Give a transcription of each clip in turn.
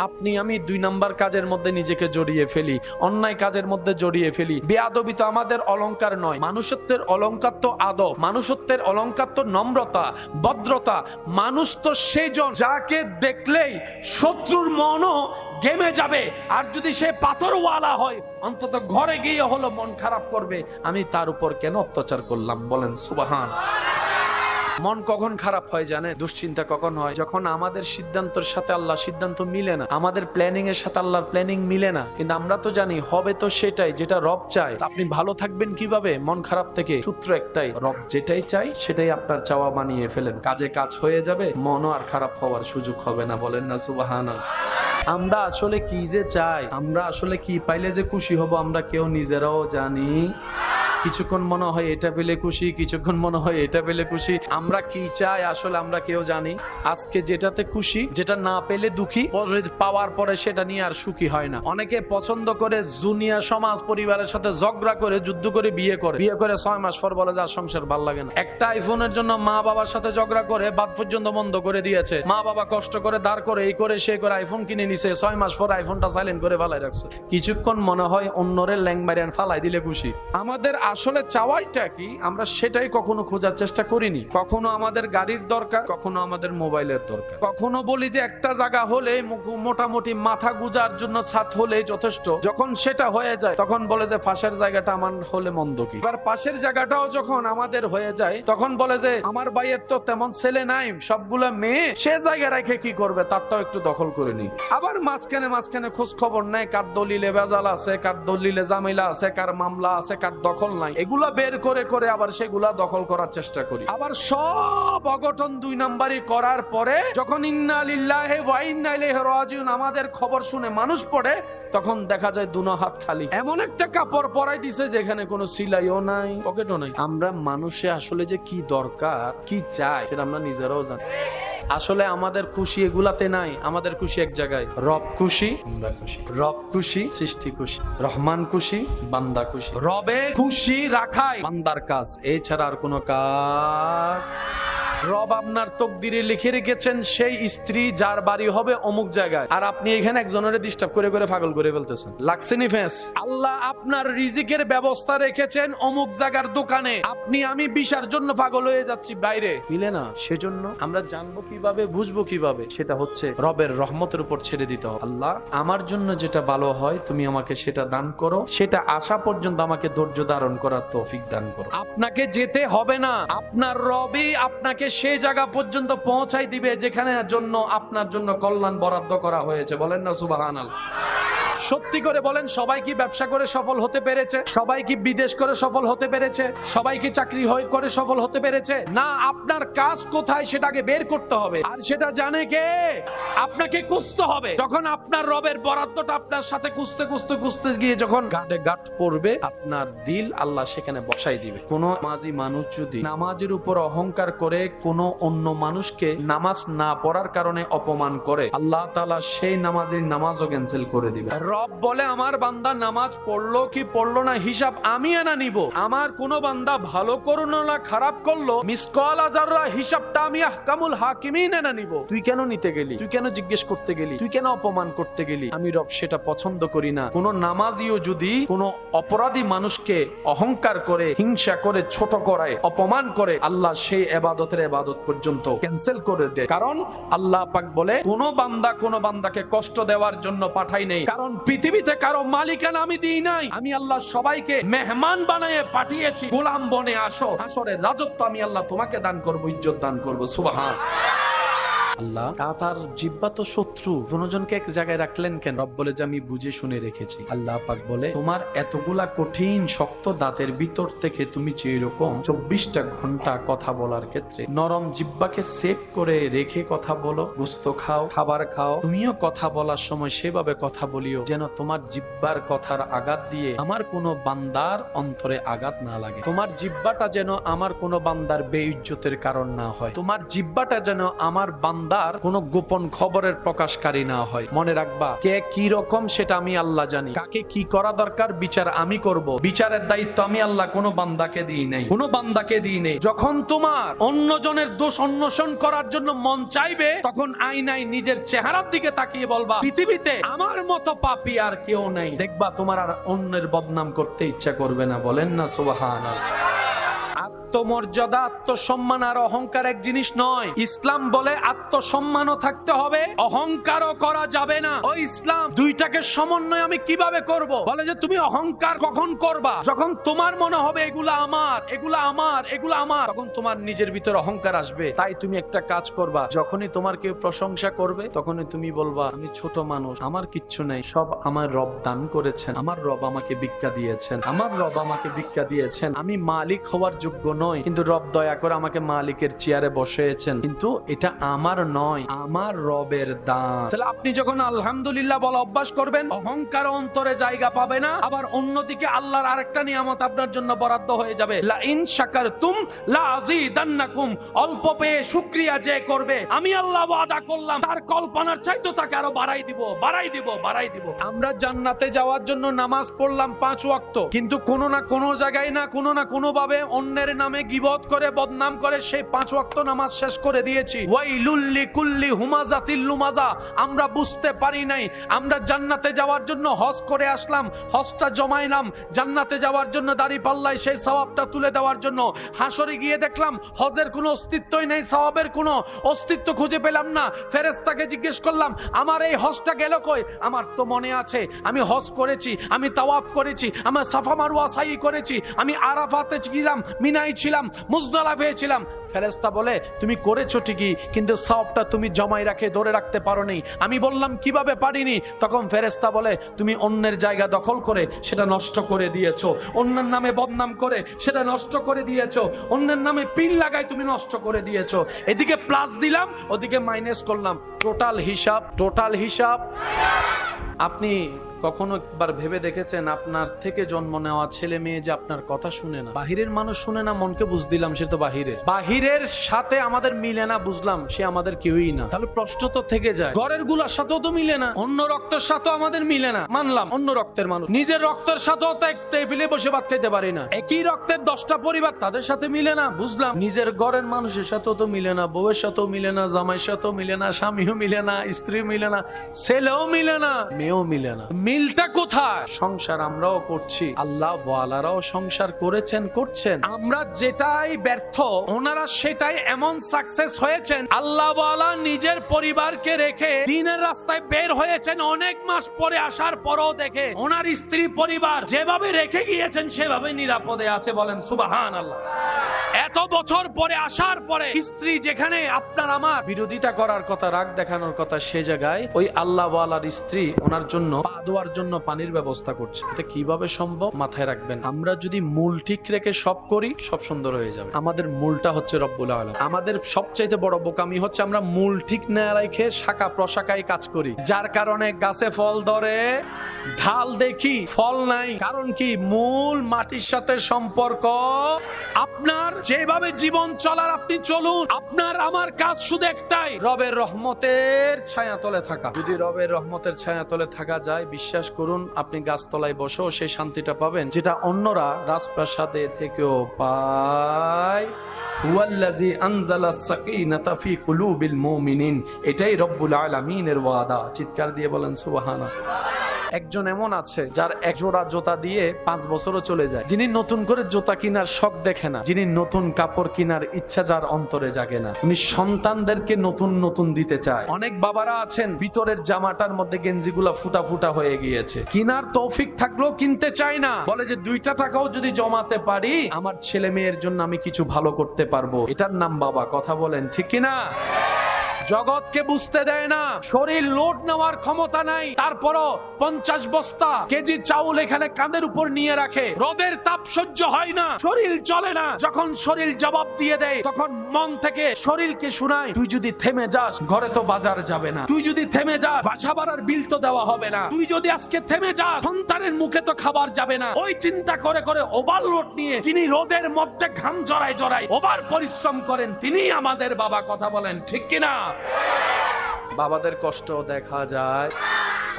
আপনি আমি 2 নাম্বার কাজের মধ্যে নিজেকে জড়িয়ে ফেলি, অন্যায় কাজের মধ্যে জড়িয়ে ফেলি। বেয়াদবি তো আমাদের অলংকার নয়, মানুষত্বের অলংকার তো আদব, মানুষত্বের অলংকার তো নম্রতা, ভদ্রতা। মানুষ তো সেইজন যাকে দেখলেই শত্রুর মনও গেমে যাবে, আর যদি সে পাথরওয়ালা হয় অন্তত ঘরে গিয়ে হলো মন খারাপ করবে, আমি তার উপর কেন অত্যাচার করলাম। বলেন সুবহান। মন কখন খারাপ হয় জানেন? দুশ্চিন্তা কখন হয়? যখন আমাদের সিদ্ধান্তের সাথে আল্লাহর সিদ্ধান্ত মিলে না, আমাদের প্ল্যানিং এর সাথে আল্লাহর প্ল্যানিং মিলে না। কিন্তু আমরা তো জানি হবে তো সেটাই যেটা রব চায়। আপনি ভালো থাকবেন কিভাবে মন খারাপ থেকে? সূত্র একটাই, রব যেটাই চাই সেটাই আপনার চাওয়া বানিয়ে ফেলেন, কাজে কাজ হয়ে যাবে, মনও আর খারাপ হওয়ার সুযোগ হবে না। বলেন না সুবহানাল্লাহ। আমরা আসলে কি যে চাই, আমরা আসলে কি পাইলে যে খুশি হব, আমরা কেউ নিজেরাও জানি। কিছুক্ষণ মনে হয় এটা পেলে খুশি, কিছুক্ষণ মনে হয় এটা পেলে খুশি। আমরা কি চাই আসলে আমরা কেউ জানি। আজকে যেটাতে খুশি, যেটা না পেলে দুঃখী, পাওয়ার পরে সেটা নিয়ে আর সুখী হয় না। অনেকে পছন্দ করে দুনিয়া সমাজ পরিবারের সাথে ঝগড়া করে, যুদ্ধ করে, বিয়ে করে 6 মাস পর বলে যে আর সংসার ভাল লাগে না। একটা আইফোনের জন্য মা বাবার সাথে ঝগড়া করে বাদ পর্যন্ত বন্ধ করে দিয়েছে। মা বাবা কষ্ট করে দাঁড় করে এই করে সে করে আইফোন কিনে নিছে, 6 মাস পর আইফোনটা সাইলেন্ট করে ফালাই রাখছে। কিছুক্ষণ মনে হয় অন্যরে ল্যাং মারিয়ান ফালাই দিলে খুশি। আমাদের আসলে চাওয়াইটা কি, আমরা সেটাই কখনো খোঁজার চেষ্টা করিনি। কখনো আমাদের গাড়ির দরকার, কখনো আমাদের মোবাইলের দরকার, কখনো বলি যে একটা জায়গা হলে মোটামুটি মাথা গুজার জন্য ছাদ হলে যথেষ্ট। যখন সেটা হয়ে যায় তখন বলে যে পাশের জায়গাটা আমার হলে মন্দ কি। এবার পাশের জায়গাটাও যখন আমাদের হয়ে যায় তখন বলে যে আমার ভাইয়ের তো তেমন ছেলে নাই, সবগুলা মেয়ে, সে জায়গা রেখে কি করবে, তারটাও একটু দখল করে নি। আবার মাঝখানে খোঁজ খবর নেয় কার দলিলে ভেজাল আছে, কার দলিলে জামিলা আছে, কার মামলা আছে, কার দখল নাই। এগুলা বের করে করে আবার সেগুলা দখল করার চেষ্টা করি। আবার সব অঘটন 2 নাম্বারই করার পরে যখন ইন্না লিল্লাহি ওয়া ইন্না ইলাইহি রাজিউন আমাদের খবর শুনে মানুষ পড়ে, তখন দেখা যায় দুনো হাত খালি। এমন একটা কাপড় পরাই দিছে যেখানে কোনো সিলাইও নাই, পকেটও নাই। আমরা মানুষে আসলে যে কি দরকার, কি চাই সেটা আমরা নিজেরাও জানি। আসলে আমাদের খুশি এগুলাতে নাই, আমাদের খুশি এক জায়গায়। রব খুশি, আমরা খুশি। রব খুশি, সৃষ্টি খুশি। রহমান খুশি, বান্দা খুশি। রবে খুশি রাখাই বান্দার কাজ, এছাড়া আর কোনো কাজ। রব আপনার তকদিরে লিখে রেখেছেন সেই স্ত্রী যার বাড়ি হবে অমুক জায়গায়, আর আপনি এখানে একজনের ডিস্টার্ব করে করে পাগল করে ফেলতেছেন। লাগছেনি ফেস? আল্লাহ আপনার রিজিকের ব্যবস্থা রেখেছেন অমুক জায়গার দোকানে, আপনি আমি বিশার জন্য পাগল হয়ে যাচ্ছি বাইরে, মিলে না। সেজন্য আমরা জানবো কিভাবে, বুঝবো কিভাবে, সেটা হচ্ছে রবের রহমতের উপর ছেড়ে দিতে হবে। আল্লাহ আমার জন্য যেটা ভালো হয় তুমি আমাকে সেটা দান করো, সেটা আসা পর্যন্ত আমাকে ধৈর্য ধারণ করার তৌফিক দান করো। আপনাকে যেতে হবে না, আপনার রবই আপনাকে সেই জায়গা পর্যন্ত পৌঁছাই দিবে যেখানে জন্য আপনার জন্য কল্যাণ বরাদ্দ করা হয়েছে। বলেন না সুবহানাল্লাহ। সত্যি করে বলেন, সবাই কি ব্যবসা করে সফল হতে পেরেছে? সবাই কি বিদেশ করে সফল হতে পেরেছে? সবাই কি চাকরি করে সফল হতে পেরেছে? না, আপনার কাজ কোথায় সেটাকে বের করতে হবে, আর সেটা জানে কে? আপনাকে খুঁজতে হবে। যখন আপনার রবের বরাদ্দটা আপনার সাথে খুঁজতে গিয়ে যখন গাঁটে গাঁট পড়বে, আপনার দিল আল্লাহ সেখানে বসাই দিবে। কোন নামাজি মানুষ যদি নামাজের উপর অহংকার করে কোন অন্য মানুষকে নামাজ না পড়ার কারণে অপমান করে, আল্লাহ তাআলা সেই নামাজের নামাজও ক্যান্সেল করে দিবে। রব বলে আমার বান্দা নামাজ পড়লো কি পড়লো না হিসাব আমি এনা নিব। আমার কোন বান্দা ভালো করলো না খারাপ করলো, মিসকাল যাররা হিসাবটা আমি আহকামুল হাকিমিন এনা নিব। তুই কেন নিতে গেলি? তুই কেন জিজ্ঞেস করতে গেলি? তুই কেন অপমান করতে গেলি? আমি রব সেটা পছন্দ করি না। কোন নামাজিও যদি কোন অপরাধী মানুষকে অহংকার করে, হিংসা করে, ছোট করায়, অপমান করে, আল্লাহ সেই ইবাদতের ইবাদত পর্যন্ত ক্যান্সেল করে দেয়। কারণ আল্লাহ পাক বলে কোন বান্দা কোন বান্দাকে কষ্ট দেওয়ার জন্য পাঠাই নাই। কারণ পৃথিবীতে কারো মালিকানা আমি দিই নাই। আমি আল্লাহ সবাইকে মেহমান বানিয়ে পাঠিয়েছি। গোলাম বনে আসো, হাসরের রাজত্ব আমি আল্লাহ তোমাকে দান করব, ইজ্জত দান করব। সুবহানাল্লাহ। আল্লাহ তার জিহ্বা তো শত্রু, দুজনকে এক জায়গায় রাখলেন কেন? রব বলে যে আমি বুঝে শুনে রেখেছি। আল্লাহ পাক বলে তোমার এতগুলা কঠিন শক্ত দাঁতের ভিতর থেকে তুমি যে এরকম 24টা ঘন্টা কথা বলার ক্ষেত্রে নরম জিহ্বাকে সেভ করে রেখে কথা বলো, গোস্ত খাও, খাবার খাও, তুমিও কথা বলার সময় সেভাবে কথা বলিও যেন তোমার জিহ্বার কথার আঘাত দিয়ে আমার কোনো বান্দার অন্তরে আঘাত না লাগে। তোমার জিহ্বাটা যেন আমার কোনো বান্দার বেইজ্জতের কারণ না হয়। তোমার জিহ্বাটা যেন আমার বান্দা বান্দার কোনো গোপন খবরের প্রকাশকারী না হয়। মনে রাখবা, কে কি রকম সেটা আমি আল্লাহ জানি, কাকে কি করা দরকার বিচার আমি করব, বিচারের দায়িত্ব আমি আল্লাহ কোনো বান্দাকে দিই নাই, কোনো বান্দাকে দিই নাই। যখন তোমার অন্যজনের দোষ অন্বেষণ করার জন্য মন চাইবে, তখন আয়নায় নিজের চেহারার দিকে তাকিয়ে বলবা, পৃথিবীতে আমার মতো পাপী আর কেউ নেই। দেখবা তোমার আর অন্যের বদনাম করতে ইচ্ছা করবে না। বলেন না সুবহানাল্লাহ। আত্মমর্যাদা, আত্মসম্মান আর অহংকার এক জিনিস নয়। ইসলাম বলে আত্মসম্মানও থাকতে হবে, অহংকারও করা যাবে না। ও ইসলাম, দুইটাকে সমন্বয় আমি কিভাবে করব? বলে যে তুমি অহংকার কখন করবা? যখন তোমার মনে হবে এগুলা আমার, এগুলা আমার, এগুলা আমার, তখন তোমার নিজের ভিতর অহংকার আসবে। তাই তুমি একটা কাজ করবা, যখনই তোমার কেউ প্রশংসা করবে, তখনই তুমি বলবা, আমি ছোট মানুষ, আমার কিচ্ছু নেই, সব আমার রব দান করেছেন, আমার রব আমাকে ভিক্ষা দিয়েছেন, আমার রব আমাকে ভিক্ষা দিয়েছেন, আমি মালিক হওয়ার যোগ্য নয়, কিন্তু রব দয়া করে আমাকে মালিকের চেয়ারে বসিয়েছেন, কিন্তু এটা আমার নয়, আমার রবের দান। তাহলে আপনি যখন আলহামদুলিল্লাহ বলা অভ্যাস করবেন, অহংকার অন্তরে জায়গা পাবে না। আবার অন্যদিকে আল্লাহর আরেকটা নিয়ামত আপনার জন্য বরাদ্দ হয়ে যাবে, লা ইন শাকারতুম লা আযীদান্নাকুম। অল্প পেয়ে শুকরিয়া যে করবে, আমি আল্লাহ ওয়াদা করলাম তার কল্পনার চাইতে তাকে আরো বাড়াই দিব, বাড়াই দিব, বাড়াই দিব। আমরা জান্নাতে যাওয়ার জন্য নামাজ পড়লাম 5 ওয়াক্ত, কিন্তু কোনো না কোনো জায়গায় না কোনো ভাবে অন্যের নামে গীবত করে, বদনাম করে সেই 5 ওয়াক্ত নামাজ শেষ করে দিয়েছি। ওয়াইলুল লিকুল্লি হুমাজাতিল লুমাজা। আমরা বুঝতে পারি নাই, আমরা জান্নাতে যাওয়ার জন্য হজ করে আসলাম, হজটা জমাইলাম, জান্নাতে যাওয়ার জন্য দাঁড়িপাল্লায় সেই সওয়াবটা তুলে দেওয়ার জন্য। হাসরে গিয়ে দেখলাম হজের কোনো অস্তিত্বই নেই, সওয়াবের কোনো অস্তিত্ব খুঁজে পেলাম না। ফেরেশতাকে জিজ্ঞেস করলাম, আমার এই হজটা গেল কই? আমার তো মনে আছে আমি হজ করেছি, আমি তাওয়াফ করেছি, আমি সাফা মারওয়া সাই করেছি, আমি আরাফাতে ছিলাম, মিনায় ছিলাম, মুজদালিফায় ছিলাম। ফেরেশতা বলে, তুমি করেছো ঠিকই, কিন্তু সওয়াবটা তুমি জমাই রাখে ধরে রাখতে পারোনি। আমি বললাম কিভাবে পারিনি? তখন ফেরেশতা বলে, তুমি অন্যের জায়গা দখল করে সেটা নষ্ট করে দিয়েছো, অন্যের নামে বদনাম করে সেটা নষ্ট করে দিয়েছো, অন্যের নামে পিন লাগাই তুমি নষ্ট করে দিয়েছো। এদিকে প্লাস দিলাম, ওদিকে মাইনাস করলাম। টোটাল হিসাব। আপনি কখনো একবার ভেবে দেখেছেন আপনার থেকে জন্ম নেওয়া ছেলে মেয়ে যে আপনার কথা শুনে না? বাহিরের মানুষ শুনে না, মনকে বুঝ দিলাম সে তো বাহিরের সাথে আমাদের মিলে না, বুঝলাম সে আমাদের কেউই না। তাহলে প্রশ্ন তো থেকে যায়, ঘরের গুলার সাথেও তো মিলে না, অন্য রক্তের সাথেও আমাদের মিলে না, মানলাম অন্য রক্তের মানুষ, নিজের রক্তের সাথেও তো এক টেবিলে বসে ভাত খাইতে পারি না। একই রক্তের 10টা পরিবার, তাদের সাথে মিলে না, বুঝলাম নিজের ঘরের মানুষের সাথেও তো মিলে না, বউয়ের সাথেও মিলে না, জামাইয়ের সাথেও মিলে না, স্বামীও মিলে না, স্ত্রী মিলে না, ছেলেও মিলে না, মেয়েও মিলে না। মিলটা কোথায়? সংসার আমরাও করছি, আল্লাহ ওয়ালারাও সংসার করেছেন, করছেন। আমরা যেটাই ব্যর্থ, ওনারা সেটাই এমন সাকসেস হয়েছেন। আল্লাহ ওয়ালা নিজের পরিবারকে রেখে দিনের রাস্তায় বের হয়েছেন, অনেক মাস পরে আসার পরও দেখে ওনার স্ত্রী পরিবার যেভাবে রেখে গিয়েছেন সেভাবে নিরাপদে আছে। বলেন সুবহানাল্লাহ। এত বছর পরে আসার পরে স্ত্রী যেখানে আপনার আমার বিরোধিতা করার কথা, রাগ দেখানোর কথা, সে জায়গায় ওই আল্লাহ ওয়ালার স্ত্রী ওনার জন্য পা ধোয়ার জন্য পানির ব্যবস্থা করছে। এটা কিভাবে সম্ভব? মাথায় রাখবেন, আমরা যদি মূল ঠিক রেখে সব করি, সব সুন্দর হয়ে যাবে। আমাদের মূলটা হচ্ছে রব্বুল আলামিন। আমাদের সবচাইতে বড় বোকামি হচ্ছে আমরা মূল ঠিক না রেখে শাখা প্রশাখায় কাজ করি, যার কারণে গাছে ফল ধরে, ঢাল দেখি ফল নাই। কারণ কি? মূল মাটির সাথে সম্পর্ক। আপনার যেভাবে জীবন চলার আপনি চলুন, আপনার আমার কাজ শুধু একটাই, রবের রহমতের ছায়াতলে থাকা। যদি রবের রহমতের ছায়াতলে থাকা যায়, বিশ্বাস করুন আপনি গাছতলায় বসেও সেই শান্তিটা পাবেন যেটা অন্যরা রাজপ্রাসাদে থেকেও পায়। হুয়াল্লাযী আনজালাস সাকিনাতা ফি কুলুবিল মুমিনিন। এটাই রব্বুল আলামিনের ওয়াদা। চিৎকার দিয়ে বলেন সুবহানাল্লাহ। একজন এমন আছে যার এক জোড়া জুতা দিয়ে 5 বছরও চলে যায়, যিনি নতুন করে জুতা কেনার শখ দেখে না, যিনি নতুন কাপড় কেনার ইচ্ছা যার অন্তরে জাগে না, উনি সন্তানদেরকে নতুন দিতে চায়। অনেক বাবারা আছেন ভিতরের জামাটার মধ্যে গেঞ্জিগুলা ফুটা ফুটা হয়ে গিয়েছে, কেনার তৌফিক থাকলেও কিনতে চায় না, বলে যে 2টা টাকাও যদি জমাতে পারি আমার ছেলে মেয়ের জন্য আমি কিছু ভালো করতে পারবো। এটার নাম বাবা। কথা বলেন ঠিক কিনা? জগৎকে বুঝতে দেয় না, শরীর লোড নেওয়ার ক্ষমতা নাই, তারপরও 50 বস্তা কেজি চাউল এখানে কাঁধের উপর নিয়ে রাখে। রোদের তাপ সহ্য হয় না, শরীর চলে না। যখন শরীর জবাব দিয়ে দেয়, তখন মন থেকে শরীরকে শোনায়, তুই যদি থেমে যাস ঘরে তো বাজার যাবে না, তুই যদি থেমে যাস বাসা ভাড়ার বিল তো দেওয়া হবে না, তুই যদি আজকে থেমে যাস সন্তানের মুখে তো খাবার যাবে না। ওই চিন্তা করে করে ওভারলোড নিয়ে যিনি রোদের মধ্যে ঘাম জড়ায় ওভার পরিশ্রম করেন, তিনি আমাদের বাবা। কথা বলেন ঠিক কিনা? বাবাদের কষ্ট দেখা যায়,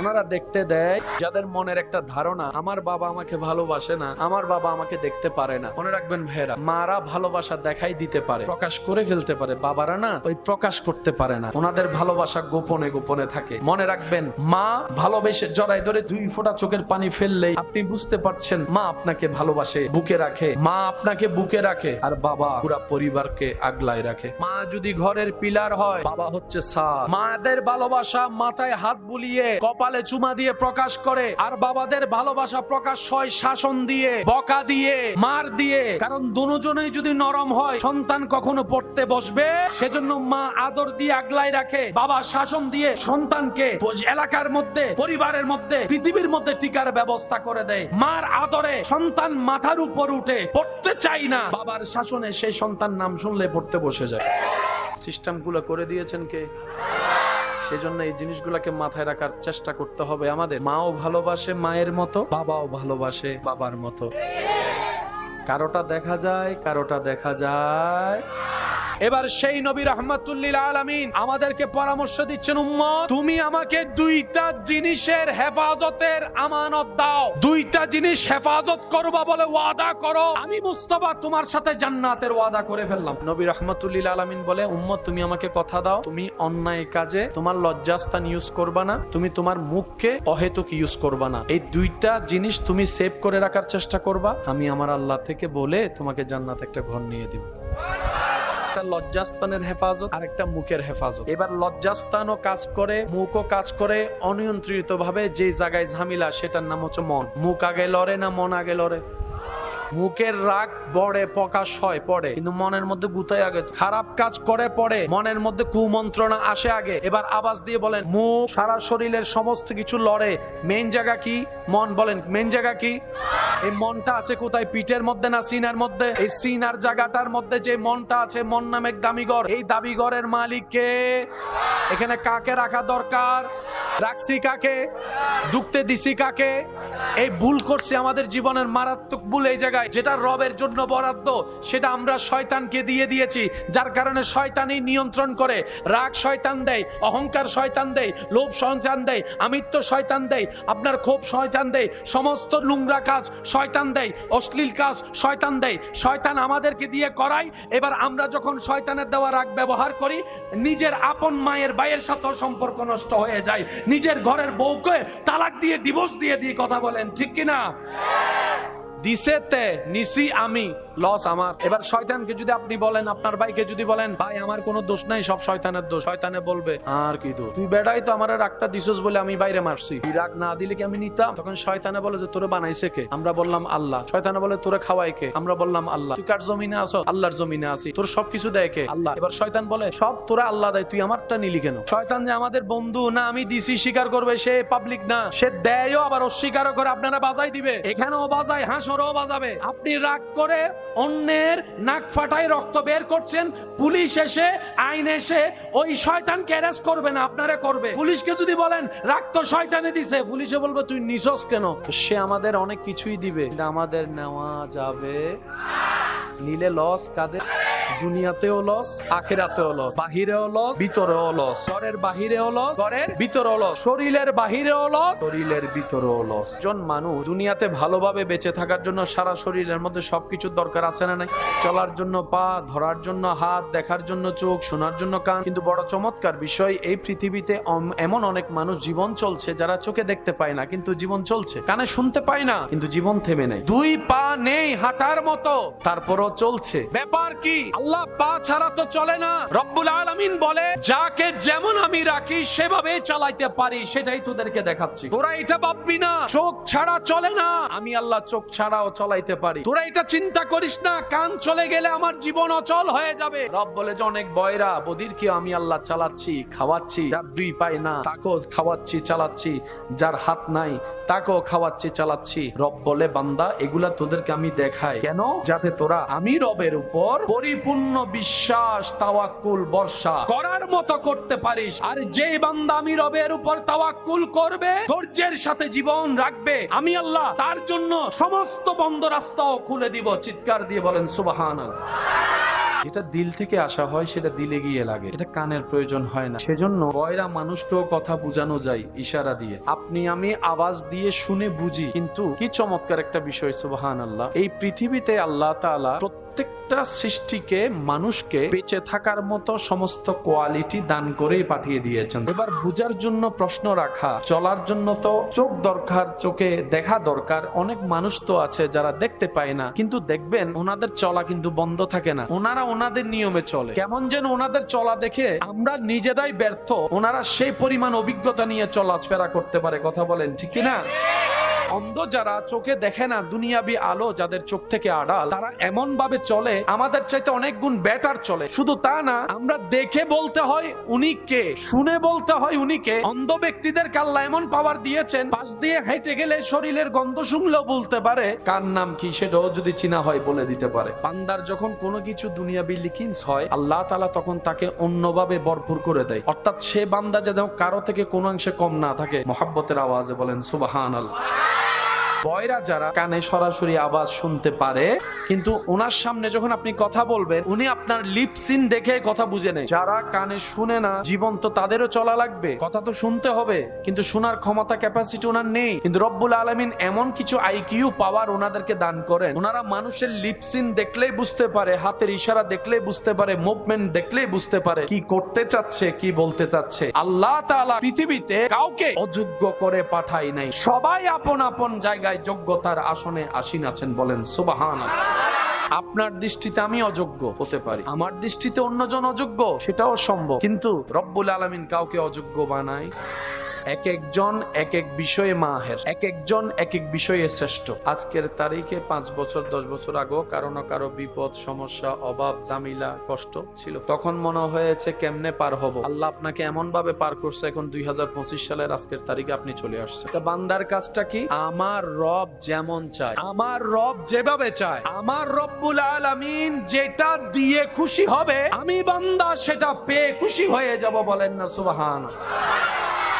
ওনারা দেখতে দেয়। যাদের মনের একটা ধারণা আমার বাবা আমাকে ভালোবাসে না, আমার বাবা আমাকে দেখতে পারে না, মনে রাখবেন ভাইরা, মারা ভালোবাসা দেখাই দিতে পারে, প্রকাশ করে ফেলতে পারে, বাবারা না ওই প্রকাশ করতে পারে না, ওনাদের ভালোবাসা গোপনে গোপনে থাকে। মনে রাখবেন, মা ভালোবেসে জড়াই ধরে 2 ফোঁটা চোখের পানি ফেললেই আপনি বুঝতে পারছেন মা আপনাকে ভালোবাসে, বুকে রাখে, মা আপনাকে বুকে রাখে, আর বাবা পুরো পরিবারকে আগলায় রাখে। মা যদি ঘরের পিলার হয়, বাবা হচ্ছে ছাদ। মাদের ভালোবাসা মাথায় হাত বুলিয়ে কপালে চুমা দিয়ে প্রকাশ করে, আর বাবাদের ভালোবাসা প্রকাশ হয় শাসন দিয়ে, বকা দিয়ে, মার দিয়ে। কারণ দুজনেই যদি নরম হয়, সন্তান কখনো পড়তে বসবে। সেজন্য মা আদর দিয়ে আগলায় রাখে, বাবা শাসন দিয়ে সন্তানকে এলাকার মধ্যে, পরিবারের মধ্যে, পৃথিবীর মধ্যে টিকার ব্যবস্থা করে দেয়। মার আদরে সন্তান মাথার উপর উঠে পড়তে চাই না, বাবার শাসনে সেই সন্তান নাম শুনলে পড়তে বসে যায়। সিস্টেম গুলো করে দিয়েছেন কে? সেজন্য এই জিনিসগুলোকে মাথায় রাখার চেষ্টা করতে হবে আমাদের। মাও ভালোবাসে মায়ের মতো, বাবাও ভালোবাসে বাবার মতো। কারোটা দেখা যায়, কারোটা দেখা যায়। এবার সেই নবী রাহমাতুল্লিল আলামিন আমাদেরকে পরামর্শ দিচ্ছেন, উম্মত তুমি আমাকে 2টা জিনিসের হেফাজতের আমানত দাও, 2টা জিনিস হেফাজত করবা বলে ওয়াদা করো, আমি মুস্তাফা তোমার সাথে জান্নাতের ওয়াদা করে ফেললাম। নবী রাহমাতুল্লিল আলামিন বলে, উম্মত তুমি আমাকে কথা দাও, তুমি অন্যায় কাজে তোমার লজ্জাস্থান ইউজ করবা না, তুমি তোমার মুখকে অহেতুক ইউজ করবা না। এই 2টা জিনিস তুমি সেভ করে রাখার চেষ্টা করবা, আমি আমার আল্লাহ থেকে বলে তোমাকে জান্নাত একটা ঘর নিয়ে দিব। একটা লজ্জাস্থানের হেফাজত আর একটা মুখের হেফাজত। এবার লজ্জাস্থানও কাজ করে, মুখও কাজ করে অনিয়ন্ত্রিত ভাবে। যে জায়গায় ঝামেলা সেটার নাম হচ্ছে মন। মুখ আগে লড়ে না মন আগে লড়ে? মুখের রাগ বড়ে প্রকাশ হয় পড়ে, কিন্তু মনের মধ্যে গুতায় আগে। খারাপ কাজ করে পড়ে, মনের মধ্যে কুমন্ত্রণা আসে আগে। এবার আওয়াজ দিয়ে বলেন, মুখ সারা শরীরের সমস্ত কিছু লড়ে, মেইন জায়গা কি? মন। বলেন মেইন জায়গা কি? এই মনটা আছে কোথায়? পিঠের মধ্যে না সিনার মধ্যে? এই সিনার জায়গাটার মধ্যে যে মনটা আছে, মন নামে দাবিঘর। এই দাবিঘরের মালিক কে? এখানে কাকে রাখা দরকার? রাখছি কাকে? দুঃখতে দিছি কাকে? এই ভুল করছি, আমাদের জীবনের মারাত্মক ভুল এই জায়গায়। যেটা রবের জন্য বরাদ্দ সেটা আমরা শয়তানকে দিয়ে দিয়েছি, যার কারণে শয়তানই নিয়ন্ত্রণ করে। রাগ শয়তান দেয়, অহংকার শয়তান দেয়, লোভ শয়তান দেয়, আমিত্ব শয়তান দেয়, আপনার ক্ষোভ শয়তান দেয়, সমস্ত নোংরা কাজ শয়তান দেয়, অশ্লীল কাজ শয়তান দেয়। শয়তান আমাদেরকে দিয়ে করায়। এবার আমরা যখন শয়তানের দেওয়া রাগ ব্যবহার করি, নিজের আপন মায়ের ভাইয়ের সাথেও সম্পর্ক নষ্ট হয়ে যায়। নিজের ঘরের বউকে তালাক দিয়ে, ডিভোর্স দিয়ে দিয়ে কথা বলেন, ঠিক কিনা? দিছেতে নিছি আমি, লস আমার। এবার শয়তানকে যদি আপনি বলেন, আপনার ভাইকে যদি বলেন, ভাই আমার কোনো দোষ নাই, সব শয়তানের দোষ, শয়তানে বলবে আর কি দোষ, তুই বেড়াই তো আমার রাগটা দিছস বলে আমি বাইরে মারছি, তুই রাগ না দিলে কি আমি নিতাম? তখন শয়তানে বলে যে তোরে বানাইছে কে? আমরা বললাম আল্লাহ। শয়তানে বলে তোরে খাওয়াই কে? আমরা বললাম আল্লাহ। তুই কার জমিনে আছো? আল্লাহর জমিনে আছি। তোর সবকিছু দেয় কে? আল্লাহ। এবার শয়তান বলে সব তোরা আল্লাহ দেয়, তুই আমারটা নিলি কেন? শয়তান যে আমাদের বন্ধু না, আমি দিছি স্বীকার করবে, সে পাবলিক না, সে দেয়ও আবার অস্বীকারও করে। আপনারা বাজাই দিবে, এখানেও বাজায়, হাঁসরও বাজাবে। আপনি রাগ করে অন্যের নাক ফাটায় রক্ত বের করছেন, পুলিশ এসে, আইন এসে ওই শয়তানকে অ্যারেস্ট করবে না, আপনারা করবে। পুলিশকে যদি বলেন রাগ তো শয়তানে দিছে, পুলিশে বলবে তুই নিছস কেন? সে আমাদের অনেক কিছুই দিবে, আমাদের নেওয়া যাবে। নিলে লস কাদের? দুনিয়াতেও লস, আখিরাতেও লস, বাহিরেও লস, ভিতরেও লস। ঘরের বাহিরেও লস, ঘরের ভিতরেও লস। শরীরের বাহিরেও লস, শরীরের ভিতরেও লস। জন মানুষ দুনিয়াতে ভালোভাবে বেঁচে থাকার জন্য সারা শরীরের মধ্যে সবকিছুর দরকার আছে না নাই? চলার জন্য পা, ধরার জন্য হাত, দেখার জন্য চোখ, শোনার জন্য কান। কিন্তু বড় চমৎকার বিষয়, এই পৃথিবীতে এমন অনেক মানুষ জীবন চলছে যারা চোখে দেখতে পায় না কিন্তু জীবন চলছে, কানে শুনতে পায় না কিন্তু জীবন থেমে নেই, 2 পা নেই হাঁটার মতো তারপরও চলছে। ব্যাপার কি? আল্লাহ পা ছাড়া তো চলে না। রব্বুল আলামিন বলে, যাকে যেমন আমি রাখি সেভাবে চালাইতে পারি, সেটাই তোদেরকে দেখাচ্ছি। তোরা এটা ভাববি না চোখ ছাড়া চলে না, আমি আল্লাহ চোখ ছাড়াও চলাইতে পারি। তোরা এটা চিন্তা করিস না কান চলে গেলে আমার জীবন অচল হয়ে যাবে। রব বলে যে অনেক বয়রা বদির কি আমি আল্লাহ চালাচ্ছি, খাওয়াচ্ছি। যার 2 পায় না তাকেও খাওয়াচ্ছি, চালাচ্ছি। যার হাত নাই তাকেও খাওয়াচ্ছি, চালাচ্ছি। রব বলে, বান্দা এগুলা তোদেরকে আমি দেখাই কেন? যাতে তোরা আমি রবের উপর পরিপূর্ণ বিশ্বাস, তাওয়াক্কুল, ভরসা করার মতো করতে পারিস। আর যে বান্দা আমি রবের উপর তাওয়াক্কুল করবে, ধৈর্যের সাথে জীবন রাখবে, আমি আল্লাহ তার জন্য সমস্ত বন্ধ রাস্তাও খুলে দিব। চিৎকার দিয়ে বলেন সুবহানাল্লাহ। যেটা দিল থেকে আসা হয় সেটা দিলে গিয়ে লাগে, এটা কানের প্রয়োজন হয় না। সেজন্য বয়রা মানুষকেও কথা বোঝানো যায় ইশারা দিয়ে। আপনি আমি আওয়াজ দিয়ে শুনে বুঝি, কিন্তু কি চমৎকার একটা বিষয়, সুবহানাল্লাহ, এই পৃথিবীতে আল্লাহ তাআলা প্রত্যেকটা সৃষ্টিকে, মানুষকে বেঁচে থাকার মতো সমস্ত কোয়ালিটি দান করেই পাঠিয়ে দিয়েছেন। এবার বুঝার জন্য প্রশ্ন রাখা, চলার জন্য তো চোখ দরকার, চোখে দেখা দরকার। অনেক মানুষ তো আছে যারা দেখতে পায় না, কিন্তু দেখবেন ওনাদের চলা কিন্তু বন্ধ থাকে না, ওনারা ওনাদের নিয়মে চলে। কেমন যেন ওনাদের চলা দেখে আমরা নিজেরাই ব্যর্থ, ওনারা সেই পরিমাণ অভিজ্ঞতা নিয়ে চলাফেরা করতে পারে। কথা বলেন ঠিক কিনা? অন্ধ যারা, চোখে দেখে না, দুনিয়াবি আলো যাদের চোখ থেকে আড়াল, তারা এমন ভাবে চলে আমাদের চাইতে অনেক গুণ বেটার চলে। শুধু তা না, আমরা দেখে বলতে হয় উনি কে, শুনে বলতে হয় উনি কে। অন্ধ ব্যক্তিদের আল্লাহ এমন পাওয়ার দিয়েছেন, পাশ দিয়ে হেঁটে গেলে শরীরের গন্ধ শুনলেও বলতে পারে কার নাম কি, সেটাও যদি চিনা হয় বলে দিতে পারে। বান্দার যখন কোনো কিছু দুনিয়াবি লিখিনস হয়, আল্লাহ তাআলা তখন তাকে অন্যভাবে ভরপুর করে দেয়। অর্থাৎ সে বান্দা যেন কারো থেকে কোনো অংশে কম না থাকে। মুহাব্বতের আওয়াজে বলেন সুবহানাল্লাহ। বয়রা যারা কানে সরাসরি আওয়াজ শুনতে পারে, কিন্তু ওনার সামনে যখন আপনি কথা বলবেন উনি আপনার লিপসিন দেখে কথা বুঝে নেয়। যারা কানে শুনে না, জীবন তো তাদেরও চলা লাগবে, কথা তো শুনতে হবে, কিন্তু শোনার ক্ষমতা, ক্যাপাসিটি ওনার নেই। কিন্তু রব্বুল আলামিন এমন কিছু আইকিউ পাওয়ার ওনাদেরকে দান করেন, ওনারা মানুষের লিপসিন দেখলেই বুঝতে পারে, হাতের ইশারা দেখলেই বুঝতে পারে, মুভমেন্ট দেখলেই বুঝতে পারে কি করতে চাচ্ছে, কি বলতে চাচ্ছে। আল্লাহ তাআলা পৃথিবীতে কাউকে অযোগ্য করে পাঠাই নাই, সবাই আপন আপন জায়গায় যোগ্যতার আসনে আসীন আছেন। বলেন সুবহানাল্লাহ। আপনার দৃষ্টিতে আমি অযোগ্য হতে পারি, আমার দৃষ্টিতে অন্যজন অযোগ্য, সেটাও সম্ভব, কিন্তু রব্বুল আলামিন কাউকে অযোগ্য বানায়। এক একজন এক এক বিষয়ে মাহের, এক একজন এক এক বিষয়ে শ্রেষ্ঠ। আজকের তারিখে 5 বছর 10 বছর আগেও কারো না কারো বিপদ, সমস্যা, অভাব, জামিলা, কষ্ট ছিল। তখন মনে হয়েছে কেমনে পার হব। আল্লাহ আপনাকে এমন ভাবে পার করছে, এখন 2025 সালের আজকের তারিখে আপনি চলে আসছে। তা বান্দার কাজটা কি? আমার রব যেমন চায়, আমার রব যেভাবে চায়, আমার রব্বুল আলামিন যেটা দিয়ে খুশি হবে, আমি বান্দা সেটা পেয়ে খুশি হয়ে যাব। বলেন না সুবহানাল্লাহ।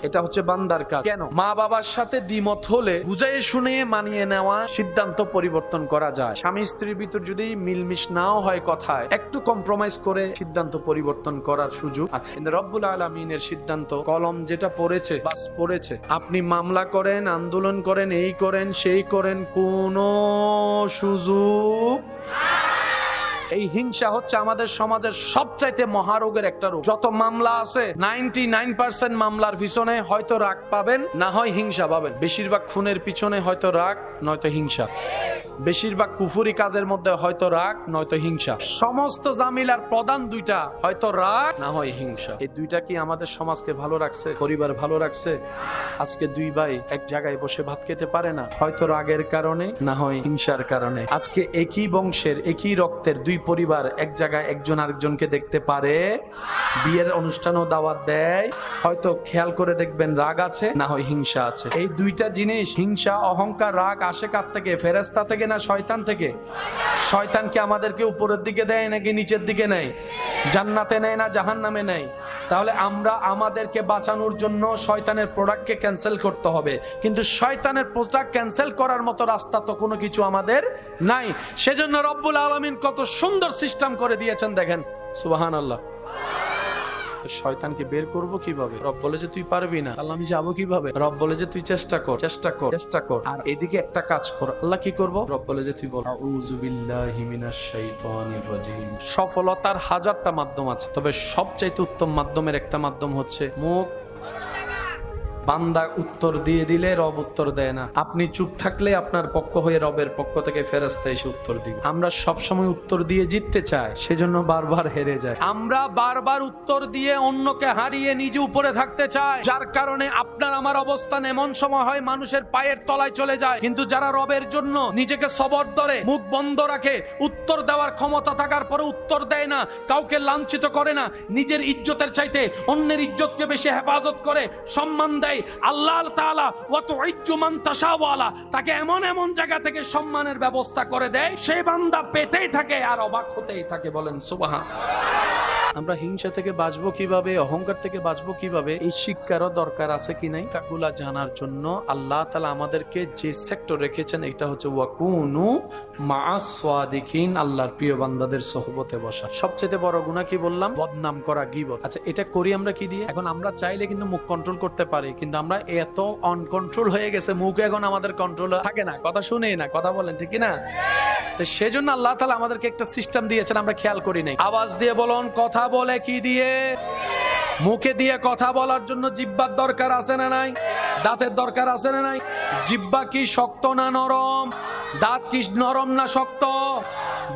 এটা হচ্ছে বান্দার কাজ। কেন? মা বাবার সাথে দ্বিমত হলে বুঝাই শুনে মানিয়ে নেওয়া, সিদ্ধান্ত পরিবর্তন করা যায়। স্বামী স্ত্রীর ভিতর যদি মিলমিশ নাও হয় কথায়, একটু কম্প্রোমাইজ করে সিদ্ধান্ত পরিবর্তন করার সুযোগ আছে। কিন্তু রব্বুল আলামিনের সিদ্ধান্ত, কলম যেটা পড়েছে বাস পড়েছে। আপনি মামলা করেন, আন্দোলন করেন, এই করেন, সেই করেন, কোনো সুযোগ। এই হিংসা হচ্ছে আমাদের সমাজের সবচাইতে মহারোগের একটা রোগ। যত মামলা আছে 99% মামলার পিছনে হয়তো রাগ পাবেন, না হয় হিংসা পাবেন। বেশিরভাগ খুনের পিছনে হয়তো রাগ নয়তো হিংসা, বেশিরভাগ কুফরি কাজের মধ্যে হয়তো রাগ নয়তো হিংসা। সমস্ত জামিলার প্রধান দুইটা, হয়তো রাগ না হয় হিংসা। এই দুইটা কি আমাদের সমাজকে ভালো রাখছে, পরিবার ভালো রাখছে? আজকে দুই ভাই এক জায়গায় বসে ভাত খেতে পারে না, হয়তো রাগের কারণে না হয় হিংসার কারণে। আজকে একই বংশের একই রক্তের দুই পরিবার এক জায়গায় একজন আরেকজনকে দেখতে পারে, বিয়ের অনুষ্ঠানও দাওয়াত দেয়, হয়তো খেয়াল করে দেখবেন রাগ আছে না হয় হিংসা আছে। এই দুইটা জিনিস, হিংসা, অহংকার, রাগ আসে কার থেকে? ফেরেশতা থেকে না শয়তান থেকে? শয়তানকে আমাদেরকে উপরের দিকে দেয় নাকি নিচের দিকে নেয়? জান্নাতে নেয় না জাহান্নামে নেয়? তাহলে আমরা আমাদেরকে বাঁচানোর জন্য শয়তানের প্রোডাক্টকে ক্যান্সেল করতে হবে, কিন্তু শয়তানের প্রোডাক্ট ক্যান্সেল করার মতো রাস্তা তো কোনো কিছু আমাদের নাই। সেজন্য রব্বুল আলামিন কত সুন্দর সিস্টেম করে দিয়েছেন, দেখেন সুবহানাল্লাহ। শয়তানকে বের করব কিভাবে? রব বলে যে তুই পারবি না, আল্লাহ আমি যাবো কিভাবে? রব বলে যে তুই চেষ্টা কর, চেষ্টা কর, চেষ্টা কর। আর এদিকে একটা কাজ কর, আল্লাহ কি করব? রব বলে যে তুই বল আউযু বিল্লাহি মিনাশ শাইতানির রাজিম। সফলতার হাজারটা মাধ্যম আছে, তবে সবচাইতে উত্তম মাধ্যমের একটা মাধ্যম হচ্ছে মুখ। বান্দা উত্তর দিয়ে দিলে রব উত্তর দেয় না, আপনি চুপ থাকলে আপনার পক্ষ হয়ে রবের পক্ষ থেকে ফেরেশতা এসে উত্তর দিবে। আমরা সব সময় উত্তর দিয়ে জিততে চাই, সেজন্য বারবার হেরে যায়। আমরা বারবার উত্তর দিয়ে অন্যকে হারিয়ে নিজে উপরে থাকতে চাই, যার কারণে আপনার আমার অবস্থান এমন সময় হয় মানুষের পায়ের তলায় চলে যায়। কিন্তু যারা রবের জন্য নিজেকে সবর ধরে, মুখ বন্ধ রাখে, উত্তর দেওয়ার ক্ষমতা থাকার পরে উত্তর দেয় না, কাউকে লাঞ্ছিত করে না, নিজের ইজ্জতের চাইতে অন্যের ইজ্জতকে বেশি হেফাজত করে, সম্মান দেয়, আল্লাহ তাআলা ওয়া তুইজ্জু মান তাশাওয়ালা, তাকে এমন এমন জায়গা থেকে সম্মানের ব্যবস্থা করে দেয়, সেই বান্দা পেতেই থাকে আর অবাক হতেই থাকে। বলেন সুবহানাল্লাহ। আমরা হিংসা থেকে বাঁচবো কিভাবে, অহংকার থেকে বাঁচবো কিভাবে, এই শিক্ষারও দরকার আছে কি নাই, কাগুলা জানার জন্য আল্লাহ তাআলা আমাদেরকে যে সেক্টর রেখেছেন এটা হচ্ছে ওয়াকুনু মাআস সাদিকিন, আল্লাহর প্রিয় বান্দাদের সোহবতে বসা। সবচেয়ে বড় গুনাহ কি বললাম? বদনাম করা, গীবত। আচ্ছা, এটা করি আমরা কি দিয়ে? এখন আমরা চাইলে কিন্তু মুখ কন্ট্রোল করতে পারি, কিন্তু আমরা এত অনকন্ট্রোল হয়ে গেছে, মুখ এখন আমাদের কন্ট্রোল থাকে না, কথা শুনেই না, কথা বলেন ঠিক না? তো সেজন্য আল্লাহ তাআলা আমাদেরকে একটা সিস্টেম দিয়েছেন, আমরা খেয়াল করি নাই। আওয়াজ দিয়ে বলুন, কথা বলে কি দিয়ে? মুখে দিয়ে কথা বলার জন্য জিহ্বার দরকার আছে না নাই? দাঁতের দরকার আছে না নাই? জিহ্বা কি শক্ত না নরম? দাঁত কি নরম না শক্ত?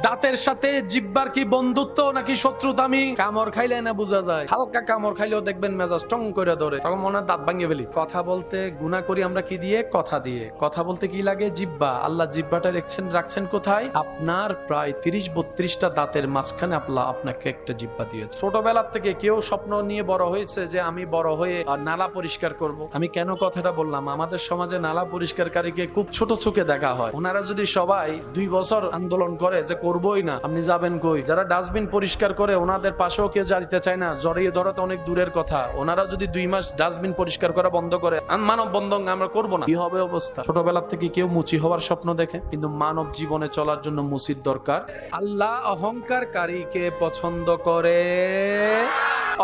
দাঁতের সাথে জিহ্বার কি বন্ধুত্ব নাকি শত্রুতামি? কামড় খাইলে না বোঝা যায়, হালকা কামড় খাইলেও দেখবেন মেজাজ টং করে ধরে, তখন মনে হয় দাঁত ভাঙিয়ে ফেলি। কথা বলতে গুনাহ করি আমরা কি দিয়ে? কথা দিয়ে। কথা বলতে কি লাগে? জিহ্বা। আল্লাহ জিহ্বাটা রাখছেন কোথায়? আপনার প্রায় 30-32টা দাঁতের মাঝখানে আল্লাহ আপনাকে একটা জিহ্বা দিয়েছে। ছোটবেলার থেকে কেউ স্বপ্ন নিয়ে বড় হয়েছে যে আমি বড় হয়ে নালা পরিষ্কার করব। আমি কেন কথাটা বললাম? আমাদের সমাজে নালা পরিষ্কারকারীকে খুব ছোট চোখে দেখা হয়। ওনারা যদি সবাই 2 বছর আন্দোলন করে যে করবোই না, আপনি যাবেন কই? যারা ডাস্টবিন পরিষ্কার করে ওনাদের পাশেও কেউ যেতে চায় না, জড়িয়ে ধরা তো অনেক দূরের কথা। ওনারা যদি 2 মাস ডাস্টবিন পরিষ্কার করা বন্ধ করে, মানব বন্ধন আমরা করবো না, কি হবে অবস্থা? ছোটবেলার থেকে কেউ মুচি হওয়ার স্বপ্ন দেখে, কিন্তু মানব জীবনে চলার জন্য মুচির দরকার। আল্লাহ অহংকারকারীকে পছন্দ করে।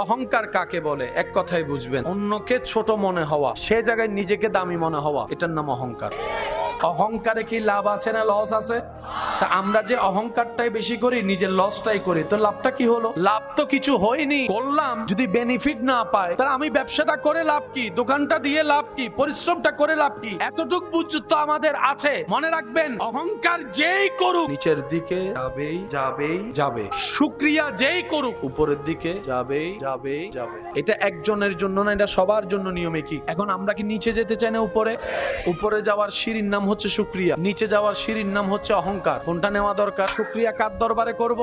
অহংকার কাকে বলে? এক কথাই বুঝবেন, অন্যকে ছোট মনে হওয়া, সে জায়গায় নিজেকে দামি মনে হওয়া, এটার নাম অহংকার। অহংকারে কি লাভ আছে না লস আছে? তা আমরা যে অহংকারটাই বেশি করি, নিজের লসটাই করি, তো লাভটা কি হলো? লাভ তো কিছু হয়নি। করলাম, যদি বেনিফিট না পায় তাহলে আমি ব্যবসাটা করে লাভ কি? দোকানটা দিয়ে লাভ কি? পরিশ্রমটা করে লাভ কি? এতটুক বুঝ তো আমাদের আছে। মনে রাখবেন, অহংকার যেই করুক নিচের দিকে যাবেই যাবেই যাবে, শুকরিয়া যেই করুক উপরের দিকে যাবেই যাবেই যাবে। এটা একজনের জন্য না, এটা সবার জন্য নিয়মে কি। এখন আমরা কি নিচে যেতে চাই না উপরে? উপরে যাওয়ার সিঁড়ির নাম হচ্ছে শুকরিয়া, নিচে যাওয়ার সিঁড়ির নাম হচ্ছে অহংকার। কোনটা নেওয়া দরকার? শুকরিয়া কার দরবারে করব?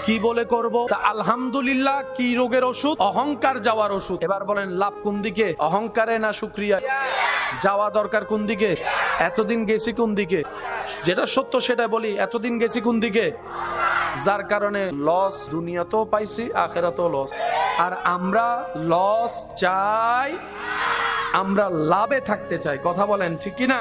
কি বলে করব? তা আলহামদুলিল্লাহ কি রোগের ওষুধ? অহংকার যাওয়ার ওষুধ। এবার বলেন লাভ কোন দিকে, অহংকারে না শুকরিয়া? যাওয়া দরকার কোন দিকে? এতদিন গেছি কোন দিকে? যেটা সত্য সেটা বলি, এতদিন গেছি কোন দিকে? যার কারণে লস দুনিয়াতেও পাইছি, আখিরাতেও লস। আর আমরা লস চাই, আমরা লাভে থাকতে চাই। কথা বলেন ঠিক কি না?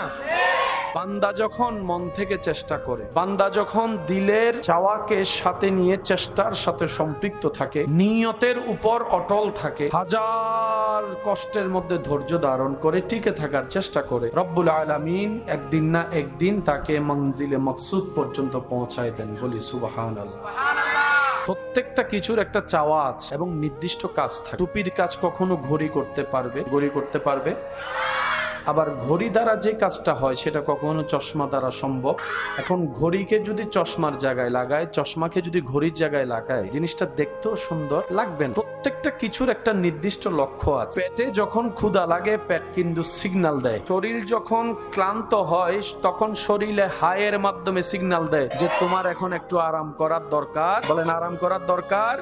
বান্দা যখন মন থেকে চেষ্টা করে, বান্দা যখন দিলের চাওয়াকে সাথে নিয়ে চেষ্টার সাথে সম্পৃক্ত থাকে, নিয়তের উপর অটল থাকে, হাজার কষ্টের মধ্যে ধৈর্য ধারণ করে টিকে থাকার চেষ্টা করে, রব্বুল আলামিন একদিন না একদিন তাকে মঞ্জিলে মকসুদ পর্যন্ত পৌঁছায় দেন। বলি সুবহানাল্লাহ। প্রত্যেকটা কিছুর একটা চাওয়া আছে এবং নির্দিষ্ট কাজ থাকে। টুপির কাজ কখনো ঘড়ি করতে পারবে, আবার ঘড়ি দ্বারা যে কাজটা হয় সেটা কখনো চশমা দ্বারা সম্ভব। এখন ঘড়িকে যদি চশমার জায়গায় লাগায়, চশমাকে যদি ঘড়ির জায়গায় লাগায়, জিনিসটা দেখতেও সুন্দর লাগবে না। প্রত্যেকটা কিছুর একটা নির্দিষ্ট লক্ষ্য আছে। পেটে যখন ক্ষুধা লাগে পেট কিন্তু সিগন্যাল দেয়, শরীর যখন ক্লান্ত হয় তখন শরীরে হায়ের মাধ্যমে সিগন্যাল দেয় যে তোমার এখন একটু আরাম করার দরকার। বলেন আরাম করার দরকার।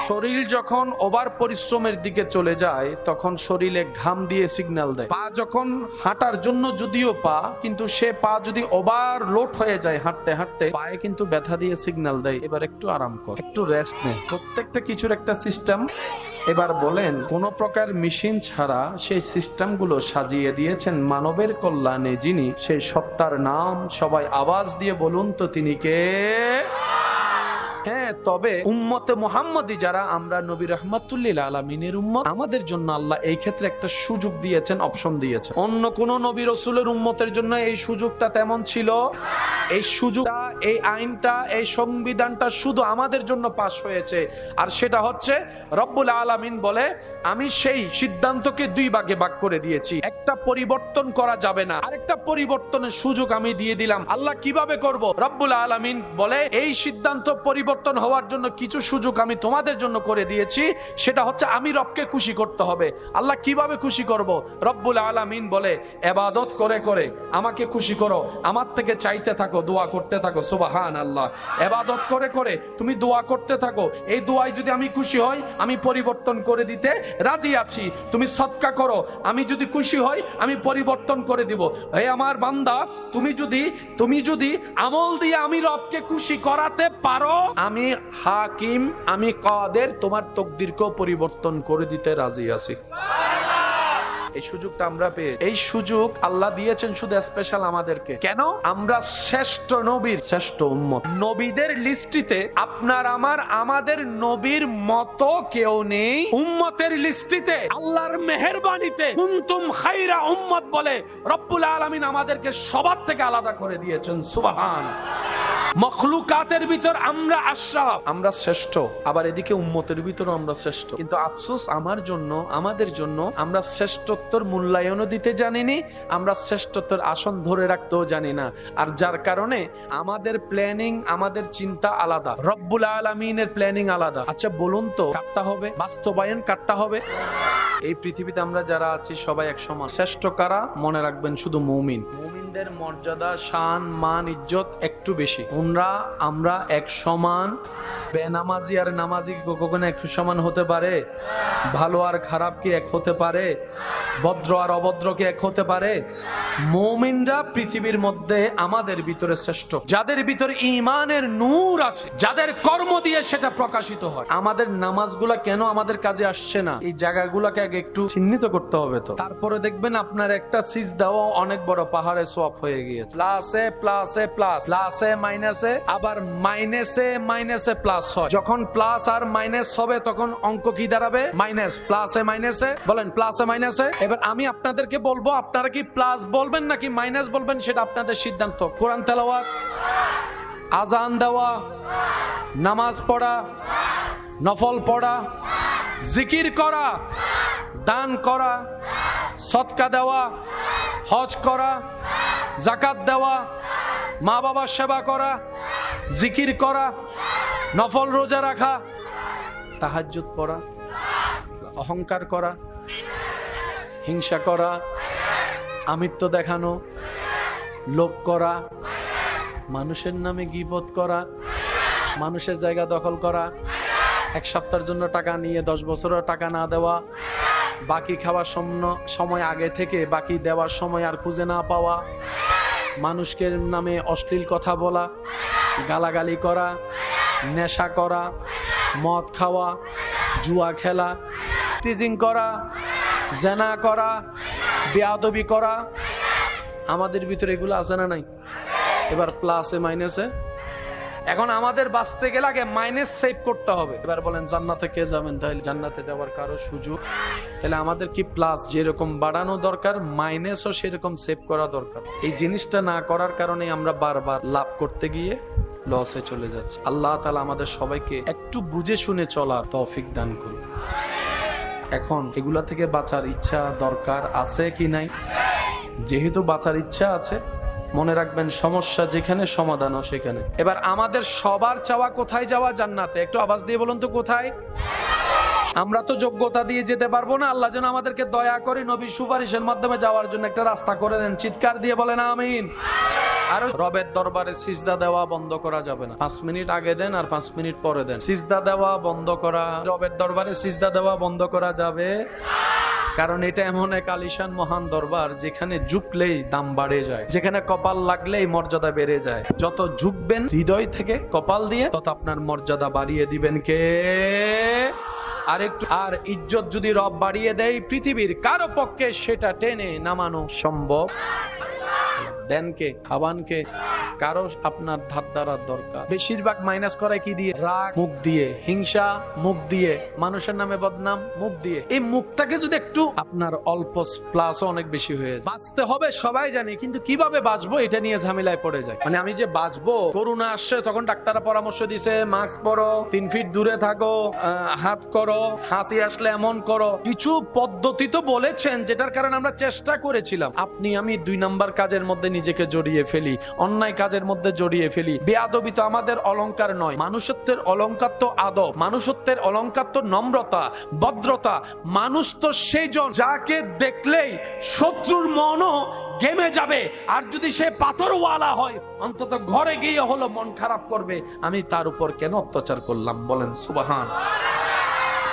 শরীর যখন ওভার পরিশ্রমের দিকে চলে যায় তখন শরীরে ঘাম দিয়ে সিগন্যাল দেয়। পা যখন হাঁটার জন্য যদিও পা, কিন্তু সে পা যদি ওভার লোড হয়ে যায় হাঁটতে হাঁটতে, পায়ে কিন্তু ব্যথা দিয়ে সিগন্যাল দেয় এবার একটু আরাম কর, একটু রেস্ট নে। প্রত্যেকটা কিছুর একটা সিস্টেম। এবার বলেন, কোন প্রকার মেশিন ছাড়া সেই সিস্টেমগুলো সাজিয়ে দিয়েছেন মানবের কল্যাণে যিনি, সেই সত্তার নাম সবাই আওয়াজ দিয়ে বলুন তো তিনি কে? হ্যাঁ, তবে উম্মতে মুহাম্মদী যারা আমরা নবী রাহমাতুল্লিল আলামিনের উম্মত, আমাদের জন্য আল্লাহ এই ক্ষেত্রে একটা সুযোগ দিয়েছেন, অপশন দিয়েছেন। অন্য কোন নবী রাসূলের উম্মতের জন্য এই সুযোগটা তেমন ছিল। এই সুযোগটা, এই আইনটা, এই সংবিধানটা শুধু আমাদের জন্য পাশ হয়েছে। আর সেটা হচ্ছে রব্বুল আলামিন বলে, আমি সেই সিদ্ধান্তকে 2 ভাগে ভাগ করে দিয়েছি, একটা পরিবর্তন করা যাবে না, আরেকটা পরিবর্তনের সুযোগ আমি দিয়ে দিলাম। আল্লাহ কিভাবে করব? রব্বুল আলামিন বলে, এই সিদ্ধান্ত পরিবর্তন হওয়ার জন্য কিছু সুযোগ আমি তোমাদের জন্য করে দিয়েছি, সেটা হচ্ছে আমি রবকে খুশি করতে হবে। আল্লাহ কিভাবে খুশি করব? রব্বুল আলামিন বলে, ইবাদত করে করে আমাকে খুশি করো, আমার থেকে চাইতে থাকো, দোয়া করতে থাকো। সুবহানাল্লাহ। ইবাদত করে করে তুমি দোয়া করতে থাকো, এই দোয়ায় যদি আমি খুশি হই আমি পরিবর্তন করে দিতে রাজি আছি। তুমি সদকা করো, আমি যদি খুশি হই আমি পরিবর্তন করে দিব। হে আমার বান্দা, তুমি যদি আমল দিয়ে আমি রবকে খুশি করাতে পারো, আমি হাকিম, আমি কাদের, তোমার তকদিরকেও পরিবর্তন করে দিতে রাজি আছি। এই সুযোগটা আমরা পেয়ে, এই সুযোগ আল্লাহ দিয়েছেন শুধু স্পেশাল আমাদেরকে। কেন? আমরা শ্রেষ্ঠ নবীর শ্রেষ্ঠ উম্মত। নবীদের লিস্টিতে আপনার আমাদের নবীর মতো কেউ নেই। উম্মতের লিস্টিতে আল্লাহর মেহেরবানিতে কুনতুম খায়রা উম্মত বলে রব্বুল আলামিন আমাদেরকে সবার থেকে আলাদা করে দিয়েছেন। সুবহান। মখলুকাতের ভিতর আমরা আশরাফ, আমরা শ্রেষ্ঠ, আবার এদিকে উম্মতের ভিতরও আমরা শ্রেষ্ঠ। কিন্তু আফসোস আমার জন্য, আমাদের জন্য, আমরা শ্রেষ্ঠত্বর মূল্যায়নও দিতে জানিনি, আমরা শ্রেষ্ঠত্বর আসন ধরে রাখতেও জানি না। আর যার কারণে আমাদের প্ল্যানিং, আমাদের চিন্তা আলাদা, রব্বুল আলামিনের প্ল্যানিং আলাদা। আচ্ছা বলুন তো, কাটটা হবে বাস্তবায়ন, কাটটা হবে। এই পৃথিবীতে আমরা যারা আছি সবাই এক সমান। শ্রেষ্ঠ কারা? মনে রাখবেন শুধু মুমিন। মুমিনদের মর্যাদা, শান, মান, ইজ্জত একটু বেশি। আমরা এক সমান। বেনামাজি আর নামাজি কি কখনো এক সমান হতে পারে? ভালো আর খারাপ কি এক হতে পারে? ভদ্র আর অভদ্র কি এক হতে পারে? মুমিনরা পৃথিবীর মধ্যে আমাদের ভিতরে শ্রেষ্ঠ, যাদের ভিতরে ঈমানের নূর আছে, যাদের কর্ম দিয়ে সেটা প্রকাশিত হয়। আমাদের নামাজগুলা কেন আমাদের কাজে আসছে না? এই জায়গাগুলোকে আগে একটু চিহ্নিত করতে হবে। তো তারপরে দেখবেন আপনার একটা সিজদাও অনেক বড় পাহাড়ে সোয়াপ হয়ে গিয়েছে। প্লাসে প্লাসে প্লাস, প্লাসে মাইনাসে, আবার মাইনাসে মাইনাসে প্লাস হয়। যখন প্লাস আর মাইনাস হবে তখন অঙ্ক কি দাঁড়াবে? মাইনাস। প্লাসে মাইনাসে, বলেন প্লাসে মাইনাসে। এবার আমি আপনাদেরকে বলবো, আপনারা কি প্লাস বলবেন নাকি মাইনাস বলবেন সেটা আপনাদের সিদ্ধান্ত। কোরআন তেলাওয়াত, আজান দেওয়া, নামাজ পড়া, নফল পড়া, জিকির করা, দান করা, সদকা দেওয়া, হজ করা, যাকাত দেওয়া, মা বাবার সেবা করা, জিকির করা, নফল রোজা রাখা, তাহাজ্জুদ পড়া, অহংকার করা, হিংসা করা, আমিত্ব দেখানো, লোভ করা, মানুষের নামে গীবত করা, মানুষের জায়গা দখল করা, এক সপ্তাহের জন্য টাকা নিয়ে 10 বছরের টাকা না দেওয়া, বাকি খাওয়ার সময় আগে থেকে বাকি দেওয়ার সময় আর খুঁজে না পাওয়া, মানুষকে নামে অশ্লীল কথা বলা, গালাগালি করা, নেশা করা, মদ খাওয়া, জুয়া খেলা, টিজিং করা, জেনা করা, বেয়াদবি করা। আমাদের ভিতরে এগুলো আছে না নাই? এবার প্লাসে মাইনাসে। এখন আমাদের বাঁচতে গেলে আগে মাইনাস সেভ করতে হবে। এবার বলেন জান্নাতে কে যাবেন? তাহলে জান্নাতে যাওয়ার কারো সুযোগ, তাহলে আমাদের কি প্লাস যেরকম বাড়ানো দরকার, মাইনাসও সেরকম সেভ করা দরকার। এই জিনিসটা না করার কারণে আমরা বারবার লাভ করতে গিয়ে লসে চলে যাচ্ছে। আল্লাহ তাআলা আমাদের সবাইকে একটু বুঝে শুনে চলার তৌফিক দান করুন। এখন এগুলা থেকে বাঁচার ইচ্ছা দরকার আছে কি নাই? যেহেতু বাঁচার ইচ্ছা আছে, মনে রাখবেন সমস্যা যেখানে সমাধানও সেখানে। এবার আমাদের সবার চাওয়া কোথায় যাওয়া? জান্নাতে। একটু আওয়াজ দিয়ে বলুন তো কোথায়? আমরা তো যোগ্যতা দিয়ে যেতে পারবো না। আল্লাহ যেন আমাদেরকে দয়া করে নবীর সুপারিশের মাধ্যমে যাওয়ার জন্য একটা রাস্তা করে দেন। চিৎকার দিয়ে বলেন আমিন। আর রবের দরবারে সিজদা দেওয়া বন্ধ করা যাবে না। 5 মিনিট আগে দেন আর 5 মিনিট পরে দেন। সিজদা দেওয়া বন্ধ করা, রবের দরবারে সিজদা দেওয়া বন্ধ করা যাবে, কারণ এটা এমন এক আলিশান মহান দরবার যেখানে ঝুঁকলেই দাম বাড়ে যায়, যেখানে কপাল লাগলেই মর্যাদা বেড়ে যায়। যত ঝুঁকবেন হৃদয় থেকে কপাল দিয়ে, তত আপনার মর্যাদা বাড়িয়ে দিবেন কে? আর ইজ্জত যদি রব বাড়িয়ে দেয়, পৃথিবীর কারো পক্ষে সেটা টেনে নামানো সম্ভব দেন কে? খাবান কে? কারো আপনার ধার ধারার দরকার। বেশিরভাগ মাইনাস করায় কি দিয়ে? রাগ মুখ দিয়ে, হিংসা মুখ দিয়ে, মানুষের নামে বদনাম মুখ দিয়ে। এই মুখটাকে যদি একটু আপনার অল্প প্লাস অনেক বেশি হয়ে যায়। বাঁচতে হবে সবাই জানি, কিন্তু কিভাবে বাঁচবো এটা নিয়ে ঝামেলায় পড়ে যায়। মানে আমি যে বাঁচবো, করোনা আসছে তখন ডাক্তাররা পরামর্শ দিছে মাস্ক পরো, 3 ফিট দূরে থাকো, হাত করো, হাসি আসলে এমন করো, কিছু পদ্ধতি তো বলেছেন, যেটার কারণে আমরা চেষ্টা করেছিলাম। আপনি আমি 2 নাম্বার কাজের মধ্যে নিজেকে জড়িয়ে ফেলি, অন্যায় কাজের মধ্যে জড়িয়ে ফেলি। বেয়াদবি তো আমাদের অলংকার নয়। মানুষত্বের অলংকার তো আদব, মানুষত্বের অলংকার তো নম্রতা, ভদ্রতা। মানুষ তো সেইজন যাকে দেখলেই শত্রুর মনও গেমে যাবে, আর যদি সে পাথরওয়ালা হয় অন্তত ঘরে গিয়ে হলো মন খারাপ করবে, আমি তার উপর কেন অত্যাচার করলাম? বলেন সুবহান।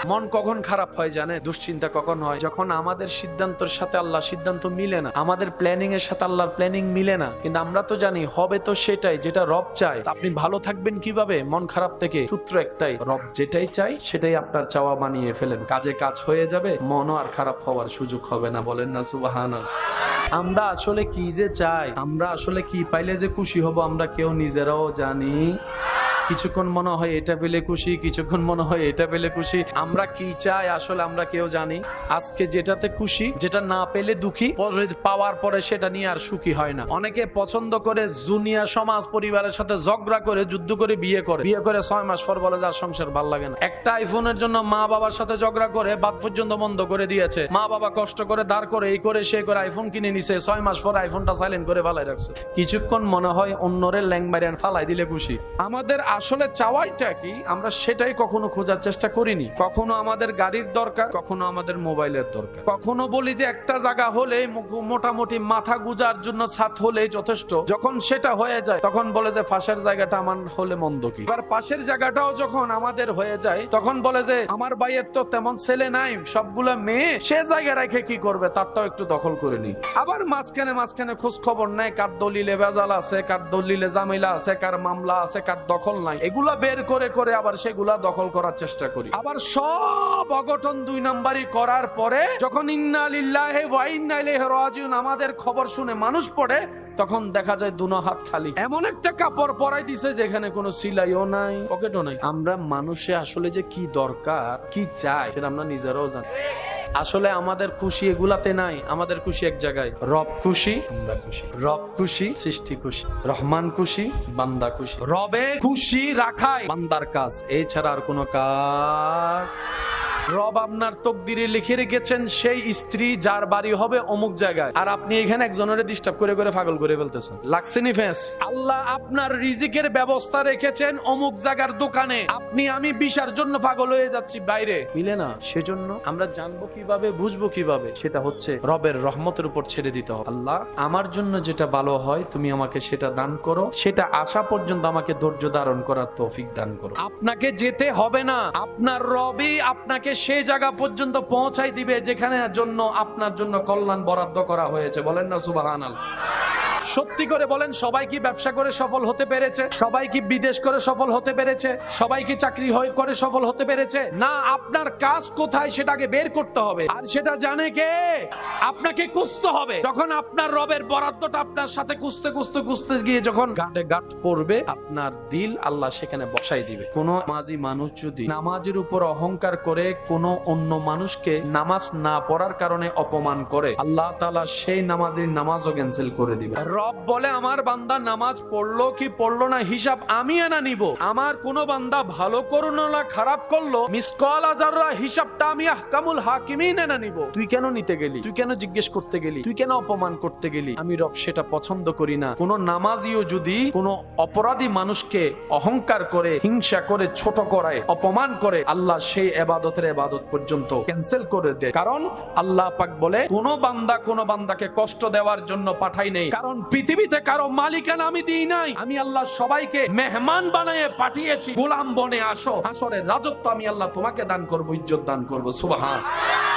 মন কখন খারাপ হয় জানে, দুশ্চিন্তা কখন হয়? যখন আমাদের সিদ্ধান্তের সাথে আল্লাহ সিদ্ধান্ত মিলে না, আমাদের প্ল্যানিং এর সাথে আল্লাহর প্ল্যানিং মিলে না। কিন্তু আমরা তো জানি হবে তো সেটাই যেটা রব চায়। আপনি ভালো থাকবেন কিভাবে মন খারাপ থেকে? সূত্র একটাই, রব যেটাই চাই সেটাই আপনার চাওয়া বানিয়ে ফেলেন, কাজে কাজ হয়ে যাবে, মনও আর খারাপ হওয়ার সুযোগ হবে না। বলেন না সুবহানাল্লাহ। আমরা আসলে কি যে চাই, আমরা আসলে কি পাইলে যে খুশি হব, আমরা কেউ নিজেরাও জানি। কিছুক্ষণ মনে হয় এটা পেলে খুশি, কিছুক্ষণ মনে হয় এটা পেলে খুশি। আমরা কি চাই আসলে আমরা কেউ জানি। আজকে যেটাতে খুশি, যেটা না পেলে দুঃখী, পাওয়ার পরে সেটা নিয়ে আর সুখী হয় না। অনেকে পছন্দ করে দুনিয়া সমাজ পরিবারের সাথে ঝগড়া করে যুদ্ধ করে বিয়ে করে 6 মাস পর বলে যার সংসার ভাল লাগে না। একটা আইফোনের জন্য মা বাবার সাথে ঝগড়া করে বাদ পর্যন্ত বন্ধ করে দিয়েছে। মা বাবা কষ্ট করে দাঁড় করে এই করে সে করে আইফোন কিনে নিছে, 6 মাস পর আইফোনটা সাইলেন্ট করে ফালাই রাখছে। কিছুক্ষণ মনে হয় অন্যরে ল্যাং মারিয়ান ফালাই দিলে খুশি। আমাদের আসলে চাওয়াইটা কি, আমরা সেটাই কখনো খোঁজার চেষ্টা করিনি। কখনো আমাদের গাড়ির দরকার, কখনো আমাদের মোবাইলের দরকার, কখনো বলি যে একটা জায়গা হলে মোটামুটি মাথা গুজার জন্য ছাদ হলে যথেষ্ট। যখন সেটা হয়ে যায় তখন বলে যে পাশের জায়গাটা আমার হলে মন্দ কি। এবার পাশের জায়গাটাও যখন আমাদের হয়ে যায় তখন বলে যে আমার ভাইয়ের তো তেমন ছেলে নাই, সবগুলা মেয়ে, সে জায়গা রেখে কি করবে, তারটাও একটু দখল করে নি। আবার মাঝখানে খোঁজ খবর নেয় কার দলিলে ভেজাল আছে, কার দলিলে জামিলা আছে, কার মামলা আছে, কার দখল নাই। এগুলা বের করে করে আবার সেগুলা দখল করার চেষ্টা করি। আবার সব অঘটন 2 নাম্বারই করার পরে যখন ইন্না লিল্লাহি ওয়া ইন্না ইলাইহি রাজিউন আমাদের খবর শুনে মানুষ পড়ে, তখন দেখা যায় দুনো হাত খালি। এমন একটা কাপড় পরাই দিছে যেখানে কোনো সিলাইও নাই, পকেটও নাই। আমরা মানুষে আসলে যে কি দরকার, কি চাই সেটা আমরা নিজেরাও জানি। আসলে আমাদের খুশি এগুলাতে নাই, আমাদের খুশি এক জায়গায়। রব খুশি, আমরা খুশি। রব খুশি, সৃষ্টি খুশি। রহমান খুশি, বান্দা খুশি। রবে খুশি রাখাই বান্দার কাজ, এছাড়া আর কোনো কাজ। রব আপনার তকদিরে লিখে রেখেছেন সেই স্ত্রী যার বাড়ি হবে অমুক জায়গায়, আর আপনি এখানে একজনের ডিস্টার্ব করে করে পাগল করে ফেলতেছেন। লাগছেনি ফেস? আল্লাহ আপনার রিজিকের ব্যবস্থা রেখেছেন অমুক জায়গার দোকানে, আপনি আমি বিশার জন্য পাগল হয়ে যাচ্ছি বাইরে, মিলে না। সেজন্য আমরা জানবো কিভাবে, বুঝবো কিভাবে, সেটা হচ্ছে রবের রহমতের উপর ছেড়ে দিতে হবে। আল্লাহ আমার জন্য যেটা ভালো হয় তুমি আমাকে সেটা দান করো, সেটা আসা পর্যন্ত আমাকে ধৈর্য ধারণ করার তৌফিক দান করো। আপনাকে যেতে হবে না, আপনার রবই আপনাকে সেই জায়গা পর্যন্ত পৌঁছাই দিবে যেখানে জন্য আপনার জন্য কল্যাণ বরাদ্দ করা হয়েছে। বলেন না সুবহানাল্লাহ। সত্যি করে বলেন, সবাই কি ব্যবসা করে সফল হতে পেরেছে? সবাই কি বিদেশ করে সফল হতে পেরেছে? সবাই কি চাকরি করে সফল হতে পেরেছে? না, আপনার কাজ কোথায় সেটাকে বের করতে হবে, আর সেটা জানে কে? আপনাকে খুঁজতে হবে। যখন আপনার রবের বরাদ্দটা আপনার সাথে খুঁজতে গিয়ে যখন গাঁটে গাঁট পড়বে, আপনার দিল আল্লাহ সেখানে বসাই দিবে। কোন নামাজি মানুষ যদি নামাজের উপর অহংকার করে কোন অন্য মানুষকে নামাজ না পড়ার কারণে অপমান করে, আল্লাহ তাআলা সেই নামাজের নামাজও ক্যান্সেল করে দিবে। রব বলে আমার বান্দা নামাজ পড়লো কি পড়লো না হিসাব আমি এনা নিব। আমার কোন বান্দা ভালো করলো না খারাপ করলো, মিসকালা যাররা হিসাবটা আমি আহকামুল হাকিমিন এনা নিব। তুই কেন নিতে গেলি? তুই কেন জিজ্ঞেস করতে গেলি? তুই কেন অপমান করতে গেলি? আমি রব সেটা পছন্দ করি না। কোন নামাজিও যদি কোন অপরাধী মানুষকে অহংকার করে, হিংসা করে, ছোট করায়, অপমান করে, আল্লাহ সেই ইবাদতের ইবাদত পর্যন্ত ক্যান্সেল করে দেয়। কারণ আল্লাহ পাক বলে কোন বান্দা কোন বান্দাকে কষ্ট দেওয়ার জন্য পাঠাই নেই। কারণ পৃথিবীতে কারো মালিকানা আমি দিই নাই। আমি আল্লাহ সবাইকে মেহমান বানিয়ে পাঠিয়েছি। গোলাম বনে আসো, হাসরের রাজত্ব আমি আল্লাহ তোমাকে দান করব, ইজ্জত দান করব। সুবহানাল্লাহ।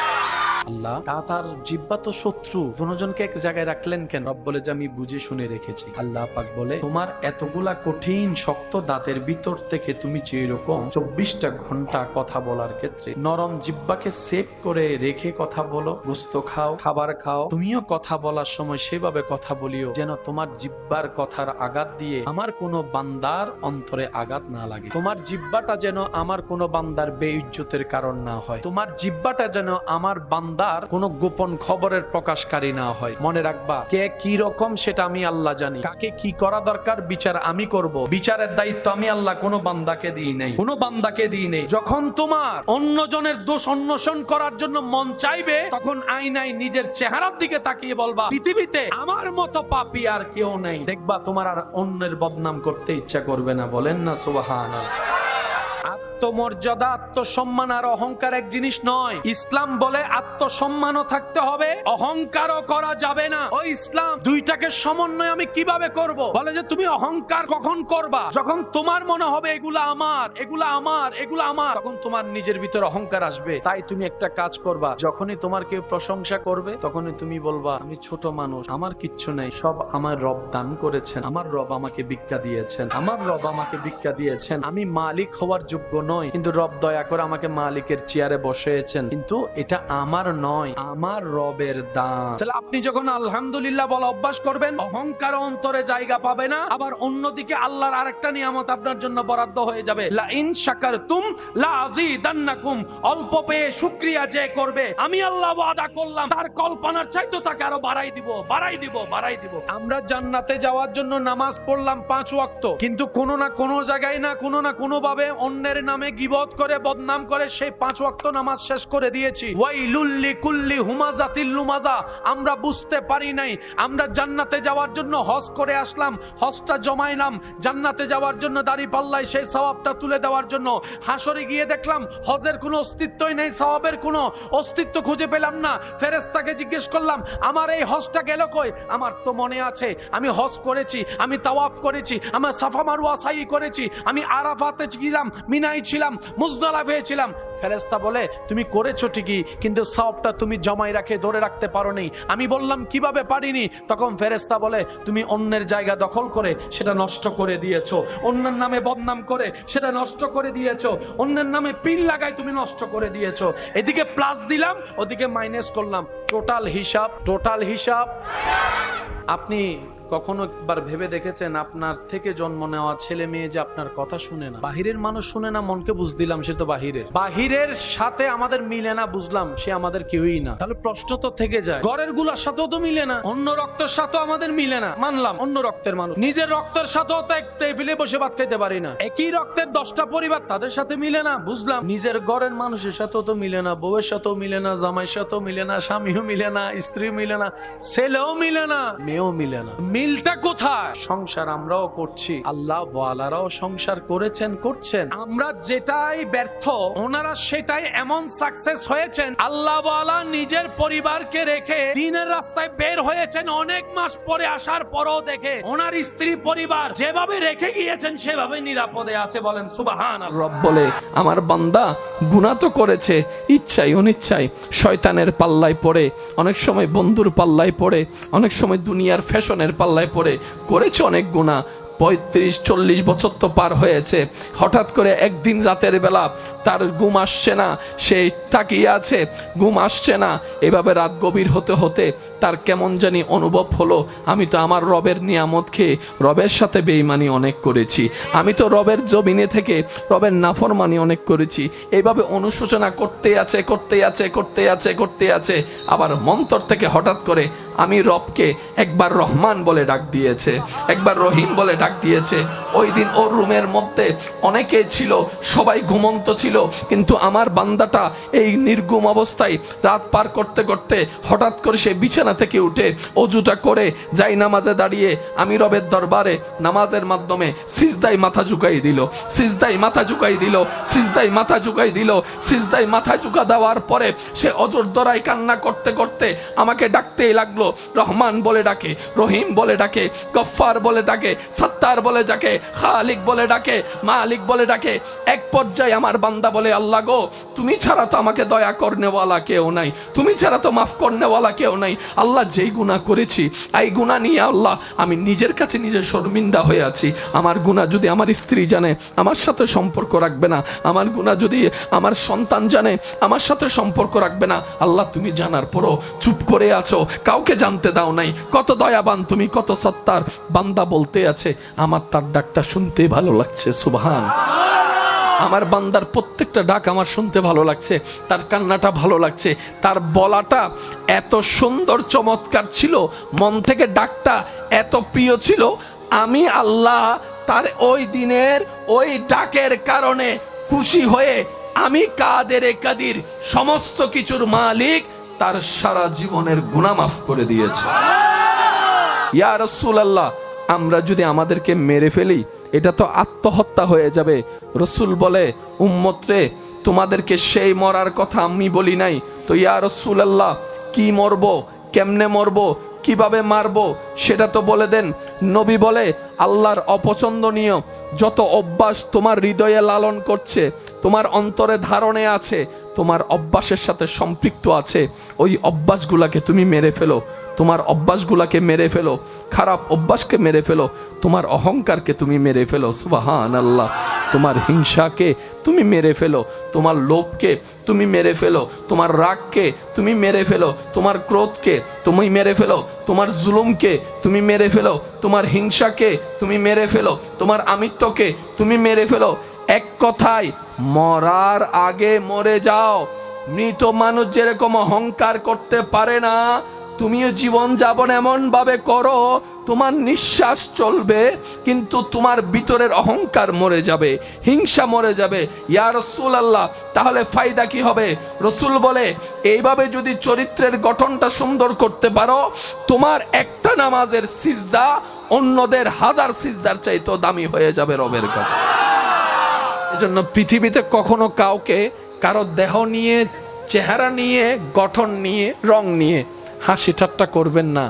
আল্লাহ তার জিহ্বা তো শত্রু, দুজনকে এক জায়গায় রাখলেন কেন? রব বলে যে আমি বুঝে শুনে রেখেছি। আল্লাহ পাক বলে তোমার এতগুলা কঠিন শক্ত দাঁতের ভিতর থেকে তুমি যে রকম 24টা ঘন্টা কথা বলার ক্ষেত্রে নরম জিহ্বাকে সেভ করে রেখে কথা বলো, গোস্ত খাও, খাবার খাও, তুমিও কথা বলার সময় সেভাবে কথা বলিও যেন তোমার জিহ্বার কথার আঘাত দিয়ে আমার কোনো বান্দার অন্তরে আঘাত না লাগে। তোমার জিহ্বাটা যেন আমার কোনো বান্দার বেইজ্জতের কারণ না হয়। তোমার জিহ্বাটা যেন আমার বান্দার কোন গোপন খবরের প্রকাশকারী না হয়। মনে রাখবা, কে কি রকম সেটা আমি আল্লাহ জানি। কাকে কি করা দরকার বিচার আমি করব। বিচারের দায়িত্ব আমি আল্লাহ কোনো বান্দাকে দিই নাই, কোনো বান্দাকে দিই নাই। যখন তোমার অন্যজনের দোষ অন্বেষণ করার জন্য মন চাইবে, তখন আয়নায় নিজের চেহারার দিকে তাকিয়ে বলবা পৃথিবীতে আমার মতো পাপী আর কেউ নেই। দেখবা তোমার আর অন্যের বদনাম করতে ইচ্ছা করবে না। বলেন না সুবহানাল্লাহ। আত্মমর্যাদা, আত্মসম্মান আর অহংকার এক জিনিস নয়। ইসলাম বলে আত্মসম্মানও থাকতে হবে, অহংকারও করা যাবে না। ও ইসলাম, দুইটাকে সমন্বয় আমি কিভাবে করব? বলে যে তুমি অহংকার কখন করবা? যখন তোমার মনে হবে এগুলা আমার, এগুলা আমার, এগুলা আমার, তখন তোমার নিজের ভিতর অহংকার আসবে। তাই তুমি একটা কাজ করবা, যখনই তোমার কেউ প্রশংসা করবে তখনই তুমি বলবা আমি ছোট মানুষ, আমার কিচ্ছু নেই, সব আমার রব দান করেছেন, আমার রব আমাকে ভিক্ষা দিয়েছেন, আমার রব আমাকে ভিক্ষা দিয়েছেন। আমি মালিক হওয়ার যোগ্য নই, কিন্তু রব দয়া করে আমাকে মালিকের চেয়ারে বসিয়েছেন, কিন্তু এটা আমার নয়, আমার রবের দান। তাহলে আপনি যখন আলহামদুলিল্লাহ বলা অভ্যাস করবেন, অহংকার অন্তরে জায়গা পাবে না। আবার অন্যদিকে আল্লাহর আরেকটা নিয়ামত আপনার জন্য বরাদ্দ হয়ে যাবে, লা ইন শাকারতুম লা আযীদান্নাকুম। অল্প পেয়ে শুকরিয়া যে করবে, আমি আল্লাহ ওয়াদা করলাম তার কল্পনার চাইতে তাকে আরো বাড়াই দিব, বাড়াই দিব, বাড়াই দিব। আমরা জান্নাতে যাওয়ার জন্য নামাজ পড়লাম 5 ওয়াক্ত, কিন্তু কোনো না কোনো জায়গায় না কোনো ভাবে অন্যের নামে গীবত করে, বদনাম করে সেই 5 ওয়াক্ত নামাজ শেষ করে দিয়েছি। ওয়াইলুল লিকুল্লি হুমাজাতিল লুমাজা। আমরা বুঝতে পারি নাই আমরা জান্নাতে যাওয়ার জন্য হজ করে আসলাম, হজটা জমাইলাম জান্নাতে যাওয়ার জন্য, দাড়ি পাল্লায় সেই সওয়াবটা তুলে দেওয়ার জন্য। হাসরে গিয়ে দেখলাম হজের কোনো অস্তিত্বই নেই, সওয়াবের কোনো অস্তিত্ব খুঁজে পেলাম না। ফেরেশতাকে জিজ্ঞেস করলাম আমার এই হজটা গেল কই? আমার তো মনে আছে আমি হজ করেছি, আমি তাওয়াফ করেছি, আমার সাফা মারওয়া সাই করেছি, আমি আরাফাতে ছিলাম, মিনায় ছিলাম, মুজদালিফায় ছিলাম। ফেরেশতা বলে তুমি করেছো ঠিকই, কিন্তু সওয়াবটা তুমি জমাই রাখে ধরে রাখতে পারোনি। আমি বললাম কিভাবে পারিনি? তখন ফেরেশতা বলে তুমি অন্যের জায়গা দখল করে সেটা নষ্ট করে দিয়েছো, অন্যের নামে বদনাম করে সেটা নষ্ট করে দিয়েছো, অন্যের নামে পিন লাগাই তুমি নষ্ট করে দিয়েছো। এদিকে প্লাস দিলাম, ওদিকে মাইনাস করলাম। টোটাল হিসাব। আপনি কখনো একবার ভেবে দেখেছেন আপনার থেকে জন্ম নেওয়া ছেলে মেয়ে যে আপনার কথা শুনে না? বাহিরের মানুষ শুনে না, মনকে বুঝ দিলাম সে তো বাহিরের সাথে আমাদের মিলে না, বুঝলাম সে আমাদের কেউই না। তাহলে প্রশ্ন তো থেকে যায়, ঘরের গুলার সাথেও তো মিলে না, অন্য রক্তের সাথেও আমাদের মিলে না, মানলাম অন্য রক্তের মানুষ, নিজের রক্তের সাথেও তো এক টেবিলে বসে ভাত খাইতে পারি না। একই রক্তের 10টা পরিবার, তাদের সাথে মিলে না, বুঝলাম নিজের ঘরের মানুষের সাথেও তো মিলে না, বউয়ের সাথেও মিলে না, জামাইয়ের সাথেও মিলে না, স্বামীও মিলে না, স্ত্রীও মিলে না, ছেলেও মিলে না, মেয়েও মিলে না। মিলটা কোথায়? সংসার আমরাও করছি, আল্লাহ ওয়ালারাও সংসার করেছেন, করছেন। আমরা যেটাই ব্যর্থ, ওনারা সেটাই এমন সাকসেস হয়েছেন। আল্লাহ ওয়ালা নিজের পরিবারকে রেখে দিনের রাস্তায় বের হয়েছেন, অনেক মাস পরে আসার পরও দেখে ওনার স্ত্রী পরিবার যেভাবে রেখে গিয়েছেন সেভাবে নিরাপদে আছে। বলেন সুবহানাল্লাহ। রব বলে আমার বান্দা গুনাহ তো করেছে, ইচ্ছাই অনিচ্ছাই শয়তানের পাল্লায় পড়ে, অনেক সময় বন্ধুর পাল্লায় পড়ে, অনেক সময় দুনিয়ার ফ্যাশনের পাল্লায় পড়ে করেছে অনেক গুনাহ। 35-40 বছর তো পার হয়েছে, হঠাৎ করে একদিন রাতের বেলা তার ঘুম আসছে না, সে তাকিয়ে আছে, ঘুম আসছে না। এভাবে রাত গভীর হতে হতে তার কেমন জানি অনুভব হলো, আমি তো আমার রবের নিয়ামত খেয়ে রবের সাথে বেঈমানি অনেক করেছি, আমি তো রবের জমিনে থেকে রবের নাফরমানি অনেক করেছি। এইভাবে অনুশোচনা করতে আছে। আবার মন্তর থেকে হঠাৎ করে আমি রবকে একবার রহমান বলে ডাক দিয়েছে, একবার রহিম বলে ডাক দিয়েছে। ওই দিন ওর রুমের মধ্যে অনেকে ছিল, সবাই ঘুমন্ত ছিল, কিন্তু আমার বান্দাটা এই নির্গুম অবস্থায় রাত পার করতে করতে হঠাৎ করে সে বিছানা থেকে উঠে অজুটা করে যাই নামাজে দাঁড়িয়ে আমি রবের দরবারে নামাজের মাধ্যমে সিজদায় মাথা ঝুঁকাই দিল। দেওয়ার পরে সে অজর দরায় কান্না করতে করতে আমাকে ডাকতেই লাগলো। রহমান বলে ডাকে, রহিম বলে ডাকে, গফফার বলে ডাকে, সত্তার বলে ডাকে, খালিক বলে ডাকে, মালিক বলে ডাকে। এক পর্যায়ে আমার বান্দা বলে আল্লাহ গো, তুমি ছাড়া তো আমাকে দয়া করনেওয়ালা কেউ নাই, তুমি ছাড়া তো মাফ করনেওয়ালা কেউ নাই। আল্লাহ যেই গুনাহ করেছি, এই গুনাহ নিয়ে আল্লাহ আমি নিজের কাছে নিজে শর্মিন্দা হয়ে আছি। আমার গুনাহ যদি আমার স্ত্রী জানে আমার সাথে সম্পর্ক রাখবে না, আমার গুনাহ যদি আমার সন্তান জানে আমার সাথে সম্পর্ক রাখবে না। আল্লাহ তুমি জানার পরও চুপ করে আছো, কাউকে জানতে দাও নাই। কত দয়াবান তুমি, কত সত্তার। বান্দা বলতে আছে আমার তার ডাকটা শুনতে ভালো লাগছে। সুবহান। আমার বান্দার প্রত্যেকটা ডাক আমার শুনতে ভালো লাগছে, তার কান্নাটা ভালো লাগছে, তার বলাটা এত সুন্দর চমৎকার ছিল, মন থেকে ডাকটা এত প্রিয় ছিল। আমি আল্লাহ তার ওই দিনের ওই ডাকের কারণে খুশি হয়ে আমি কাদেরে কাদির, সমস্ত কিছুর মালিক, তার সারা জীবনের গুনাহ মাফ করে দিয়েছে। ইয়া রাসূলুল্লাহ, আমরা যদি আমাদেরকে মেরে ফেলি এটা তো আত্মহত্যা হয়ে যাবে। রসুল বলে, উম্মত রে, তোমাদেরকে সেই মরার কথা আমি বলি নাই তো ইয়া রাসূলুল্লাহ, কি মরবো, কেমনে মরবো, কিভাবে মারবো সেটা তো বলে দেন। নবী বলে, আল্লাহর অপছন্দনীয় যত অভ্যাস তোমার হৃদয়ে লালন করছে, তোমার অন্তরে ধারণে আছে, তোমার অভ্যাসের সাথে সম্পৃক্ত আছে, ওই অভ্যাসগুলাকে তুমি মেরে ফেলো। তোমার অভ্যাসগুলাকে মেরে ফেলো, খারাপ অভ্যাসকে মেরে ফেলো, তোমার অহংকারকে তুমি মেরে ফেলো। সুবহানাল্লাহ। তোমার হিংসাকে তুমি মেরে ফেলো, তোমার লোভকে তুমি মেরে ফেলো, তোমার রাগকে তুমি মেরে ফেলো, তোমার ক্রোধকে তুমি মেরে ফেলো, তোমার জুলুমকে তুমি মেরে ফেলো, তোমার হিংসাকে তুমি মেরে ফেলো, তোমার আমিত্বকে তুমি মেরে ফেলো। এক কথায়, মরার আগে মরে যাও। মৃত মানুষ যেরকম অহংকার করতে পারে না, তুমিও জীবন যাপন এমন ভাবে করো তোমার নিঃশ্বাস চলবে কিন্তু তোমার ভিতরের অহংকার মরে যাবে, হিংসা মরে যাবে। ইয়া রাসূলুল্লাহ, তাহলে ফায়দা কি হবে? রসুল বলে, এইভাবে যদি চরিত্রের গঠনটা সুন্দর করতে পারো, তোমার একটা নামাজের সিজদা অন্যদের 1000 সিজদার চাইতেও দামি হয়ে যাবে রবের কাছে। এজন্য পৃথিবীতে কখনো কাউকে কারো দেহ নিয়ে, চেহারা নিয়ে, গঠন নিয়ে, রং নিয়ে হাসি ঠাট্টা করবেন না।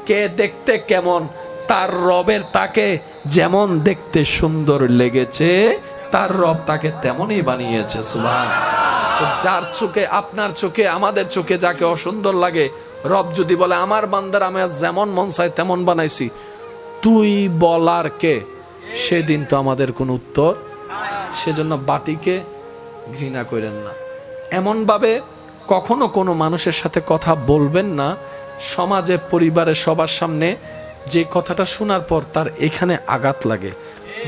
কে দেখতে কেমন, তার রবের তাকে যেমন দেখতে সুন্দর লেগেছে, তার রব তাকে তেমনই বানিয়েছে। সুবহানাল্লাহ। যার চোখে, আপনার চোখে, আমাদের চোখে যাকে অসুন্দর লাগে, রব যদি বলে আমার বান্দার আমি যেমন মন চাই তেমন বানাইছি, তুই বলার কে? সেদিন তো আমাদের কোন উত্তর। সেজন্য বাটিকে ঘৃণা করেন না। এমন ভাবে কখনো কোনো মানুষের সাথে কথা বলবেন না, সমাজে, পরিবারে, সবার সামনে যে কথাটা শোনার পর তার এখানে আঘাত লাগে,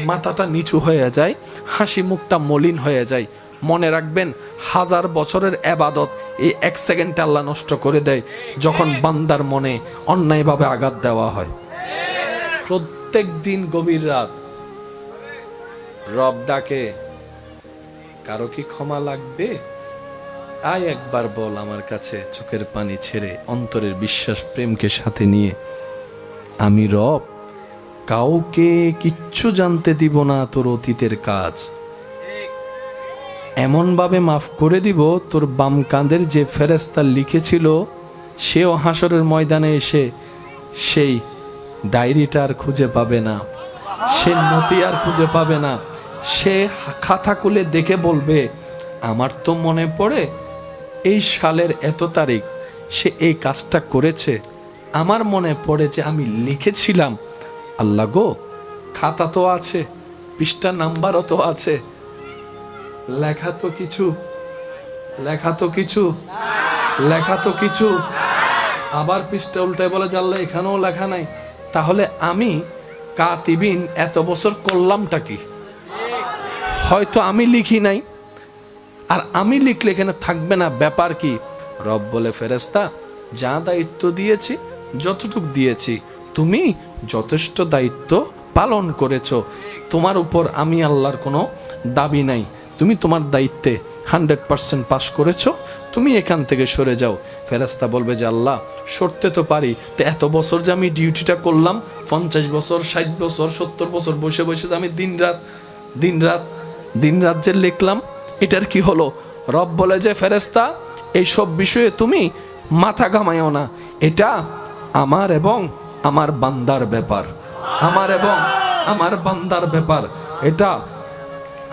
মাথাটা নিচু হয়ে যায়, হাসি মুখটা মলিন হয়ে যায়। মনে রাখবেন, 1000 বছরের ইবাদত এই 1 সেকেন্ডে আল্লাহ নষ্ট করে দেয় যখন বান্দার মনে অন্যায়ভাবে আঘাত দেওয়া হয়। প্রত্যেক দিন গভীর রাত রব ডাকে, কারো কি ক্ষমা লাগবে? আয় একবার বল আমার কাছে, চোখের পানি ছেড়ে, অন্তরের বিশ্বাস প্রেমকে সাথে নিয়ে, আমি রব কাউকে কিচ্ছু জানতে দিব না তোর অতীতের কাজ। এমন ভাবে মাফ করে দিব, তোর বাম কাঁধের যে ফেরেশতা লিখেছিল সেও হাসরের ময়দানে এসে সেই ডায়েরিটা আর খুঁজে পাবে না, সে নথি আর খুঁজে পাবে না। সে খাতা খুলে দেখে বলবে, আমার তো মনে পড়ে এই সালের এত তারিখ সে এই কাজটা করেছে, আমার মনে পড়ে যে আমি লিখেছিলাম। আল্লাহ গো, খাতা তো আছে, পৃষ্ঠা নাম্বারও তো আছে, লেখা তো কিছু, লেখা তো কিছু, লেখা তো কিছু। আবার পৃষ্ঠা উল্টায় বলে, জানলা এখানেও লেখা নাই। তাহলে আমি কাতিবিন এত বছর করলামটা কি? হয়তো আমি লিখি নাই, আর আমি লিখলে এখানে থাকবে না, ব্যাপার কি? রব বলে, ফেরেশতা যা দায়িত্ব দিয়েছি, যতটুক দিয়েছি, তুমি যথেষ্ট দায়িত্ব পালন করেছো, তোমার উপর আমি আল্লাহর কোনো দাবি নাই, তুমি তোমার দায়িত্বে 100% পাস করেছো, তুমি এখান থেকে সরে যাও। ফেরেশতা বলবে যে আল্লাহ, সরতে তো পারি, তো এত বছর যে আমি ডিউটিটা করলাম, 50 বছর, 60 বছর, 70 বছর বসে বসে আমি দিন রাত যে লিখলাম, এটার কি হলো? রব বলে যে ফেরেশতা, এইসব বিষয়ে তুমি মাথা ঘামাইও না, এটা আমার এবং আমার বান্দার ব্যাপার, আমার এবং আমার বান্দার ব্যাপার, এটা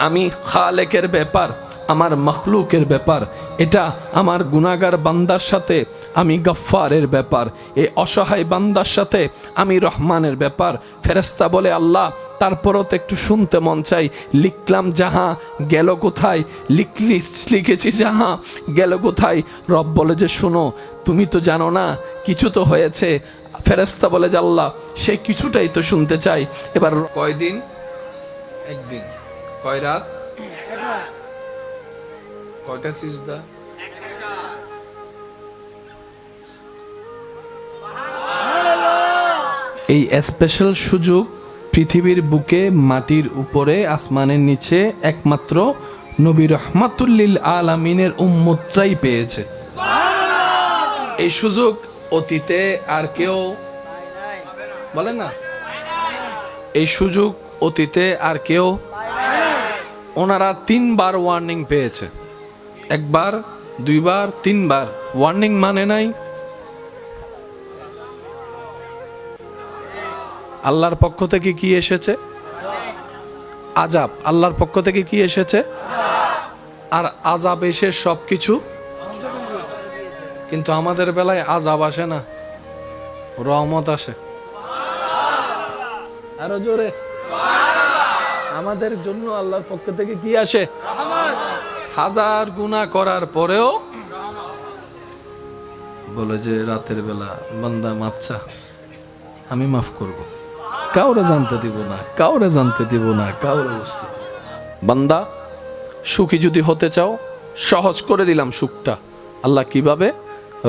আমি খালেকের ব্যাপার, আমার মখলুকের ব্যাপার, এটা আমার গুনাহগার বান্দার সাথে আমি গফফারের ব্যাপার, এই অসহায় বান্দার সাথে আমি রহমানের ব্যাপার। ফেরেশতা বলে, আল্লাহ তারপরও তো একটু শুনতে মন চাই, লিখলাম যাহা গেল কোথায়, লিখেছি যাহা গেল কোথায়? রব বলে যে শুনো, তুমি তো জানো না, কিছু তো হয়েছে। ফেরেশতা বলে যে আল্লাহ, সে কিছুটাই তো শুনতে চাই। এবার কয়দিন? একদিন। কয় রাত? কয়টা সিজদা? এই স্পেশাল সুযোগ পৃথিবীর বুকে, মাটির উপরে, আসমানের নিচে একমাত্র নবী রহমাতুল লিল আলামিনের উম্মতরাই পেয়েছে। এই সুযোগ অতীতে আর কেউ বলে না, এই সুযোগ অতীতে আর কেউ, ওনারা 3 বার ওয়ার্নিং পেয়েছে, 1 বার 2 বার 3 বার ওয়ার্নিং মানে নাই। আল্লাহর পক্ষ থেকে কি এসেছে? আযাব। আল্লাহর পক্ষ থেকে কি এসেছে? আর আযাব এসে সবকিছু, কিন্তু আমাদের বেলায় আযাব আসে না, রহমত আসে। আরো জোরে, আমাদের জন্য আল্লাহর পক্ষ থেকে কি আসে? হাজার গুনাহ করার পরেও বলে যে রাতের বেলা বান্দা মাপছা, আমি মাফ করব, কাউরে জানতে দিব না, কাউরে জানতে দিব না, কাউরে বুঝতে। বান্দা সুখী যদি হতে চাও, সহজ করে দিলাম সুখটা। আল্লাহ কিভাবে?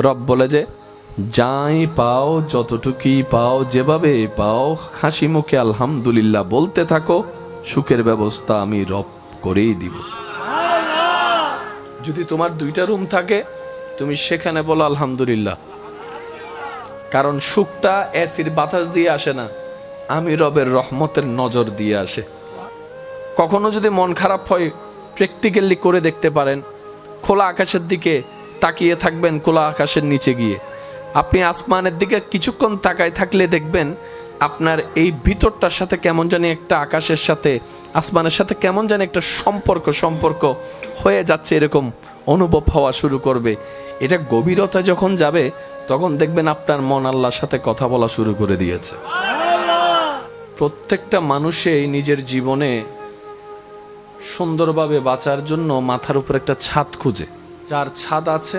রব বলে যে যাই পাও, যতটুকুই পাও, যেভাবে পাও, হাসি মুখে আলহামদুলিল্লাহ বলতে থাকো, সুখের ব্যবস্থা আমি রব করেই দিব। যদি তোমার 2টা রুম থাকে, তুমি সেখানে বলো আলহামদুলিল্লাহ, কারণ সুখটা এসির বাতাস দিয়ে আসে না, আমি রবের রহমতের নজর দিয়ে আসে। কখনো যদি মন খারাপ হয়, প্র্যাকটিক্যালি করে দেখতে পারেন। খোলা আকাশের দিকে তাকিয়ে থাকবেন, খোলা আকাশের নিচে গিয়ে আপনি আসমানের দিকে কিছুক্ষণ তাকায় থাকলে দেখবেন আপনার এই ভিতরটার সাথে কেমন জানি একটা, আকাশের সাথে আসমানের সাথে কেমন জানি একটা সম্পর্ক হয়ে যাচ্ছে, এরকম অনুভব হওয়া শুরু করবে। এটা গভীরতা যখন যাবে, তখন দেখবেন আপনার মন আল্লাহর সাথে কথা বলা শুরু করে দিয়েছে। প্রত্যেকটা মানুষই নিজের জীবনে সুন্দরভাবে বাঁচার জন্য মাথার উপর একটা ছাদ খুঁজে। যার ছাদ আছে,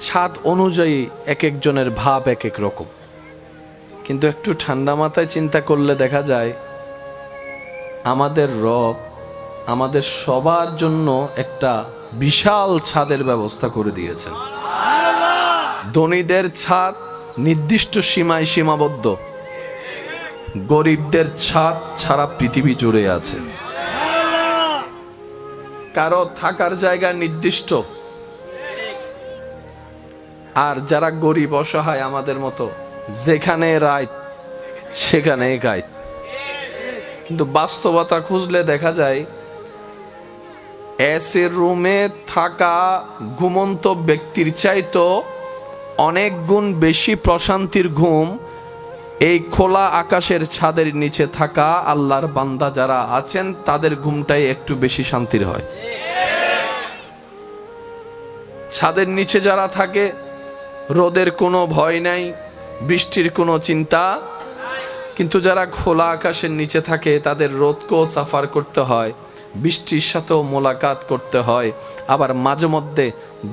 ছাদ অনুযায়ী এক একজনের ভাব এক এক রকম। কিন্তু একটু ঠান্ডা মাথায় চিন্তা করলে দেখা যায় আমাদের রব আমাদের সবার জন্য একটা বিশাল ছাদের ব্যবস্থা করে দিয়েছেন। ধনীদের ছাদ নির্দিষ্ট সীমায় সীমাবদ্ধ, গরিবদের ছাদ সারা পৃথিবী জুড়ে আছে। কারো থাকার জায়গা নির্দিষ্ট, আর যারা গরিব অসহায় আমাদের মতো, যেখানে রাত সেখানে গাইত। কিন্তু বাস্তবতা খুঁজলে দেখা যায় এসির রুমে থাকা ঘুমন্ত ব্যক্তির চাইতো অনেক গুণ বেশি প্রশান্তির ঘুম এই খোলা আকাশের ছাদের নিচে থাকা আল্লাহর বান্দা যারা আছেন, তাদের ঘুমটাই একটু বেশি শান্তির হয়। ছাদের নিচে যারা থাকে, রোদের কোনো ভয় নাই, বৃষ্টির কোনো চিন্তা। কিন্তু যারা খোলা আকাশের নিচে থাকে, তাদের রোদকেও সাফার করতে হয়, বৃষ্টির সাথেও মোলাকাত করতে হয়, আবার মাঝে মধ্যে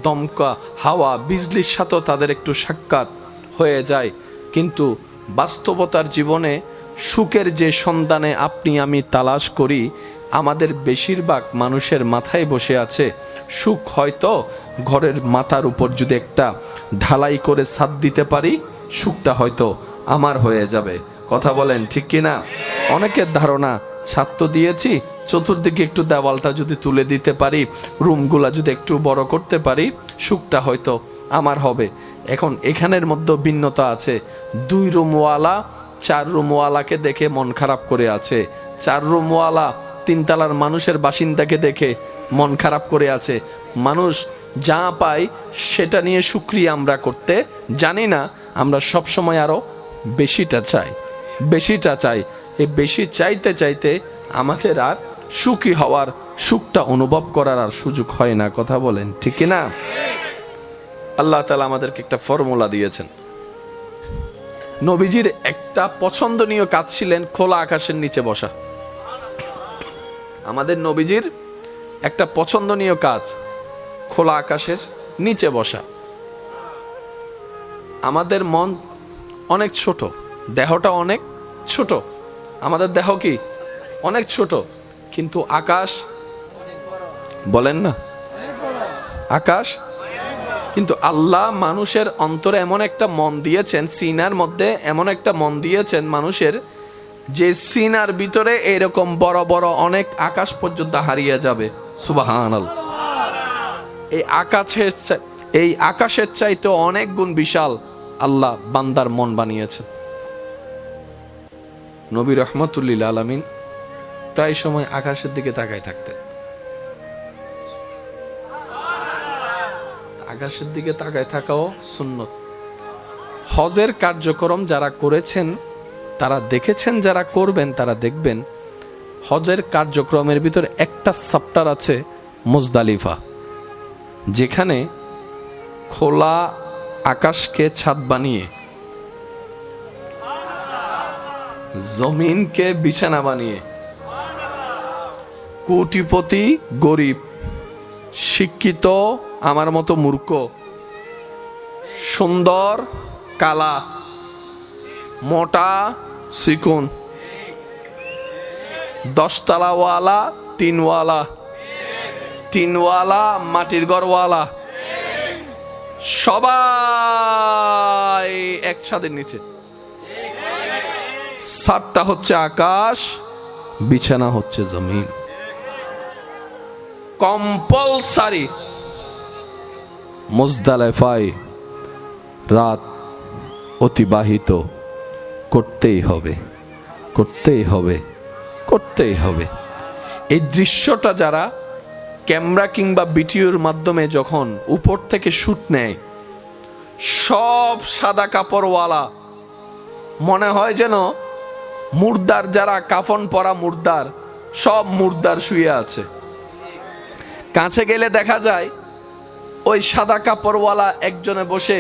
দমকা হাওয়া বিজলির সাথেও তাদের একটু সাক্ষাৎ হয়ে যায়। কিন্তু বাস্তবতার জীবনে সুখের যে সন্ধানে আপনি আমি তালাশ করি, আমাদের বেশিরভাগ মানুষের মাথায় বসে আছে সুখ। হয়তো ঘরের মাথার উপর যদি একটা ঢালাই করে ছাদ দিতে পারি, সুখটা হয়তো আমার হয়ে যাবে। কথা বলেন ঠিক কিনা? অনেকের ধারণা ছাদ তো দিয়েছি, চতুর্দিকে একটু দেওয়ালটা যদি তুলে দিতে পারি, রুমগুলা যদি একটু বড় করতে পারি, সুখটা হয়তো আমার হবে। এখন এখানের মধ্যে ভিন্নতা আছে। 2 রুমওয়ালা 4 রুমওয়ালাকে দেখে মন খারাপ করে আছে, 4 রুমওয়ালা 3 তলার মানুষের বাসিন্দাকে দেখে মন খারাপ করে আছে। মানুষ যা পায় সেটা নিয়ে শুকরিয়া আমরা করতে জানি না, আমরা সব সময় আরো বেশিটা চাই। এই বেশি চাইতে চাইতে আমাদের আর সুখী হওয়ার, সুখটা অনুভব করার আর সুযোগ হয় না। কথা বলেন ঠিক কিনা? আল্লাহ তাআলা আমাদেরকে একটা ফর্মুলা দিয়েছেন। নবীজির একটা পছন্দনীয় কাজ ছিলেন খোলা আকাশের নিচে বসা। আমাদের নবীজির একটা পছন্দনীয় কাজ খোলা আকাশের নিচে বসা। আমাদের মন অনেক ছোট, দেহটা অনেক ছোট, আমাদের দেহ কি অনেক ছোট, কিন্তু আকাশ, বলেন না আকাশ। কিন্তু আল্লাহ মানুষের অন্তরে এমন একটা মন দিয়েছেন, সিনার মধ্যে এমন একটা মন দিয়েছেন মানুষের, যে সিনার ভিতরে এরকম বড় বড় অনেক আকাশ পর্যন্ত হারিয়ে যাবে। সুবহানাল্লাহ। এই আকাশের চাইতে অনেক গুণ বিশাল আল্লাহ বান্দার মন বানিয়েছেন। নবী রহমতুল্লিল আলামিন প্রায় সময় আকাশের দিকে তাকায় থাকতেন। আকাশের দিকে তাকায় থাকাও সুন্নত। হজের কার্যক্রম যারা করেছেন তারা দেখেছেন, যারা করবেন তারা দেখবেন হজের কার্যক্রমের ভিতর একটা চ্যাপ্টার আছে মুজদালিফা, যেখানে খোলা আকাশকে ছাদ বানিয়ে, জমিনকে বিছানা বানিয়ে, কোটিপতি গরিব, শিক্ষিত আমার মতো মূর্খ, সুন্দর কালা, মোটা চিকুন, 10 তলাওয়ালা টিনওয়ালা, টিনওয়ালা মাটির ঘরওয়ালা, সবাই এক ছাদের নিচে। ছাদটা হচ্ছে আকাশ, বিছানা হচ্ছে জমিন। কম্পালসারি মুজদালিফায় রাত অতিবাহিত করতেই হবে, করতেই হবে, করতেই হবে। এই দৃশ্যটা যারা ক্যামেরা কিংবা ভিডিওর মাধ্যমে যখন উপর থেকে শুট নেয়, সব সাদা কাপড়ওয়ালা, মনে হয় যেন মুর্দার, যারা কাফন পরা মুর্দার, সব মুর্দার শুয়ে আছে। কাছে গেলে দেখা যায় ওই সাদা কাপড়ওয়ালা একজনে বসে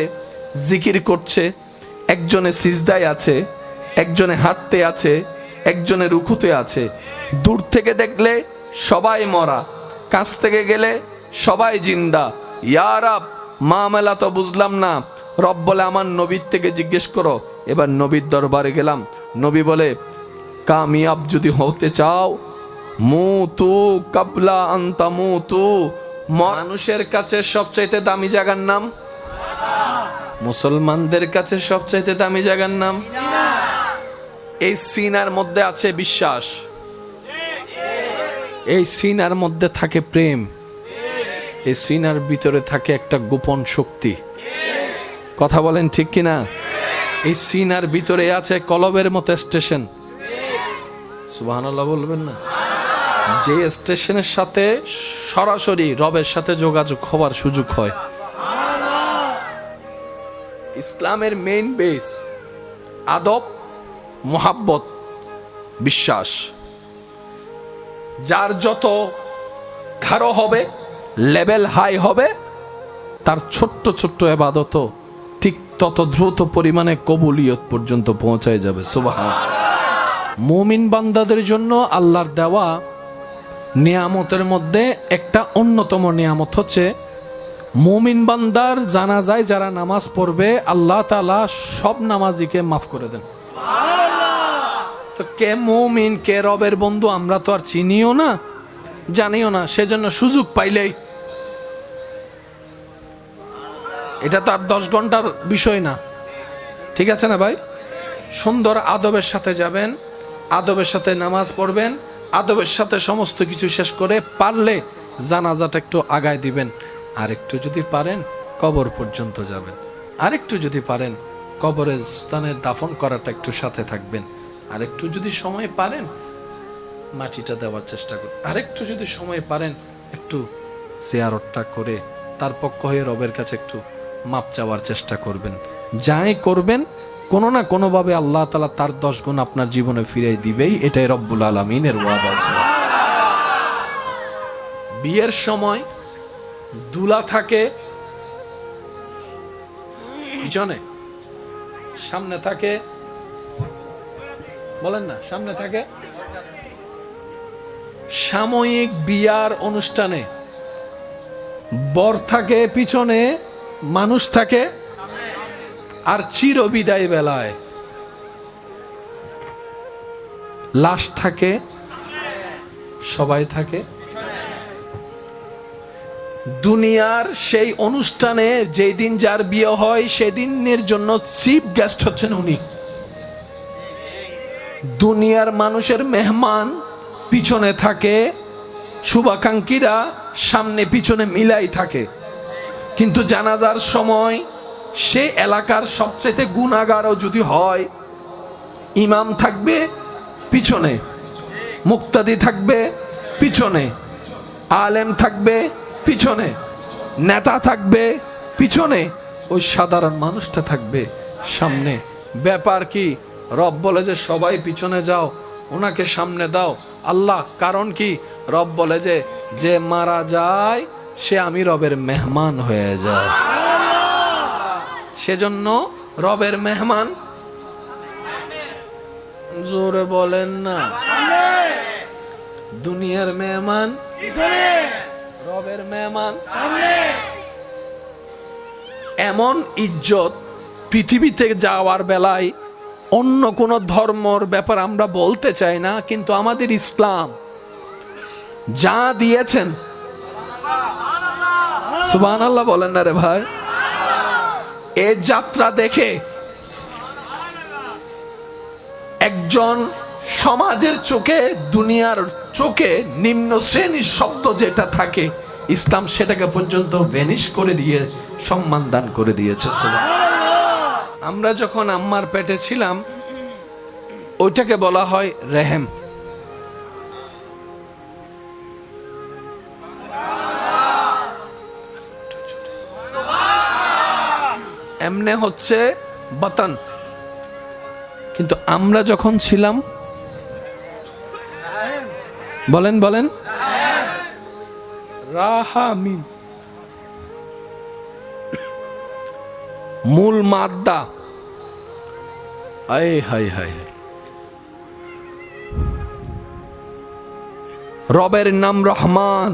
জিকির করছে, একজনে সিজদায় আছে, একজনে হাঁটতে আছে, একজনে রুকুতে আছে। দূর থেকে দেখলে সবাই মরা, কাছ থেকে গেলে সবাই জিন্দা। ইয়া রব, মামলা তো বুঝলাম না। রব বলে আমার নবীর থেকে জিজ্ঞেস করো। এবার নবীর দরবারে গেলাম, নবী বলে কামিয়াব যদি হতে চাও মুতু কাবলা আনতা মুতু। মানুষের কাছে সবচাইতে দামি জায়গার নাম, মুসলমানদের কাছে সবচাইতে দামি জায়গার নাম। এই সিনার মধ্যে আছে বিশ্বাস, এই সিনার মধ্যে থাকে প্রেম, এই সিনার ভিতরে থাকে একটা গোপন শক্তি। কথা বলেন ঠিক কিনা? এই সিনার ভিতরে আছে কলবের মতো স্টেশন। সুবহানাল্লাহ বলবেন না? যে স্টেশনের সাথে সরাসরি রবের সাথে যোগাযোগ হওয়ার সুযোগ হয়। ইসলামের মেইন বেস আদব, মোহাব্বত, বিশ্বাস। যার যত গাঢ় হবে, লেভেল হাই হবে, তার ছোট্ট ছোট্ট ইবাদত ঠিক তত দ্রুত পরিমাণে কবুলিয়ত পর্যন্ত পৌঁছায় যাবে। সুবহানাল্লাহ। মুমিন বান্দাদের জন্য আল্লাহর দেওয়া নিয়ামতের মধ্যে একটা অন্যতম নিয়ামত হচ্ছে মুমিন বান্দার জানাজায় যারা নামাজ পড়বে, আল্লাহ তাআলা সব নামাজিকে মাফ করে দেন। তো কে মুমিন, কে রবের বন্ধু আমরা তো আর চিনিও না, জানিও না। সেজন্য সুযোগ পাইলেই, এটা তো আর 10 ঘন্টার বিষয় না, ঠিক আছে না ভাই? সুন্দর আদবের সাথে যাবেন, আদবের সাথে নামাজ পড়বেন, আদবের সাথে সমস্ত কিছু শেষ করে পারলে জানাজাটা একটু আগায় দিবেন। আর একটু যদি পারেন কবর পর্যন্ত যাবেন, আর একটু যদি পারেন কবরের স্থানে দাফন করাটা একটু সাথে থাকবেন, আর একটু যদি সময় পারেন মাটিটা দেওয়ার চেষ্টা করুন, আর একটু যদি সময় পারেন একটু জিয়ারতটা করে তার পক্ষ হয়ে রবের কাছে একটু মাপ চাওয়ার চেষ্টা করবেন। যাই করবেন কোনো না কোনো ভাবে আল্লাহ তাআলা তার 10 গুণ আপনার জীবনে ফিরিয়ে দিবেই। এটাই রব্বুল আলামিনের ওয়াদা। বিয়ের সময় দুলা থাকে পিছনে, সামনে থাকে, বলেন না, সামনে থাকে। সাময়িক বিয়ার অনুষ্ঠানে বর থাকে পিছনে, মানুষ থাকে, আর চিরবিদায় বেলায় লাশ থাকে, সবাই থাকে। দুনিয়ার সেই অনুষ্ঠানে যেই দিন যার বিয়ে হয় সেদিনের জন্য চিফ গেস্ট হচ্ছেন উনি। দুনিয়ার মানুষের মেহমান পিছনে থাকে, শুভাকাঙ্ক্ষীরা সামনে পিছনে মিলাই থাকে, কিন্তু জানাজার সময় সে এলাকার সবচেয়ে গুনাহগারও যদি হয়, ইমাম থাকবে, পিছনে, মুক্তাদি থাকবে পিছনে, আলেম থাকবে পিছনে, নেতা থাকবে পিছনে, ওই সাধারণ মানুষটা থাকবে সামনে। ব্যাপার কি? রব বলে যে সবাই পিছনে যাও, ওনাকে সামনে দাও। আল্লাহ কারণ কি? রব বলে যে যে মারা যায় সে আমি রবের মেহমান হয়ে যায়। সেজন্য রবের মেহমান, জোরে বলেন না, দুনিয়ার মেহমান রবের মেহমান। এমন ইজ্জত পৃথিবীতে যাওয়ার বেলায় অন্য কোন ধর্মর ব্যাপার আমরা বলতে চাই না, কিন্তু আমাদের ইসলাম যা দিয়েছেন, সুবহানাল্লাহ বলেন না রে ভাই, এই যাত্রা দেখে একজন সমাজের চোখে, দুনিয়ার চোখে নিম্ন শ্রেণীর শব্দ যেটা থাকে, ইসলাম সেটাকে পর্যন্ত ভ্যানিশ করে দিয়ে সম্মান দান করে দিয়েছে। আমরা যখন আম্মার পেটে ছিলাম ওইটাকে বলা হয় রেহেম। এমনে হচ্ছে বাতান, কিন্তু আমরা যখন ছিলাম, বলেন বলেন, রাহামিম মূল মাদ্দা। হায় হায় হায়, রবের নাম রহমান,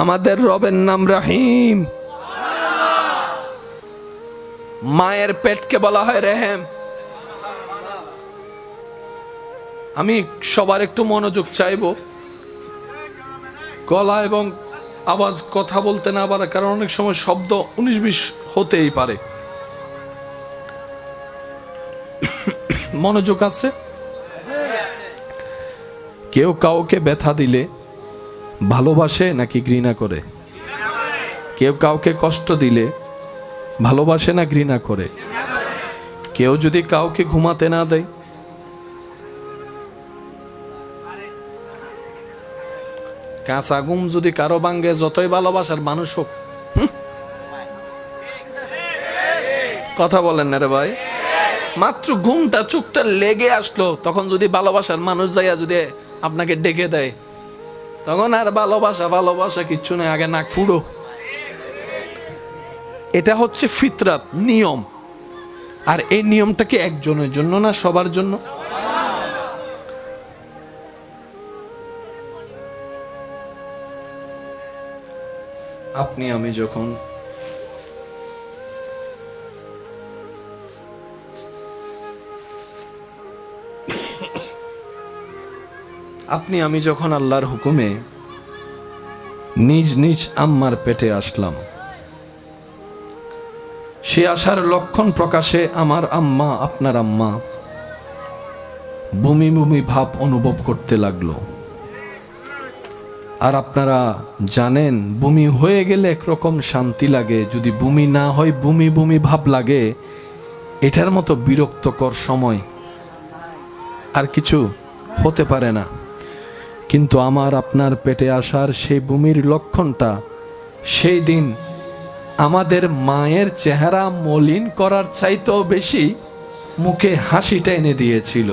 আমাদের রবের নাম রহিম। মায়ের পেটকে বলা হয় রেহেম। আমি সবার একটু মনোযোগ চাইবো, গলা এবং আওয়াজ কথা বলতে না পারে, কারণ অনেক সময় শব্দ 19-20 হতেই পারে। মনোযোগ আছে? কেউ কাউকে ব্যথা দিলে ভালোবাসে নাকি ঘৃণা করে? কেউ কাউকে কষ্ট দিলে ভালোবাসে না ঘৃণা করে? কেউ যদি কাউকে ঘুমাতে না দেয়, কাঁচা ঘুম যদি কারো ভাঙ্গে, যতই ভালোবাসার মানুষ হোক, কথা বলেন না রে ভাই, মাত্র ঘুমটা চোখটা লেগে আসলো, তখন যদি ভালোবাসার মানুষ যাইয়া যদি আপনাকে ডেকে দেয়, তখন আর ভালোবাসা ভালোবাসা কিচ্ছু নেই, আগে নাক ফুড়ো। এটা হচ্ছে ফিতরাত, নিয়ম। আর এই নিয়মটা কি একজনের জন্য না সবার জন্য? আপনি আমি যখন আল্লাহর হুকুমে নিজ নিজ আম্মার পেটে আসলাম, সে আসার লক্ষণ প্রকাশে আমার আম্মা, আপনার আম্মা বমি বমি ভাব অনুভব করতে লাগলো। আর আপনারা জানেন, বমি হয়ে গেলে একরকম শান্তি লাগে, যদি বমি না হয় বমি বমি ভাব লাগে। এটার মতো বিরক্তকর সময় আর কিছু হতে পারে না। কিন্তু আমার আপনার পেটে আসার সেই বমির লক্ষণটা সেই দিন আমাদের মায়ের চেহারা মলিন করার চাইতেও বেশি মুখে হাসিটা এনে দিয়েছিল,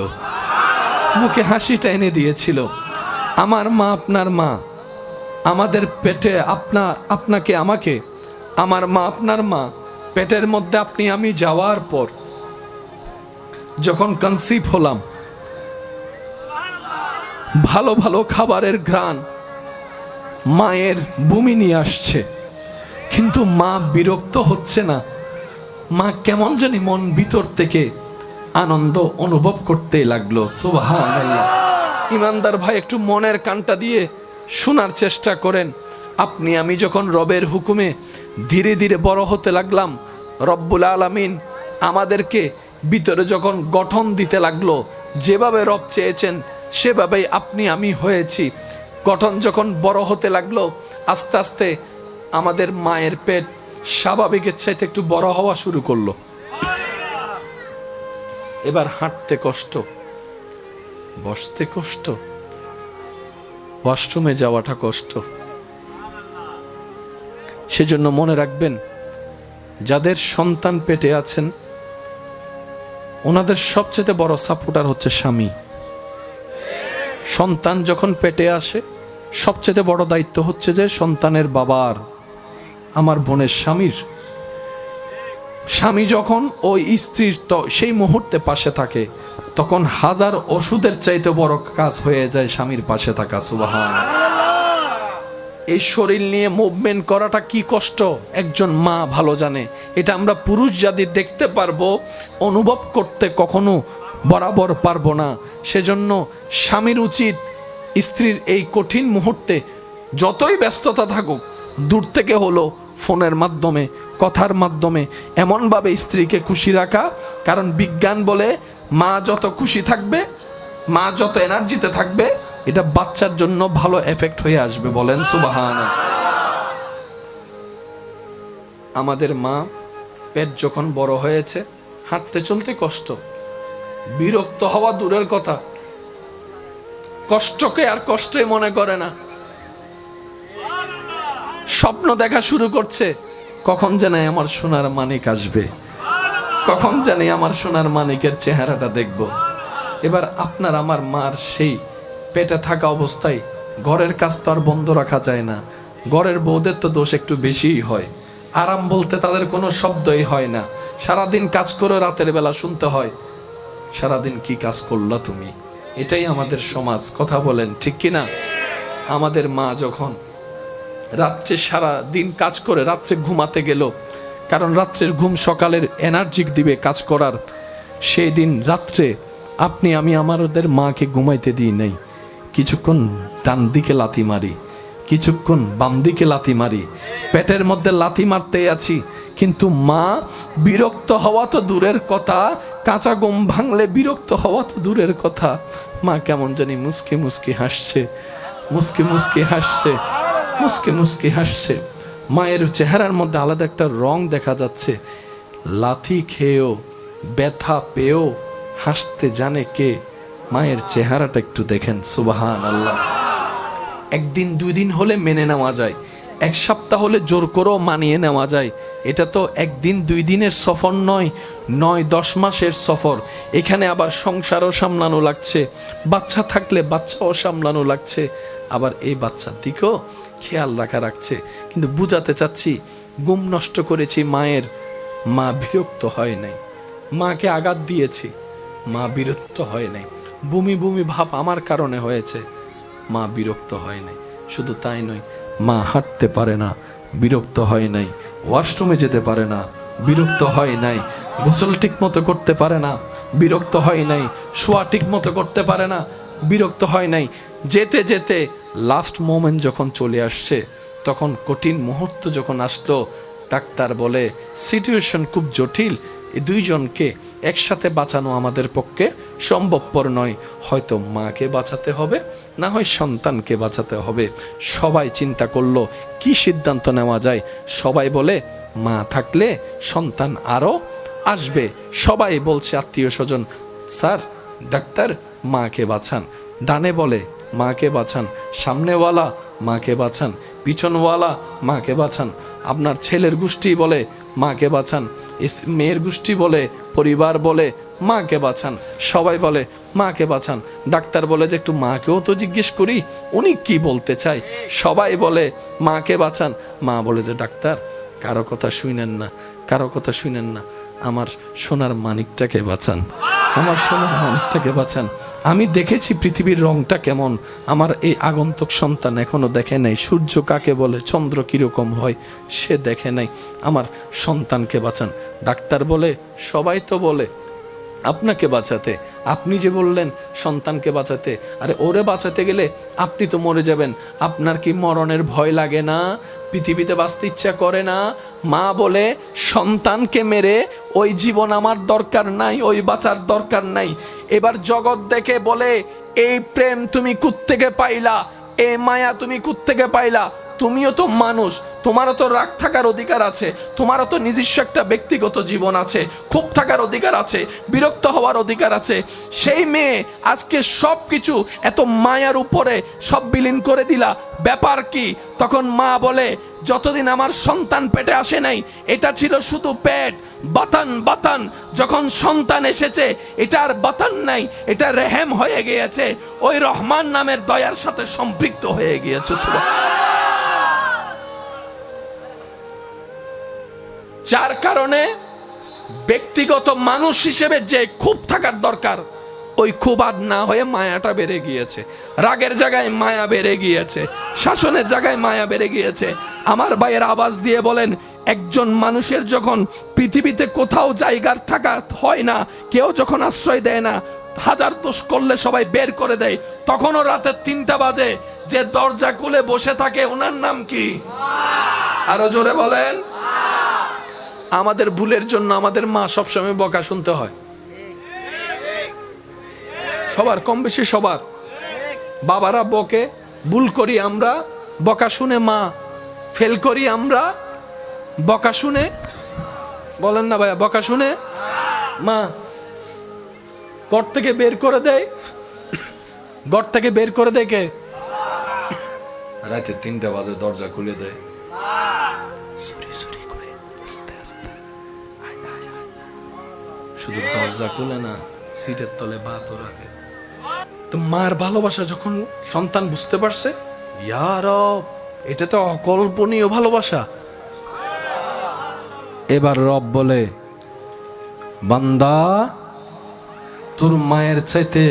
মুখে হাসিটা এনে দিয়েছিল। আমার মা, আপনার মা, আমাদের পেটে আপনাকে আমাকে, আমার মা আপনার মা পেটের মধ্যে আপনি আমি যাওয়ার পর যখন কনসিভ হলাম, ভালো ভালো খাবারের ঘ্রাণ মায়ের বমি নিয়ে আসছে, কিন্তু মা বিরক্ত হচ্ছে না। মা কেমন জানি মন ভিতর থেকে আনন্দ অনুভব করতে লাগলো। সুবহানাল্লাহ। ইমানদার ভাই, একটু মনের কানটা দিয়ে শোনার চেষ্টা করেন। আপনি আমি যখন রবের হুকুমে ধীরে ধীরে বড় হতে লাগলাম, রব্বুল আলামিন আমাদেরকে ভিতরে যখন গঠন দিতে লাগলো, যেভাবে রব চেয়েছেন সেভাবেই আপনি আমি হয়েছি। গঠন যখন বড় হতে লাগলো, আস্তে আস্তে আমাদের মায়ের পেট স্বাভাবিকের চাইতে একটু বড় হওয়া শুরু করলো। এবার হাঁটতে কষ্ট, বসতে কষ্ট, ওয়াশরুমে যাওয়াটা কষ্ট। সেজন্য মনে রাখবেন, যাদের সন্তান পেটে আছেন ওনাদের সবচেয়ে বড় সাপোর্টার হচ্ছে স্বামী। সন্তান যখন পেটে আসে সবচেয়ে বড় দায়িত্ব হচ্ছে যে সন্তানের বাবার, আমার বোনের স্বামীর। স্বামী যখন ওই স্ত্রীর সেই মুহূর্তে পাশে থাকে তখন হাজার ওষুধের চাইতে বড় কাজ হয়ে যায় স্বামীর পাশে থাকা। সুবহান। এই শরীর নিয়ে মুভমেন্ট করাটা কি কষ্ট একজন মা ভালো জানে। এটা আমরা পুরুষ জাতি দেখতে পারবো, অনুভব করতে কখনো বরাবর পারবো না। সেজন্য স্বামীর উচিত স্ত্রীর এই কঠিন মুহূর্তে যতই ব্যস্ততা থাকুক দূর থেকে হলো ফোনের মাধ্যমে, কথার মাধ্যমে এমনভাবে স্ত্রীকে খুশি রাখা। কারণ বিজ্ঞান বলে মা যত খুশি থাকবে, মা যত এনার্জিতে থাকবে, এটা বাচ্চার জন্য ভালো এফেক্ট হয়ে আসবে। বলেন সুবহানাল্লাহ। আমাদের মা পেট যখন বড় হয়েছে হাঁটতে চলতে কষ্ট, বিরক্ত হওয়া দূরের কথা, কষ্টকে আর কষ্টে মনে করে না। স্বপ্ন দেখা শুরু করছে, কখন জানে আমার সোনার মানিক আসবে, কখন জানি আমার সোনার মানিকের চেহারাটা দেখব। এবার আপনার আমার মার সেই পেটে থাকা অবস্থায় ঘরের কাজ তো আর বন্ধ রাখা যায় না। ঘরের বউদের তো দোষ একটু বেশিই হয়। আরাম বলতে তাদের কোনো শব্দই হয় না। সারাদিন কাজ করে রাতের বেলা শুনতে হয়, সারাদিন কি কাজ করলা তুমি। এটাই আমাদের সমাজ। কথা বলেন ঠিক কিনা? আমাদের মা যখন রাত্রে সারা দিন কাজ করে রাত্রে ঘুমাতে গেল, কারণ রাত্রের ঘুম সকালের এনার্জি দিবে কাজ করার, সেই দিন রাত্রে আপনি আমি আমাদের মাকে ঘুমাইতে দিই নাই। কিছুক্ষণ ডান দিকে লাথি মারি, কিছুক্ষণ বাম দিকে লাথি মারি, পেটের মধ্যে লাথি মারতে আছি। কিন্তু মা বিরক্ত হওয়া তো দূরের কথা, কাঁচা ঘুম ভাঙলে বিরক্ত হওয়া তো দূরের কথা। মা কেমন জানি মুস্কি মুস্কি হাসছে, মুস্কি মুস্কি হাসছে, মুস্কি মুস্কি হাসছে। মায়ের চেহারার মধ্যে আলাদা একটা রং দেখা যাচ্ছে। লাথি খেয়েও ব্যথা পেয়েও হাসতে জানে কে? মায়ের চেহারাটা একটু দেখেন। সুবহানাল্লাহ। একদিন দুই দিন হলে মেনে নেওয়া যায়, এক সপ্তাহ হলে জোর করেও মানিয়ে নেওয়া যায়। এটা তো একদিন দুই দিনের সফর নয়, 9-10 মাসের সফর। এখানে আবার সংসারও সামলানো লাগছে, বাচ্চা থাকলে বাচ্চাও সামলানো লাগছে, আবার এই বাচ্চার দিকেও খেয়াল রাখা রাখছে। কিন্তু বুঝাতে চাচ্ছি, ঘুম নষ্ট করেছি মায়ের, মা বিরক্ত হয় নাই। মাকে আঘাত দিয়েছি, মা বিরক্ত হয় নাই। বমি বমি ভাব আমার কারণে হয়েছে, মা বিরক্ত হয় নাই। শুধু তাই নয়, মা হাঁটতে পারে না, বিরক্ত হয় নাই। ওয়াশরুমে যেতে পারে না, বিরক্ত হয় নাই। গোসল ঠিক মতো করতে পারে না, বিরক্ত হয় নাই। শোয়া ঠিক মতো করতে পারে না, বিরক্ত হয় নাই। যেতে যেতে লাস্ট মোমেন্ট যখন চলে আসছে, তখন কঠিন মুহূর্ত যখন আসলো, ডাক্তার বলে সিচুয়েশন খুব জটিল, এই দুইজনকে একসাথে বাঁচানো আমাদের পক্ষে সম্ভবপর নয়। হয়তো মাকে বাঁচাতে হবে, না হয় সন্তানকে বাঁচাতে হবে। সবাই চিন্তা করলো কি সিদ্ধান্ত নেওয়া যায়। সবাই বলে মা থাকলে সন্তান আরো আসবে। সবাই বলছে আত্মীয় স্বজন, স্যার ডাক্তার মাকে বাঁচান। ডানে বলে মাকে বাঁচান, সামনেওয়ালা মাকে বাঁচান, পিছনওয়ালা মাকে বাঁচান। আপনার ছেলের গোষ্ঠী বলে মাকে বাঁচান, মেয়ের গোষ্ঠী বলে, পরিবার বলে মাকে বাঁচান, সবাই বলে মাকে বাঁচান। ডাক্তার বলে যে একটু মাকেও তো জিজ্ঞেস করি উনি কি বলতে চায়। সবাই বলে মাকে বাঁচান। মা বলে যে ডাক্তার কারো কথা শুনেন না, কারো কথা শুনেন না, আমার সোনার মানিকটাকে বাঁচান, আমার সোনার মানিকটাকে বাঁচান। আমি দেখেছি পৃথিবীর রংটা কেমন, আমার এই আগন্তুক সন্তান এখনো দেখে নাই। সূর্য কাকে বলে, চন্দ্র কিরকম হয় সে দেখে নাই, আমার সন্তানকে বাঁচান। ডাক্তার বলে সবাই তো বলে আপনাকে বাঁচাতে, আপনি যে বললেন সন্তানকে বাঁচাতে, আরে ওরে বাঁচাতে গেলে আপনি তো মরে যাবেন। আপনার কি মরণের ভয় লাগে না? পৃথিবীতে বাঁচতে ইচ্ছা করে না? মা বলে সন্তানকে মেরে ওই জীবন আমার দরকার নাই, ওই বাঁচার দরকার নাই। এবার জগৎ দেখে বলে এই প্রেম তুমি কুত্থেকে পাইলা, এই মায়া তুমি কুত্থেকে পাইলা? তুমিও তো মানুষ, তোমারও তো রাগ থাকার অধিকার আছে, তোমারও তো নিজস্ব একটা ব্যক্তিগত জীবন আছে, ক্ষোভ থাকার অধিকার আছে, বিরক্ত হওয়ার অধিকার আছে। সেই মেয়ে আজকে সব কিছু এত মায়ার উপরে সব বিলীন করে দিলা, ব্যাপার কি? তখন মা বলে, যতদিন আমার সন্তান পেটে আসে নাই এটা ছিল শুধু পেট, বাতান বাতান, যখন সন্তান এসেছে এটা আর বাতান নাই, এটা রেহেম হয়ে গিয়েছে, ওই রহমান নামের দয়ার সাথে সম্পৃক্ত হয়ে গিয়েছে। যার কারণে ব্যক্তিগত মানুষ হিসেবে যে খুব থাকার দরকার, ওই খুব আর না হয়ে মায়াটা বেড়ে গিয়েছে, রাগের জায়গায় মায়া বেড়ে গিয়েছে, শাসনের জায়গায় মায়া বেড়ে গিয়েছে। আমার ভাইয়ের আওয়াজ দিয়ে বলেন, একজন মানুষের যখন পৃথিবীতে কোথাও জায়গার থাকা হয় না, কেউ যখন আশ্রয় দেয় না, হাজার দোষ করলে সবাই বের করে দেয়, তখনও রাতে 3টা বাজে যে দরজা খুলে বসে থাকে ওনার নাম কি? আরো জোরে বলেন। আমাদের ভুলের জন্য আমাদের মা সবসময় বকা শুনতে হয়, সবার, কম বেশি সবার। বাবারা বকে, ভুল করি আমরা, বকা শুনে মা, ফেল করি আমরা, বকা শুনে, বলেন না ভাইয়া, বকা শুনে মা ঘর থেকে বের করে দেয়। ঘর থেকে বের করে দেয় কে? রাতে 3টা বাজে দরজা খুলে দেয়, শুধু দরজা খুলে না, সিটের তলে ভাতও রাখে। তো মার ভালোবাসা যখন সন্তান বুঝতে পারছে, ইয়া রব, এটা তো অকল্পনীয় ভালোবাসা। এবার রব বলে, বান্দা, তোর মায়ের চাইতে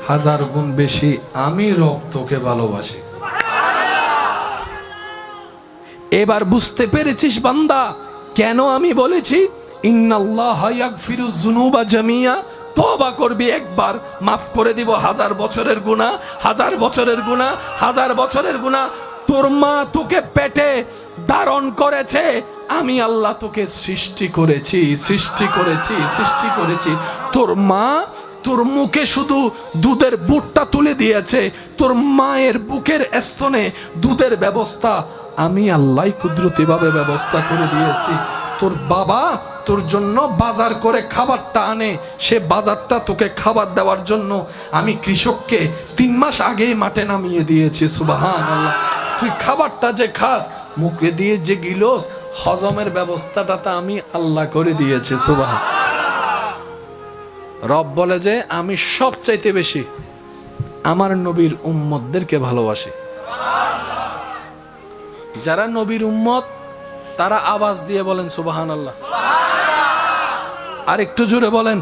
1000 গুণ বেশি আমি রব তোকে ভালোবাসি। এবার বুঝতে পেরেছিস বান্দা, কেন আমি বলেছি ইন্নাল্লাহা ইয়াগফিরুয যুনুবা জামিয়া, তওবা করবি একবার, মাফ করে দিব 1000 বছরের গুনাহ, 1000 বছরের গুনাহ, 1000 বছরের গুনাহ। তোর মা তোকে পেটে ধারণ করেছে, আমি আল্লাহ তোকে সৃষ্টি করেছি, সৃষ্টি করেছি, সৃষ্টি করেছি। তোর মা তোর মুখে শুধু দুধের বুটটা তুলে দিয়েছে, তোর মায়ের বুকের স্তনে দুধের ব্যবস্থা আমি আল্লাহ কুদরতি ভাবে ব্যবস্থা করে দিয়েছি। তোর বাবা তোর জন্য বাজার করে খাবারটা আনে, সে বাজারটা তোকে খাবার দেওয়ার জন্য আমি কৃষককে 3 মাস আগেই মাঠে নামিয়ে দিয়েছি। সুবহানাল্লাহ। তুই খাবারটা যে খাস, মুখে দিয়ে যে গিলস, হজমের ব্যবস্থাটা তা আমি আল্লাহ করে দিয়েছি। সুবহান। রব বলে যে আমি সবচাইতে বেশি আমার নবীর উম্মতদেরকে ভালোবাসি। যারা নবীর উম্মত তারা আওয়াজ দিয়ে বলেন সুবহানাল্লাহ। আর একটু জোরে বলেন।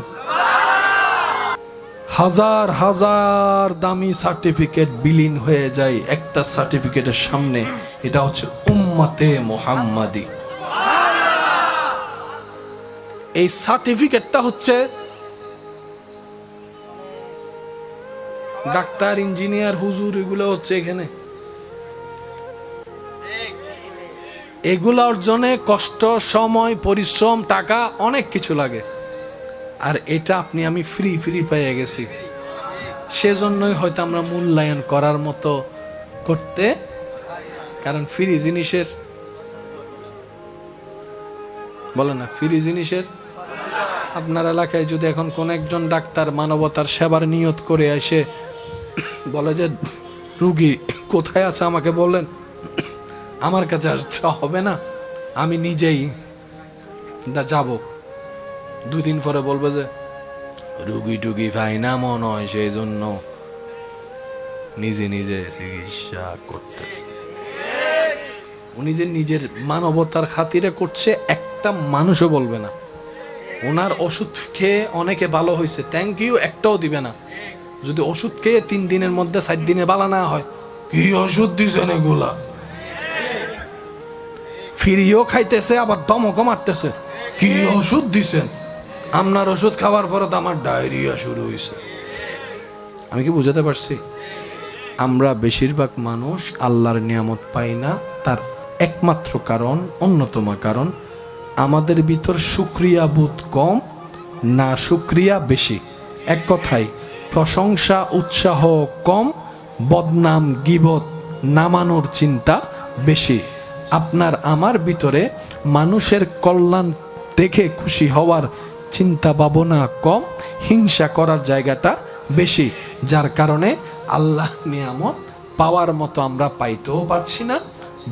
হাজার হাজার দামি সার্টিফিকেট বিলীন হয়ে যায় একটা সার্টিফিকেটের সামনে, এটা হচ্ছে উম্মতে মুহাম্মাদি। এই সার্টিফিকেটটা হচ্ছে ডাক্তার, ইঞ্জিনিয়ার, হুজুর, এগুলো হচ্ছে এখানে। এগুলা অর্জনে কষ্ট, সময়, পরিশ্রম, টাকা অনেক কিছু লাগে। আর এটা আপনি আমি ফ্রি ফ্রি পেয়ে গেছি, সেজন্যই হয়তো আমরা মূল্যায়ন করার মতো করতে, কারণ ফ্রি জিনিসের, বলে না, ফ্রি জিনিসের। আপনার এলাকায় যদি এখন কোন একজন ডাক্তার মানবতার সেবার নিয়ত করে এসে বলে যে রুগী কোথায় আছে আমাকে বলেন, আমার কাছে আসতে হবে না, আমি নিজেই যাব, 2 দিন পরে বলবে যে রুগী টুগি ভাই না মনে হয়, সেই জন্য নিজে নিজে চিকিৎসা করতেছে। উনি যে নিজের মানবতার খাতিরে করছে একটা মানুষও বলবে না। ওনার ওষুধ খেয়ে অনেকে ভালো হয়েছে, থ্যাংক ইউ একটাও দিবে না। যদি ওষুধ খেয়ে 3 দিনের মধ্যে 4 দিনে ভালো না হয়, কি ওষুধ দিয়েছেন এগুলা, ফিরিও খাইতেছে আবার দমকও মারতেছে, কি ওষুধ দিছেন, আপনার ওষুধ খাওয়ার পরে তো আমার ডায়রিয়া শুরু হয়েছে। আমি কি বুঝাতে পারছি? আমরা বেশিরভাগ মানুষ আল্লাহর নিয়ামত পাই না, তার একমাত্র কারণ, অন্যতম কারণ, আমাদের ভিতর শুকরিয়া বোধ কম, না শুকরিয়া বেশি। এক কথায় প্রশংসা উৎসাহ কম, বদনাম গীবত নামানোর চিন্তা বেশি। আপনার আমার ভিতরে মানুষের কল্যাণ দেখে খুশি হওয়ার চিন্তা ভাবনা কম, হিংসা করার জায়গাটা বেশি, যার কারণে আল্লাহ নিয়ামত পাওয়ার মতো আমরা পাইতেও পারছি না,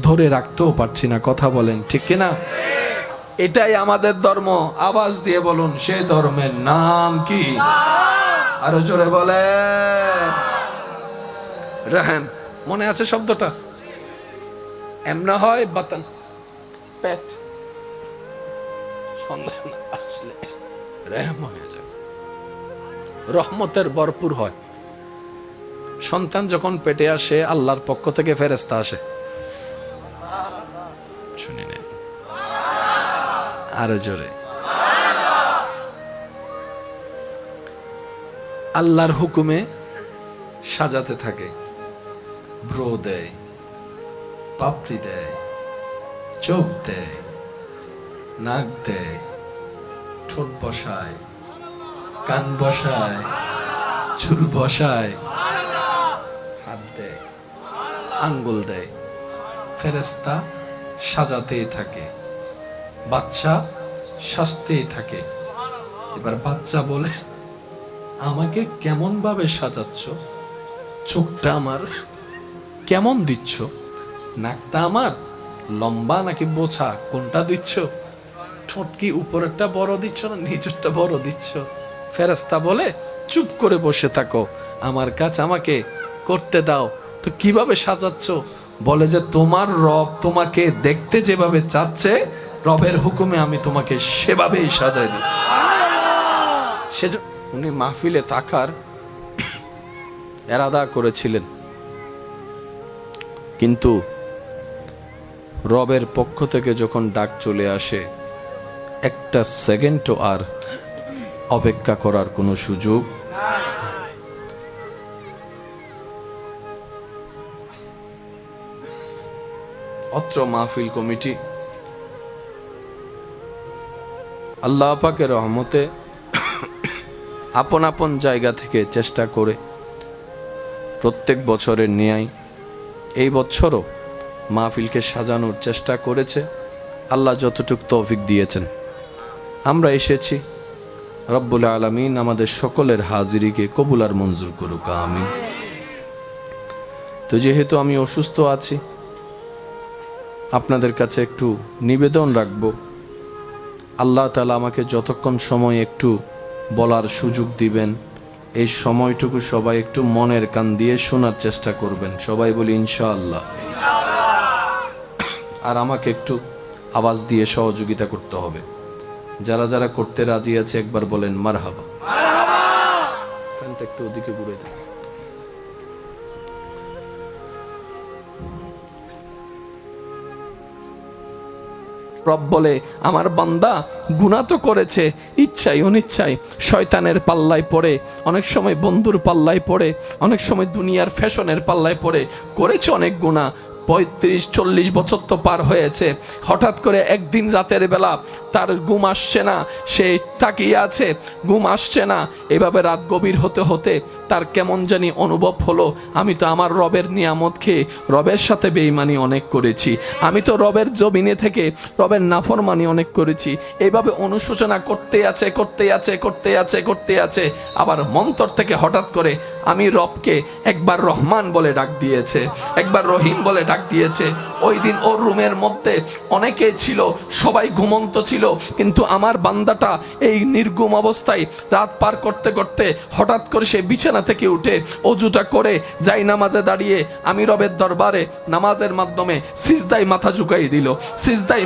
ধরে রাখতেও পারছি না। কথা বলেন ঠিক কিনা? এটাই আমাদের ধর্ম। আওয়াজ দিয়ে বলুন, সে ধর্মের নাম কি? আরো জোরে বলে। রহম, মনে আছে শব্দটা? এমনা হয় বাতান পেট, সন্দেহ না আসলে রহম হয়ে যাবে, রহমতের ভরপুর হয়। সন্তান যখন পেটে আসে আল্লাহর পক্ষ থেকে ফেরেশতা আসে। শুনি নেন আরো জোরে। আল্লাহর হুকুমে সাজাতে থাকে, ভ্রু দেয়, পাপড়ি দেয়, চোখ দেয়, নাক দেয়, ঠোঁট বসায়, কান বসায়, চুল বসায়, হাত দেয়, আঙ্গুল দেয়। ফেরেশতা সাজাতেই থাকে, বাচ্চা সাজতেই থাকে। এবার বাচ্চা বলে, আমাকে কেমন ভাবে সাজাচ্ছ? চোখটা আমার কেমন দিচ্ছ? নাকটা আমার লম্বা নাকি বোঝা, কোনটা দিচ্ছ? ঠোঁট কি উপরেরটা বড় দিচ্ছ না নিচেরটা বড় দিচ্ছ? ফেরেশতা বলে, চুপ করে বসে থাকো, আমার কাজ আমাকে করতে দাও। তো কিভাবে সাজাচ্ছ? বলে যে তোমার রব তোমাকে দেখতে যেভাবে চাচ্ছে, রবের হুকুমে আমি তোমাকে সেভাবেই সাজাই দিচ্ছি। সেজন্য উনি মাহফিলে থাকার এরাদা করেছিলেন, কিন্তু রবের পক্ষ থেকে যখন ডাক চলে আসে, একটা সেকেন্ডও আর অপেক্ষা করার কোনো সুযোগ। অত্র মাহফিল কমিটি আল্লাহ পাকের রহমতে আপন আপন জায়গা থেকে চেষ্টা করে প্রত্যেক বছরের ন্যায় এই বছরও মাহফিলকে সাজানোর চেষ্টা করেছে। আল্লাহ যতটুকু তৌফিক দিয়েছেন আমরা এসেছি। রব্বুল আলামিন আমাদের সকলের হাজিরিকে কবুল আর মঞ্জুর করুক, আমিন। তো যেহেতু আমি অসুস্থ আছি, আপনাদের কাছে একটু নিবেদন রাখব, আল্লাহ তাআলা আমাকে যতক্ষণ সময় একটু বলার সুযোগ দিবেন, এই সময়টুকু সবাই একটু মনের কান দিয়ে শোনার চেষ্টা করবেন। সবাই বলি ইনশাআল্লাহ। আর আমাকে একটু আওয়াজ দিয়ে সহযোগিতা করতে হবে। যারা যারা করতে রাজি আছে একবার বলেন মারহাবা। ফ্যানটা একটু ওদিকে ঘুরে দেন। রব বলে, আমার বান্দা গুনাহ তো করেছে ইচ্ছাই অনিচ্ছাই, শয়তানের পাল্লায় পড়ে, অনেক সময় বন্ধুর পাল্লায় পড়ে, অনেক সময় দুনিয়ার ফ্যাশনের পাল্লায় পড়ে, করেছে অনেক গুনাহ। 35-40 বছর তো পার হয়েছে। হঠাৎ করে একদিন রাতের বেলা তার ঘুম আসছে না, সে তাকিয়ে আছে, ঘুম আসছে না। এভাবে রাত গভীর হতে হতে তার কেমন জানি অনুভব হলো, আমি তো আমার রবের নিয়ামত খেয়ে রবের সাথে বেঈমানি অনেক করেছি, আমি তো রবের জমিনে থেকে রবের নাফরমানি অনেক করেছি। এইভাবে অনুশোচনা করতে আছে। আবার মন্তর থেকে হঠাৎ করে আমি রবকে একবার রহমান বলে ডাক দিয়েছে, একবার রহিম বলে ডাক দিয়েছে। ওই দিন ওর রুমের মধ্যে অনেকে ছিল, সবাই ঘুমন্ত ছিল, কিন্তু আমার বান্দাটা এই নির্গুম অবস্থায় রাত পার করতে করতে হঠাৎ করে সে বিছানা থেকে উঠে অজুটা করে যাই নামাজে দাঁড়িয়ে আমি রবের দরবারে নামাজের মাধ্যমে সিজদায় মাথা ঝুঁকাই দিল, সিজদায়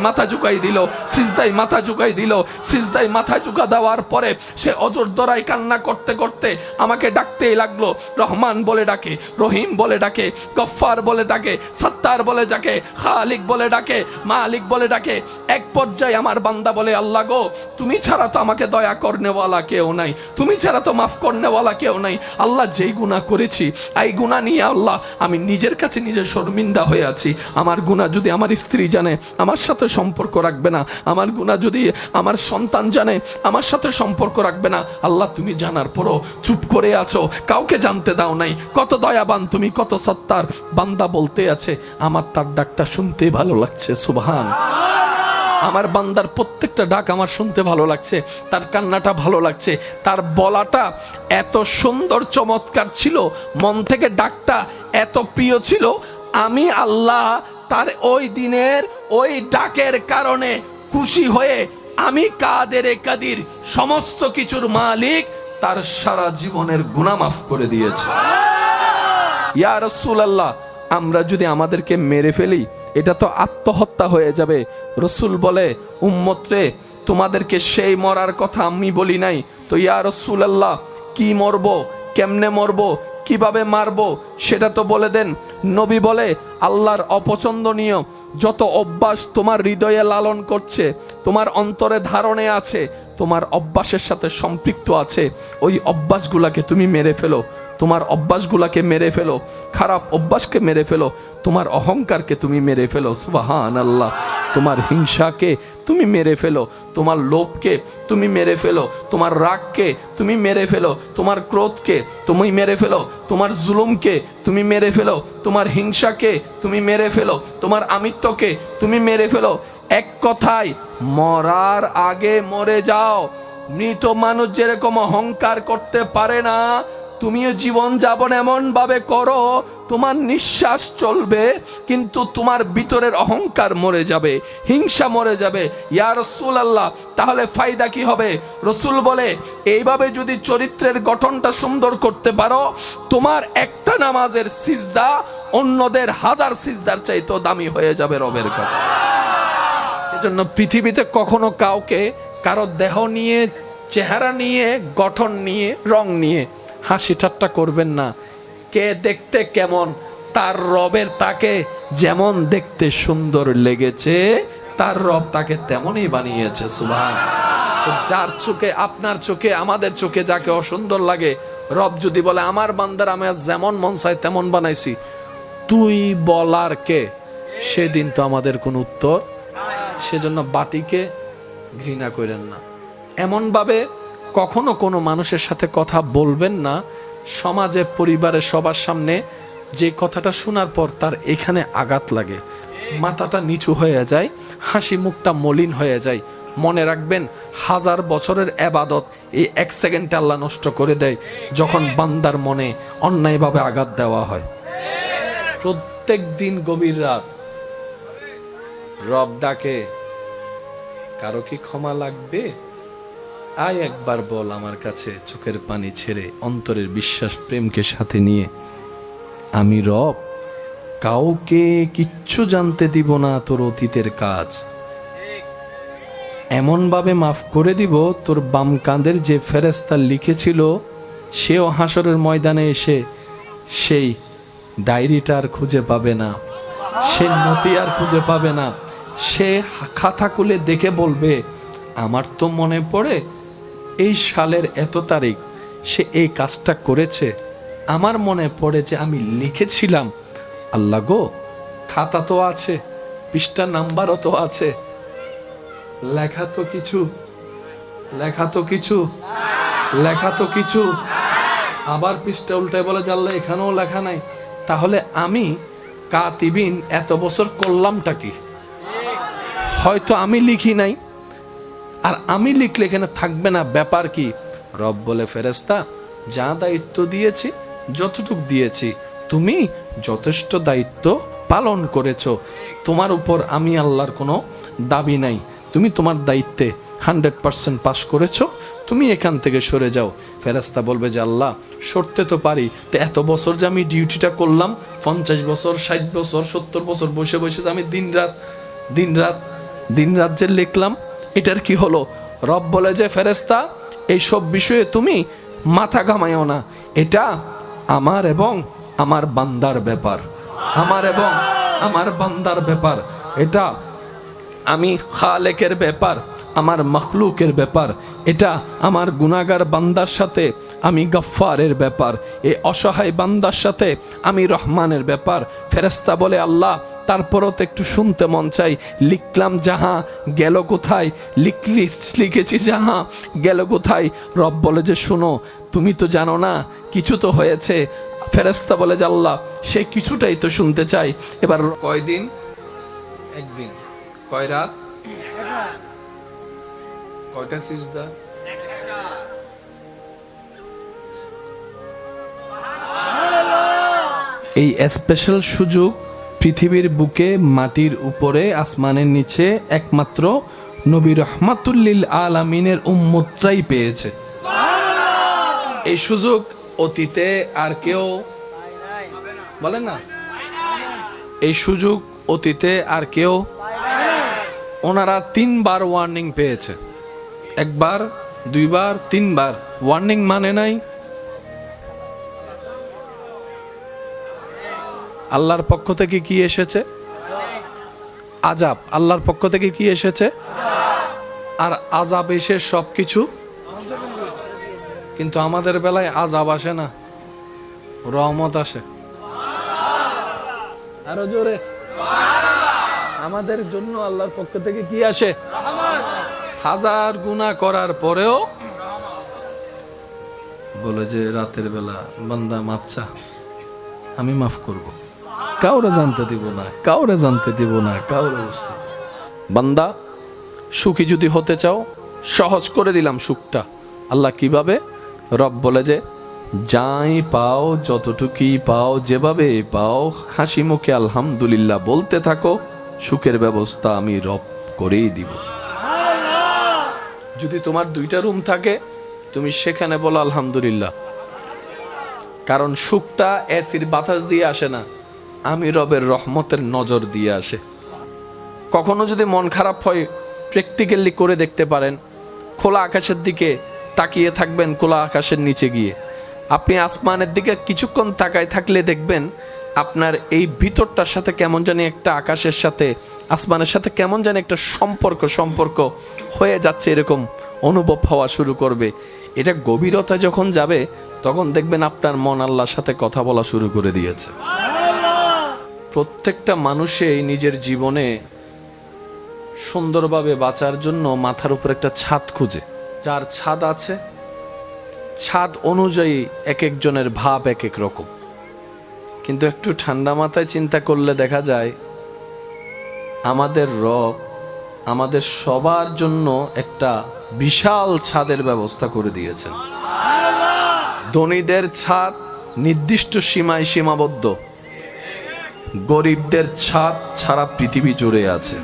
মাথা ঝুঁকা দেওয়ার পরে সে অজর দরায় কান্না করতে করতে আমাকে ডাকতেই লাগলো। রহমান বলে ডাকে, রহিম বলে ডাকে, গফফার বলে ডাকে, সত্তার বলে ডাকে, খালিক বলে ডাকে, মালিক বলে ডাকে। এক পর্যায়ে আমার বান্দা বলে, আল্লাহ গো, তুমি ছাড়া তো আমাকে দয়া করনেওয়ালা কেউ নাই, তুমি ছাড়া তো মাফ করনেওয়ালা কেউ নাই। আল্লাহ, যেই গুনাহ করেছি এই গুনাহ নিয়ে আল্লাহ আমি নিজের কাছে নিজে শর্মিন্দা হয়ে আছি। আমার গুনাহ যদি আমার স্ত্রী জানে আমার সাথে সম্পর্ক রাখবে না, আমার গুনাহ যদি আমার সন্তান জানে আমার সাথে সম্পর্ক রাখবে না। আল্লাহ, তুমি জানার পরও চুপ করে আছো, কাউকে জানতে দাও নাই। কত দয়াবান তুমি, কত সত্তার। বান্দা বলতে আছে, আমার তার ডাকটা শুনতে ভালো লাগছে। সুবহান। আমার বান্দার প্রত্যেকটা ডাক আমার শুনতে ভালো লাগছে, তার কান্নাটা ভালো লাগছে, তার বলাটা এত সুন্দর চমৎকার ছিল, মন থেকে ডাকটা এত প্রিয় ছিল। আমি আল্লাহ তার ওই দিনের ওই ডাকের কারণে খুশি হয়ে আমি কাদের কাদির সমস্ত কিছুর মালিক তার সারা জীবনের গুনাহ মাফ করে দিয়েছে। ইয়া রাসূলুল্লাহ, আমরা যদি আমাদেরকে মেরে ফেলি এটা তো আত্মহত্যা হয়ে যাবে। রসুল বলে, উম্মত রে, তোমাদেরকে সেই মরার কথা আমি বলি নাই তো ইয়া রাসূলুল্লাহ, কি মরবো, কেমনে মরবো, কিভাবে মারবো সেটা তো বলে দেন। নবী বলে, আল্লাহর অপছন্দনীয় যত অভ্যাস তোমার হৃদয়ে লালন করছে, তোমার অন্তরে ধারণে আছে, তোমার অভ্যাসের সাথে সম্পৃক্ত আছে, ওই অভ্যাসগুলাকে তুমি মেরে ফেলো, তোমার অভ্যাসগুলাকে মেরে ফেলো, খারাপ অভ্যাসকে মেরে ফেলো, তোমার অহংকারকে তুমি মেরে ফেলো। সুবহানাল্লাহ। তোমার হিংসাকে তুমি মেরে ফেলো, তোমার লোভকে তুমি মেরে ফেলো, তোমার রাগকে তুমি মেরে ফেলো, তোমার ক্রোধকে তুমি মেরে ফেলো, তোমার জুলুমকে তুমি মেরে ফেলো, তোমার হিংসাকে তুমি মেরে ফেলো, তোমার আমিত্বকে তুমি মেরে ফেলো। এক কথায়, মরার আগে মরে যাও। মৃত মানুষ যেরকম অহংকার করতে পারে না, তুমিও জীবন যাপন এমন ভাবে করো তোমার নিঃশ্বাস চলবে কিন্তু তোমার ভিতরের অহংকার মরে যাবে, হিংসা মরে যাবে। ইয়া রাসূলুল্লাহ, তাহলে ফায়দা কি হবে? রসুল বলে, এইভাবে যদি চরিত্রের গঠনটা সুন্দর করতে পারো, তোমার একটা নামাজের সিজদা অন্যদের 1000 সিজদার চাইতেও দামি হয়ে যাবে রবের কাছে। এজন্য পৃথিবীতে কখনো কাউকে কারো দেহ নিয়ে, চেহারা নিয়ে, গঠন নিয়ে, রং নিয়ে হাসি ঠাট্টা করবেন না। কে দেখতে কেমন, তার রবের তাকে যেমন দেখতে সুন্দর লেগেছে তার রব তাকে তেমনই বানিয়েছে। সুবহান। যার চোখে, আপনার চোখে, আমাদের চোখে যাকে অসুন্দর লাগে, রব যদি বলে আমার বান্দার আমি যেমন মন চাই তেমন বানাইছি, তুই বলার কে? সেদিন তো আমাদের কোন উত্তর। সেজন্য বাটিকে ঘৃণা করেন না। এমন ভাবে কখনো কোনো মানুষের সাথে কথা বলবেন না, সমাজে, পরিবারে, সবার সামনে যে কথাটা শোনার পর তার এখানে আঘাত লাগে, মাথাটা নিচু হয়ে যায়, হাসি মুখটা মলিন হয়ে যায়। মনে রাখবেন, 1000 বছরের ইবাদত এই 1 সেকেন্ডে আল্লাহ নষ্ট করে দেয় যখন বান্দার মনে অন্যায়ভাবে আঘাত দেওয়া হয়। প্রত্যেক দিন গভীর রাত রব ডাকে, কারো কি ক্ষমা লাগবে? আয় একবার বল আমার কাছে, চোখের পানি ছেড়ে, অন্তরের বিশ্বাস প্রেমকে সাথে নিয়ে, আমি রব কাউকে কিচ্ছু জানতে দিব না তোর অতীতের কাজ, এমন ভাবে মাফ করে দিব তোর বাম কাঁধের যে ফেরেশতা লিখেছিল সেও হাসরের ময়দানে এসে সেই ডায়েরিটা আর খুঁজে পাবে না, সে নথি আর খুঁজে পাবে না। সে খাতা খুলে দেখে বলবে, আমার তো মনে পড়ে এই সালের এত তারিখ সে এই কাজটা করেছে, আমার মনে পড়ে যে আমি লিখেছিলাম। আল্লাহ গো, খাতা তো আছে, পৃষ্ঠা নাম্বারও তো আছে, লেখা তো কিছু, লেখা তো কিছু, লেখা তো কিছু। আবার পৃষ্ঠা উল্টায় বলে, জানলে এখানেও লেখা নাই। তাহলে আমি কাতিবিন এত বছর করলামটা কি? হয়তো আমি লিখি নাই, আর আমি লিখলে এখানে থাকবে না, ব্যাপার কি? রব বলে, ফেরেশতা যা দায়িত্ব দিয়েছি, যতটুক দিয়েছি, তুমি যথেষ্ট দায়িত্ব পালন করেছো, তোমার উপর আমি আল্লাহর কোনো দাবি নাই, তুমি তোমার দায়িত্বে 100% পাস করেছো, তুমি এখান থেকে সরে যাও। ফেরেশতা বলবে যে আল্লাহ, সরতে তো পারি, তো এত বছর যে আমি ডিউটিটা করলাম, 50 বছর, 60 বছর, 70 বছর বসে বসে আমি দিন রাত যে লিখলাম, এটার কি হলো? রব বলে যে ফেরেশতা, এইসব বিষয়ে তুমি মাথা ঘামাইও না, এটা আমার এবং আমার বান্দার ব্যাপার, আমার এবং আমার বান্দার ব্যাপার, এটা আমি খালেকের ব্যাপার, আমার মখলুকের ব্যাপার, এটা আমার গুনাহগার বান্দার সাথে আমি গফফারের ব্যাপার, এই অসহায় বান্দার সাথে আমি রহমানের ব্যাপার। ফেরেশতা বলে, আল্লাহ তারপরও তো একটু শুনতে মন চাই, লিখলাম যাহা গেল কোথায়, লিখেছি যাহা গেল কোথায়? রব বলে যে শোনো, তুমি তো জানো না, কিছু তো হয়েছে, ফেরেশতা বলে যে আল্লাহ সে কিছুটাই তো শুনতে চাই। এবার কয়দিন? একদিন। কয় রাত? কয়টা সিজদা? এই স্পেশাল সুযোগ পৃথিবীর বুকে, মাটির উপরে, আসমানের নিচে একমাত্র নবী রহমাতুল্লিল আলামিনের উম্মতরাই পেয়েছে। এই সুযোগ অতীতে আর কেউ বলেন না, এই সুযোগ অতীতে আর কেউ, ওনারা 3 বার ওয়ার্নিং পেয়েছে। 1 বার, 2 বার, 3 বার ওয়ার্নিং মানে নাই। আল্লাহর পক্ষ থেকে কি এসেছে? আযাব। আল্লাহর পক্ষ থেকে কি এসেছে? আর আযাব এসে সবকিছু, কিন্তু আমাদের বেলায় আযাব আসে না, রহমত আসে। আরো জোরে। আমাদের জন্য আল্লাহর পক্ষ থেকে কি আসে? হাজার গুনাহ করার পরেও বলে যে রাতের বেলা বান্দা মাফ চা, আমি মাফ করব। কাউরে জানতে দিব না, কাউরে জানতে দিব না, কাউরে বুঝতে। বান্দা সুখী যদি হতে চাও, সহজ করে দিলাম সুখটা। আল্লাহ কিভাবে? রব বলে যে যাই পাও, যতটুকুই পাও, যেভাবে পাও, হাসি মুখে আলহামদুলিল্লাহ বলতে থাকো, সুখের ব্যবস্থা আমি রব করেই দিব। যদি তোমার 2টা রুম থাকে, তুমি সেখানে বলো আলহামদুলিল্লাহ, কারণ সুখটা এসির বাতাস দিয়ে আসে না, আমি রবের রহমতের নজর দিয়ে আসে। কখনো যদি মন খারাপ হয়, প্র্যাকটিক্যালি করে দেখতে পারেন। খোলা আকাশের দিকে তাকিয়ে থাকবেন, খোলা আকাশের নিচে গিয়ে আপনি আসমানের দিকে কিছুক্ষণ তাকায় থাকলে দেখবেন আপনার এই ভিতরটার সাথে কেমন জানি একটা, আকাশের সাথে আসমানের সাথে কেমন জানি একটা সম্পর্ক হয়ে যাচ্ছে, এরকম অনুভব হওয়া শুরু করবে। এটা গভীরতা যখন যাবে, তখন দেখবেন আপনার মন আল্লাহর সাথে কথা বলা শুরু করে দিয়েছে। প্রত্যেকটা মানুষই নিজের জীবনে সুন্দরভাবে বাঁচার জন্য মাথার উপর একটা ছাদ খুঁজে। যার ছাদ আছে, ছাদ অনুযায়ী এক একজনের ভাব এক এক রকম। কিন্তু একটু ঠান্ডা মাথায় চিন্তা করলে দেখা যায় আমাদের রব আমাদের সবার জন্য একটা বিশাল ছাদের ব্যবস্থা করে দিয়েছেন। ধনীদের ছাদ নির্দিষ্ট সীমায় সীমাবদ্ধ, গরিবদের ছাদ সারা পৃথিবী জুড়ে আছে।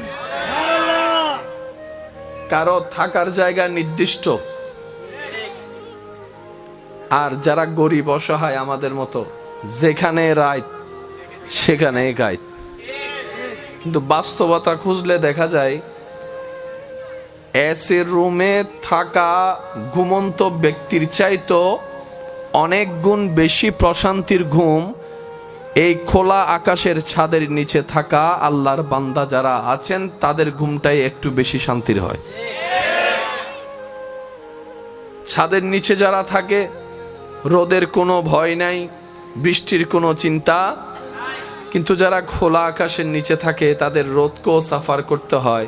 কারো থাকার জায়গা নির্দিষ্ট, আর যারা গরিব অসহায় আমাদের মতো, যেখানে রাত সেখানে গাইত। কিন্তু বাস্তবতা খুঁজলে দেখা যায় এসির রুমে থাকা ঘুমন্ত ব্যক্তির চাইতো অনেক গুণ বেশি প্রশান্তির ঘুম এই খোলা আকাশের ছাদের নিচে থাকা আল্লাহর বান্দা যারা আছেন, তাদের ঘুমটাই একটু বেশি শান্তির হয়। ছাদের নিচে যারা থাকে, রোদের কোনো ভয় নাই, বৃষ্টির কোনো চিন্তা। কিন্তু যারা খোলা আকাশের নিচে থাকে, তাদের রোদকেও সাফার করতে হয়,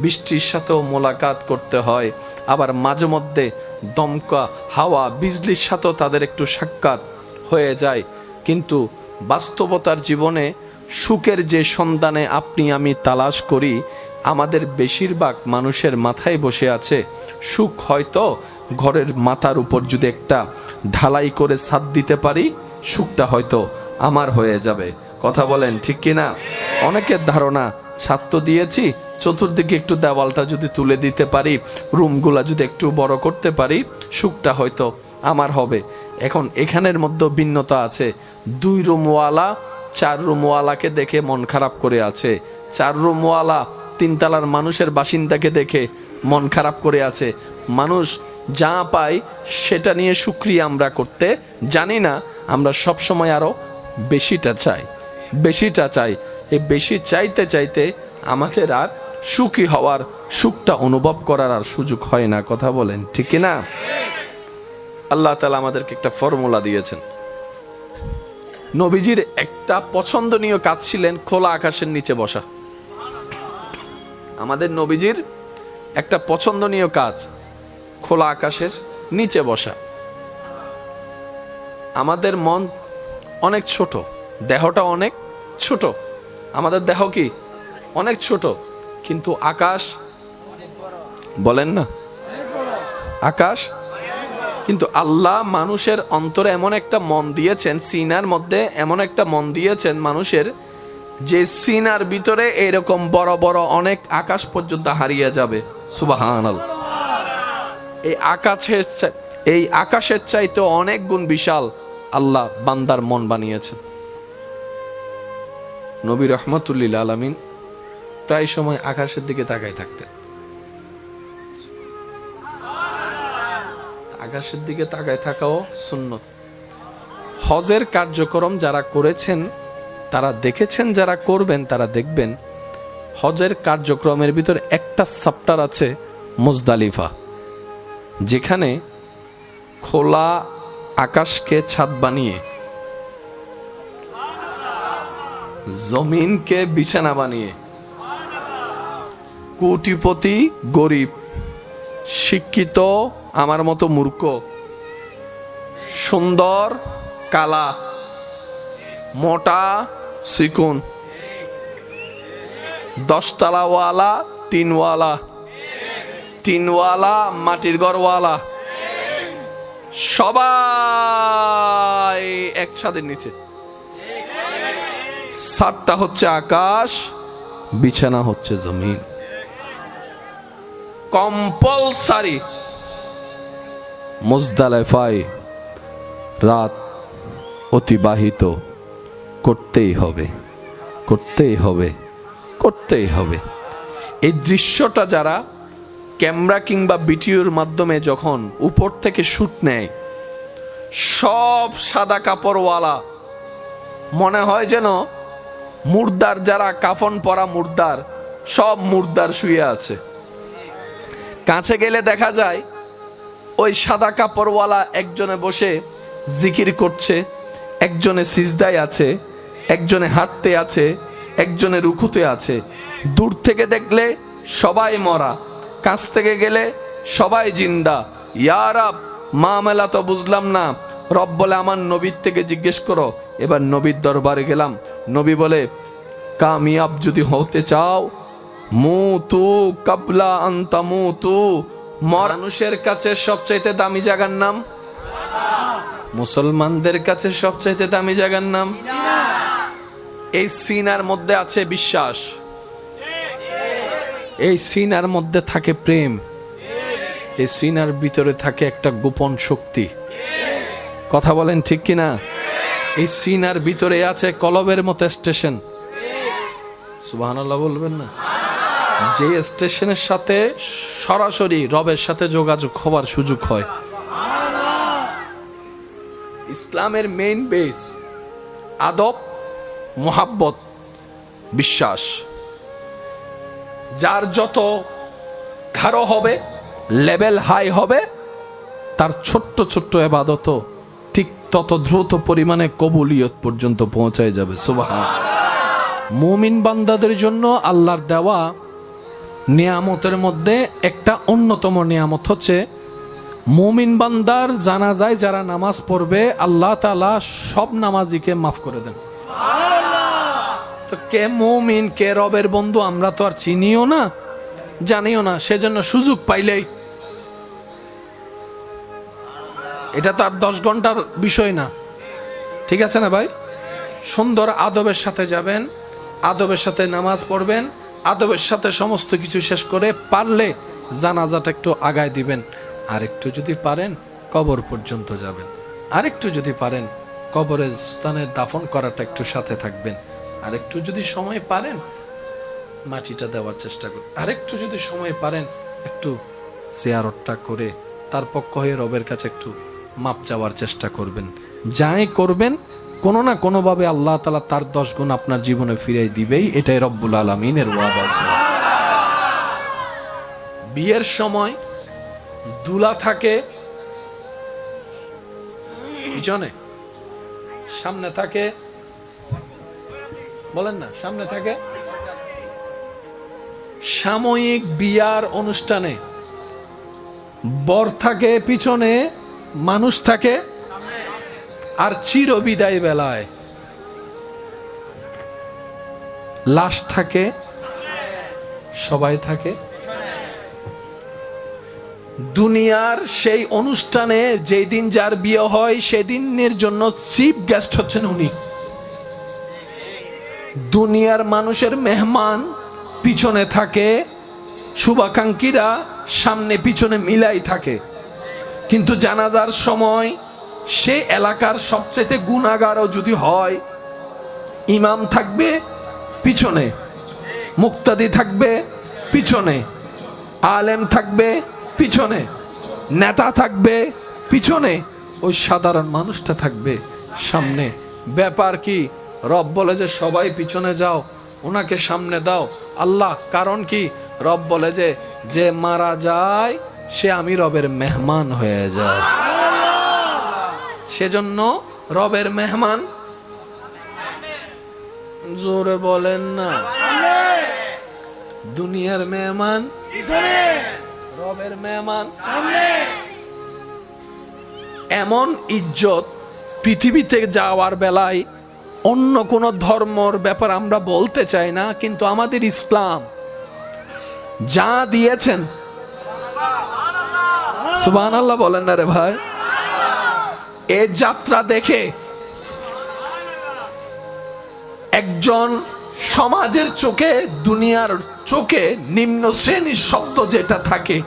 বৃষ্টির সাথেও মোলাকাত করতে হয়, আবার মাঝে মধ্যে দমকা হাওয়া বিজলির সাথেও তাদের একটু সাক্ষাৎ হয়ে যায়। কিন্তু বাস্তবতার জীবনে সুখের যে সন্ধানে আপনি আমি তালাশ করি, আমাদের বেশিরভাগ মানুষের মাথায় বসে আছে সুখ। হয়তো ঘরের মাথার উপর যদি একটা ঢালাই করে ছাদ দিতে পারি, সুখটা হয়তো আমার হয়ে যাবে। কথা বলেন ঠিক কিনা? অনেকের ধারণা ছাদ তো দিয়েছি, চতুর্দিকে একটু দেওয়ালটা যদি তুলে দিতে পারি, রুমগুলা যদি একটু বড় করতে পারি, সুখটা হয়তো আমার হবে। এখন এখানের মধ্যে ভিন্নতা আছে। 2 রুমওয়ালা 4 রুমওয়ালাকে দেখে মন খারাপ করে আছে, 4 রুমওয়ালা 3 তলার মানুষের বাসিন্দাকে দেখে মন খারাপ করে আছে। মানুষ যা পায় সেটা নিয়ে শুকরিয়া আমরা করতে জানি না, আমরা সব সময় আরো বেশিটা চাই। এই বেশি চাইতে চাইতে আমাদের আর সুখী হওয়ার, সুখটা অনুভব করার আর সুযোগ হয় না। কথা বলেন ঠিক না? আল্লাহ তাআলা আমাদেরকে একটা ফর্মুলা দিয়েছেন। নবীজির একটা পছন্দনীয় কাজ ছিলেন খোলা আকাশের নিচে বসা। আমাদের নবীজির একটা পছন্দনীয় কাজ খোলা আকাশের নিচে বসা। আমাদের মন অনেক ছোট, দেহটা অনেক ছোট। আমাদের দেহ কি অনেক ছোট, কিন্তু আকাশ বলেন না, আকাশ। কিন্তু আল্লাহ মানুষের অন্তরে এমন একটা মন দিয়েছেন, সিনার মধ্যে এমন একটা মন দিয়েছেন মানুষের, যে সিনার ভিতরে এরকম বড় বড় অনেক আকাশ পর্যন্ত হারিয়ে যাবে। সুবহানাল্লাহ। এই আকাশের চাইতে অনেক গুণ বিশাল আল্লাহ বান্দার মন বানিয়েছেন। নবী রহমতুল্লিল আলামিন প্রায় সময় আকাশের দিকে তাকাই থাকতেন। আকাশের দিকে তাকায় থাকাও সুন্নত। হজের কার্যক্রম যারা করেছেন তারা দেখেছেন, যারা করবেন তারা দেখবেন, হজের কার্যক্রমের ভিতর একটা চ্যাপ্টার আছে মুজদালিফা, যেখানে খোলা আকাশকে ছাদ বানিয়ে, জমিনকে বিছানা বানিয়ে, কোটিপতি গরিব, শিক্ষিত আমার মতো মূর্খ, সুন্দর কালা, মোটা চিকুন, 10 তলাওয়ালা টিনওয়ালা, টিনওয়ালা মাটির ঘরওয়ালা, সবাই এক ছাদের নিচে। ছাদটা হচ্ছে আকাশ, বিছানা হচ্ছে জমিন। কম্পালসারি মুজদালিফায় রাত অতিবাহিত করতেই হবে, করতেই হবে, করতেই হবে। এই দৃশ্যটা যারা ক্যামেরা কিংবা ভিডিওর মাধ্যমে যখন উপর থেকে শুট নেয়, সব সাদা কাপড়ওয়ালা, মনে হয় যেন মুর্দার, যারা কাফন পরা মুর্দার, সব মুর্দার শুয়ে আছে। কাছে গেলে দেখা যায় ওই সাদা কাপড়ওয়ালা একজনে বসে জিকির করছে, একজনে সিজদায় আছে, একজনে হাঁটতে আছে, একজনে রুকুতে আছে। দূর থেকে দেখলে সবাই মরা, কাছ থেকে গেলে সবাই জিন্দা। ইয়া রব, মামলা তো বুঝলাম না। রব বলে আমার নবীর থেকে জিজ্ঞেস করো। এবার নবীর দরবারে গেলাম, নবী বলে কামিয়াব যদি হতে চাও, মুতু কাবলা আনতা মুতু। মানুষের কাছে সবচাইতে দামি জায়গার নাম, মুসলমানদের কাছে সবচাইতে দামি জায়গার নাম। এই সিনার মধ্যে আছে বিশ্বাস, এই সিনার মধ্যে থাকে প্রেম, এই সিনার ভিতরে থাকে একটা গোপন শক্তি। কথা বলেন ঠিক কিনা? এই সিনার ভিতরে আছে কলবের মতো স্টেশন। সুবহানাল্লাহ বলবেন না? যে স্টেশনের সাথে সরাসরি রবের সাথে যোগাযোগ হওয়ার সুযোগ হয়। ইসলামের মেইন বেস আদব, মোহাব্বত, বিশ্বাস। যার যত গাঢ় হবে, লেভেল হাই হবে, তার ছোট্ট ছোট্ট ইবাদত ঠিক তত দ্রুত পরিমাণে কবুলিয়ত পর্যন্ত পৌঁছায় যাবে। সুবহানাল্লাহ। মুমিন বান্দাদের জন্য আল্লাহর দেওয়া নিয়ামতের মধ্যে একটা অন্যতম নিয়ামত হচ্ছে, মুমিন বান্দার জানাজায় যারা নামাজ পড়বে, আল্লাহ তাআলা সব নামাজিকে মাফ করে দেন। তো কে মুমিন, কে রবের বন্ধু আমরা তো আর চিনিও না, জানিও না। সেজন্য সুযোগ পাইলেই, এটা তো আর 10 ঘন্টার বিষয় না, ঠিক আছে না ভাই? সুন্দর আদবের সাথে যাবেন, আদবের সাথে নামাজ পড়বেন, আদবের সাথে সমস্ত কিছু শেষ করে পারলে জানাজাটা একটু আগায় দিবেন। আর একটু যদি পারেন কবর পর্যন্ত যাবেন, আর একটু যদি পারেন কবরের স্থানে দাফন করাটা একটু সাথে থাকবেন, আর একটু যদি সময় পারেন মাটিটা দেওয়ার চেষ্টা করুন, আর একটু যদি সময় পারেন একটু জিয়ারতটা করে তার পক্ষ হয়ে রবের কাছে একটু মাপ চাওয়ার চেষ্টা করবেন। যাই করবেন কোনো না কোনো ভাবে আল্লাহ তাআলা তার 10 গুণ আপনার জীবনে ফিরিয়ে দিবেই। এটাই রব্বুল আলামিনের ওয়াদা। বিয়ের সময় দুলা থাকে পিছনে, সামনে থাকে, বলেন না, সামনে থাকে। সাময়িক বিয়ার অনুষ্ঠানে বর থাকে পিছনে, মানুষ থাকে আর চিরবিদায় বেলায় লাশ থাকে, সবাই থাকে। দুনিয়ার সেই অনুষ্ঠানে যেই দিন যার বিয়ে হয় সেদিনের জন্য চিফ গেস্ট হচ্ছেন উনি। দুনিয়ার মানুষের মেহমান পিছনে থাকে, শুভাকাঙ্ক্ষীরা সামনে পিছনে মিলাই থাকে, কিন্তু জানাজার সময় সে এলাকার সবচেয়ে গুনাহগারও যদি হয়, ইমাম থাকবে পিছনে, মুক্তাদি থাকবে পিছনে, আলেম থাকবে পিছনে, নেতা থাকবে পিছনে, ওই সাধারণ মানুষটা থাকবে সামনে। ব্যাপার কি? রব বলে যে সবাই পিছনে যাও, ওনাকে সামনে দাও। আল্লাহ কারণ কি? রব বলে যে যে মারা যায় সে আমি রবের মেহমান হয়ে যায়, সেজন্য রবের মেহমান। জোরে বলেন না। দুনিয়ার মেহমান, রবের মেহমান। এমন ইজ্জত পৃথিবীতে যাওয়ার বেলায় অন্য কোন ধর্মর ব্যাপার আমরা বলতে চাই না, কিন্তু আমাদের ইসলাম যা দিয়েছেন, সুবহানাল্লাহ বলেন না রে ভাই। এ যাত্রা দেখে একজন সমাজের চোখে, দুনিয়ার চোখে নিম্ন শ্রেণীর শব্দ যেটা থাকে,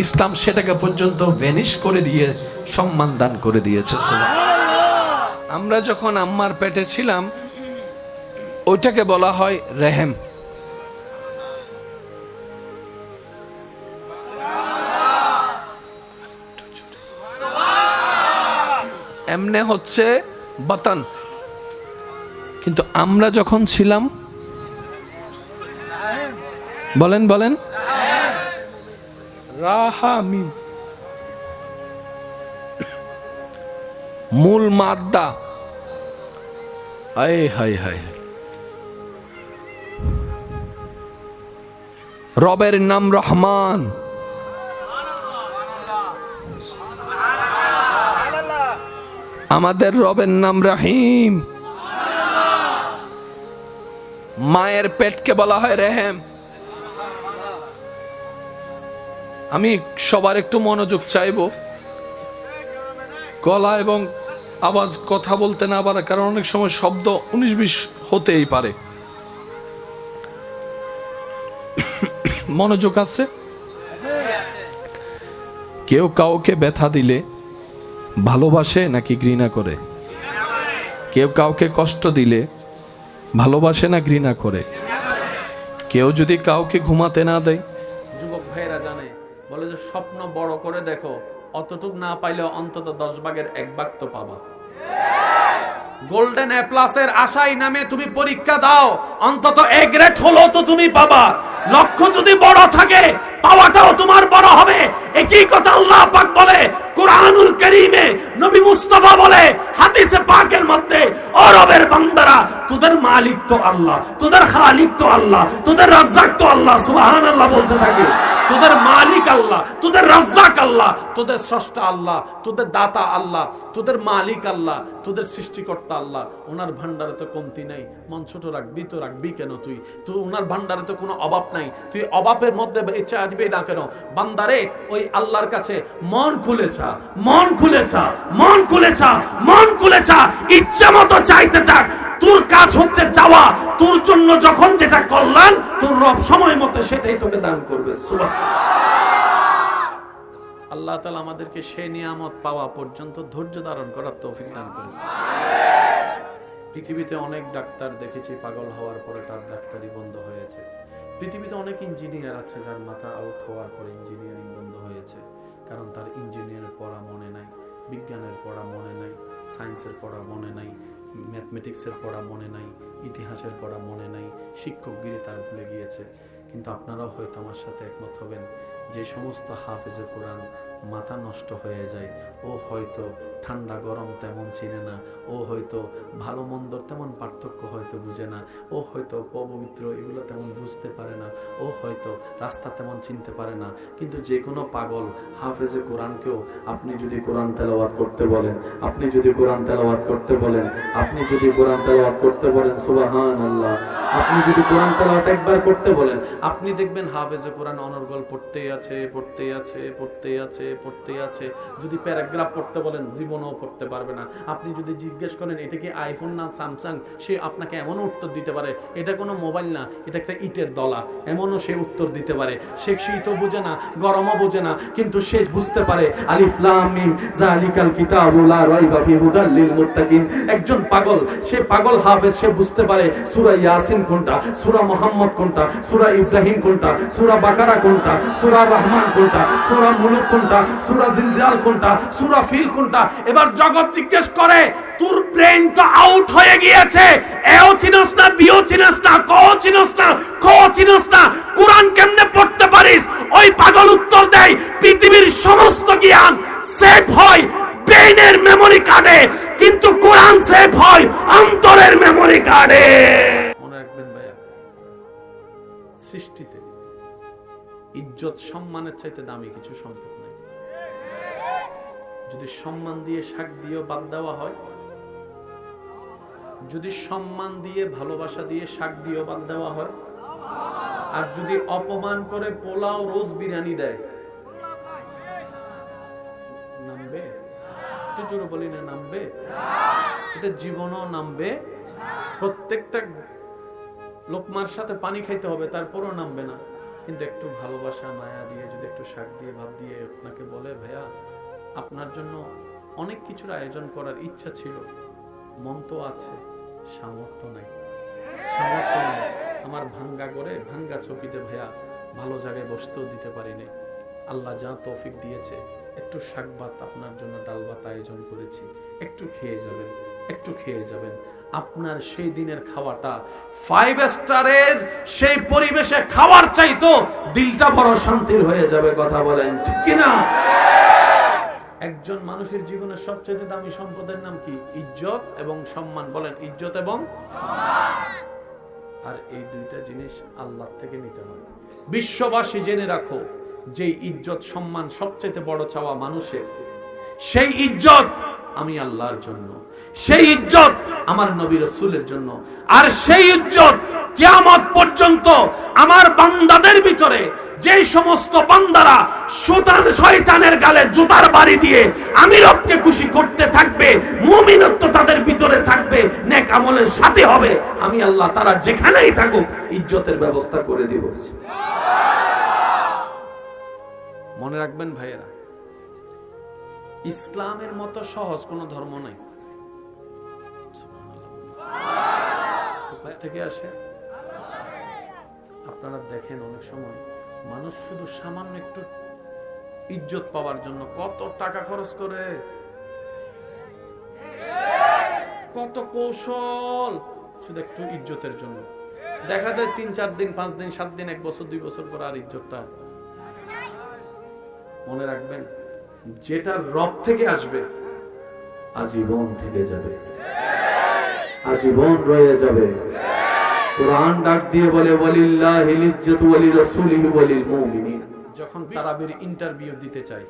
ইসলাম সেটাকে পর্যন্ত ভ্যানিশ করে দিয়ে সম্মান দান করে দিয়েছে। আমরা যখন আম্মার পেটে ছিলাম ওইটাকে বলা হয় রেহেম। এমনে হচ্ছে বাতান, কিন্তু আমরা যখন ছিলাম, বলেন বলেন, রাহামিম মূল মাদ্দা। হায় হায় হায়, রবের নাম রহমান, আমাদের রবের নাম রহিম। মায়ের পেটকে বলা হয় রেহেম। আমি সবার একটু মনোযোগ চাইবো, গলা এবং আওয়াজ কথা বলতে না পারে, কারণ অনেক সময় শব্দ 19-20 হতেই পারে। মনোযোগ আছে? কেউ কাউকে ব্যথা দিলে ভালোবাসে নাকি ঘৃণা করে? কেউ কাউকে কষ্ট দিলে ভালোবাসে না ঘৃণা করে? কেউ যদি কাউকে ঘুমাতে না দেয়, যুবক ভাইরা জানে, বলে যে স্বপ্ন বড় করে দেখো, অতটুক না পাইলেও অন্তত 10 ভাগের 1 ভাগ তো পাবা। গোল্ডেন এ প্লাসের আশায় নামে তুমি পরীক্ষা দাও, অন্তত এ গ্রেড হলো তো তুমি পাবা। লক্ষ্য যদি বড় থাকে, পাওয়াটাও তোমার বড় হবে। একই কথা আল্লাহ পাক বলে কুরআনুল কারীমে, নবী মুস্তাফা বলে হাদিসে পাকের মধ্যে, ও রবের বান্দারা, তোদের মালিক তো আল্লাহ, তোদের খালিক তো আল্লাহ, তোদের রাজ্জাক তো আল্লাহ। সুবহানাল্লাহ বলতে থাকে। তোদের মালিক আল্লাহ, তোদের রাজ্জাক আল্লাহ, তোদের স্রষ্টা আল্লাহ, তোদের দাতা আল্লাহ, তোদের মালিক আল্লাহ, তোদের সৃষ্টিকর্তা আল্লাহ। ওনার ভান্ডারে তো কমতি নাই। মন ছোট রাখবি তো রাখবি কেন তুই? তুই ওনার ভান্ডারে তো কোনো অভাব নাই, তুই অভাবের মধ্যে ইচ্ছা দিবি না কেন? বান্দারে ওই আল্লাহর কাছে মন খুলেছা, মন খুলেছা, মন খুলেছা, মন খুলেছা, ইচ্ছা মতো চাইতে থাক। তোর কাজ হচ্ছে চাওয়া, তোর জন্য যখন যেটা কল্যাণ, তোর রব সময় মতো সেটাই তোকে দান করবে। আল্লাহ তাআলা আমাদেরকে সেই নিয়ামত পাওয়া পর্যন্ত ধৈর্য ধারণ করার তৌফিক দান করুন। পৃথিবীতে অনেক ডাক্তার দেখেছি পাগল হওয়ার পরে তার ডাক্তারি বন্ধ হয়েছে। পৃথিবীতে অনেক ইঞ্জিনিয়ার আছে যার মাথা আউট হওয়ার পরে ইঞ্জিনিয়ারিং বন্ধ হয়েছে, কারণ তার ইঞ্জিনিয়ারের পড়া মনে নাই, বিজ্ঞানের পড়া মনে নাই, সায়েন্সের পড়া মনে নাই, ম্যাথমেটিক্সের পড়া মনে নাই, ইতিহাসের পড়া মনে নাই, শিক্ষকগিরি তার ভুলে গিয়েছে। কিন্তু আপনারাও হয়তো আমার সাথে একমত হবেন, যে সমস্ত হাফেজে কোরআন মাথা নষ্ট হয়ে যায়, ও হয়তো ঠান্ডা গরম তেমন চিনে না, ও হয়তো ভালো মন্দ তেমন পার্থক্য হয়তো বুঝে না, ও হয়তো পবিত্র এগুলো তেমন বুঝতে পারে না, ও হয়তো রাস্তা তেমন চিনতে পারে না। কিন্তু যে কোনো পাগল হাফেজে কোরআনকেও আপনি যদি কোরআন তেলাওয়াত করতে বলেন, আপনি যদি কোরআন তেলাওয়াত করতে বলেন, আপনি যদি কোরআন তেলাওয়াত করতে বলেন, সুবহানাল্লাহ, আপনি যদি কোরআন তেলাওয়াত একবার করতে বলেন, আপনি দেখবেন হাফেজে কোরআন অনর্গল পড়তেই আছে, পড়তেই আছে, পড়তেই আছে, পড়তেই আছে। যদি প্যারাগ্রাফ পড়তে বলেন জীবনও পড়তে পারবে না। আপনি যদি জিজ্ঞেস করেন এটা কি আইফোন না স্যামসাং, সে আপনাকে এমনও উত্তর দিতে পারে এটা কোনো মোবাইল না, এটা একটা ইটের দলা, এমনও সে উত্তর দিতে পারে। সে শীতও বোঝে না, গরমও বোঝে না, কিন্তু সে বুঝতে পারে আলিফ লাম মিম যালিকাল কিতাবু লা রাইবা ফি হুদাল লিল মুত্তাকিন। একজন পাগল, সে পাগল হাফেজ, সে বুঝতে পারে সূরা ইয়াসিন কোনটা, সূরা মুহাম্মদ কোনটা, সূরা ইব্রাহিম কোনটা, সূরা বাকারা কোনটা, সূরা রহমান কোনটা, সূরা মুলুক কোনটা, সূরা জিলজিলাল কোনটা, সূরা ফিল কোনটা। এবার জগৎ জিজ্ঞেস করে তোর ব্রেন তো আউট হয়ে গিয়েছে, এও চিনস না, বিও চিনস না, ক চিনস না, খ চিনস না, কোরআন কেমনে পড়তে পারিস? ওই পাগল উত্তর দেয় পৃথিবীর সমস্ত জ্ঞান সেভ হয় ব্রেনের মেমরি কার্ডে, কিন্তু কোরআন সেভ হয় অন্তরের মেমরি কার্ডে। মনে রাখবেন ভাইয়া, সৃষ্টিতে ইজ্জত সম্মানের চাইতে দামি কিছু সম্পদ নাই। যদি সম্মান দিয়ে শাক দিয়েও বাদ দেওয়া হয়, যদি সম্মান দিয়ে ভালোবাসা দিয়ে শাক দিয়েও বাদ দেওয়া হয়, আর যদি অপমান করে পোলাও রোজ বিরিয়ানি দেয়, নামবে? একটু জোরে বলি না, নামবে? এটা জীবনও নামবে। প্রত্যেকটা লোকমার সাথে পানি খাইতে হবে, তারপরও নামবে না। কিন্তু একটু ভালোবাসা মায়া দিয়ে, যদি একটু শাক দিয়ে ভাত দিয়ে আপনাকে বলে ভাইয়া আপনার জন্য অনেক কিছুর আয়োজন করার ইচ্ছা ছিল, মন তো আছে, সামর্থ্য নাই, সামর্থ্য নাই, আমার ভাঙ্গা করে ভাঙ্গা চকিতে ভাইয়া ভালো জায়গায় বসতেও দিতে পারিনি, আল্লাহ যা তৌফিক দিয়েছে একটু শাক ভাত আপনার জন্য ডাল ভাত আয়োজন করেছি, একটু খেয়ে যাবেন, একটু খেয়ে যাবেন। আপনার সেই দিনের খাওয়াটা 5 স্টারের সেই পরিবেশে খাওয়ার চাইতো দিলটা বড় শান্তির হয়ে যাবে। কথা বলেন ঠিক কিনা? একজন মানুষের জীবনের সবচেয়ে দামি সম্পদের নাম কি? ইজ্জত এবং সম্মান। বলেন ইজ্জত এবং আর এই দুইটা জিনিস আল্লাহ থেকে নিতে হয়। বিশ্ববাসী জেনে রাখো, যে ইজ্জত সম্মান সবচেয়ে বড় চাওয়া মানুষের, সেই ইজ্জত আমি আল্লাহর জন্য, সেই ইজ্জত আমার নবী রাসূলের জন্য, আর সেই ইজ্জত কিয়ামত পর্যন্ত আমার বান্দাদের ভিতরে যে সমস্ত বান্দারা শয়তানের গালে জুতার বাড়ি দিয়ে আমি রবকে খুশি করতে থাকবে, মুমিনত্ব তাদের ভিতরে থাকবে, নেক আমলের সাথে হবে, আমি আল্লাহ তারা যেখানেই থাকুক ইজ্জতের ব্যবস্থা করে দিব। মনে রাখবেন ভাইয়েরা, ইসলামের মতো সহজ কোন ধর্ম নাই। থেকে আসে আপনারা দেখেন অনেক সময় মানুষ শুধু সামান্য একটু ইজ্জত পাওয়ার জন্য কত টাকা খরচ করে, কত কৌশল, শুধু একটু ইজ্জতের জন্য। দেখা যায় 3-4 দিন, 5 দিন, 7 দিন, 1 বছর, 2 বছর পর আর ইজ্জতটা। মনে রাখবেন, যেটা রব থেকে আসবে আজীবন থেকে যাবে, আজীবন রয়ে যাবে। কোরআন ডাক দিয়ে বলে ওয়ালিল্লাহিল ইজ্জাতু ওয়ালি রাসূলিহি ওয়ালিল মুমিনিন। যখন তারাবির ইন্টারভিউ দিতে চাই,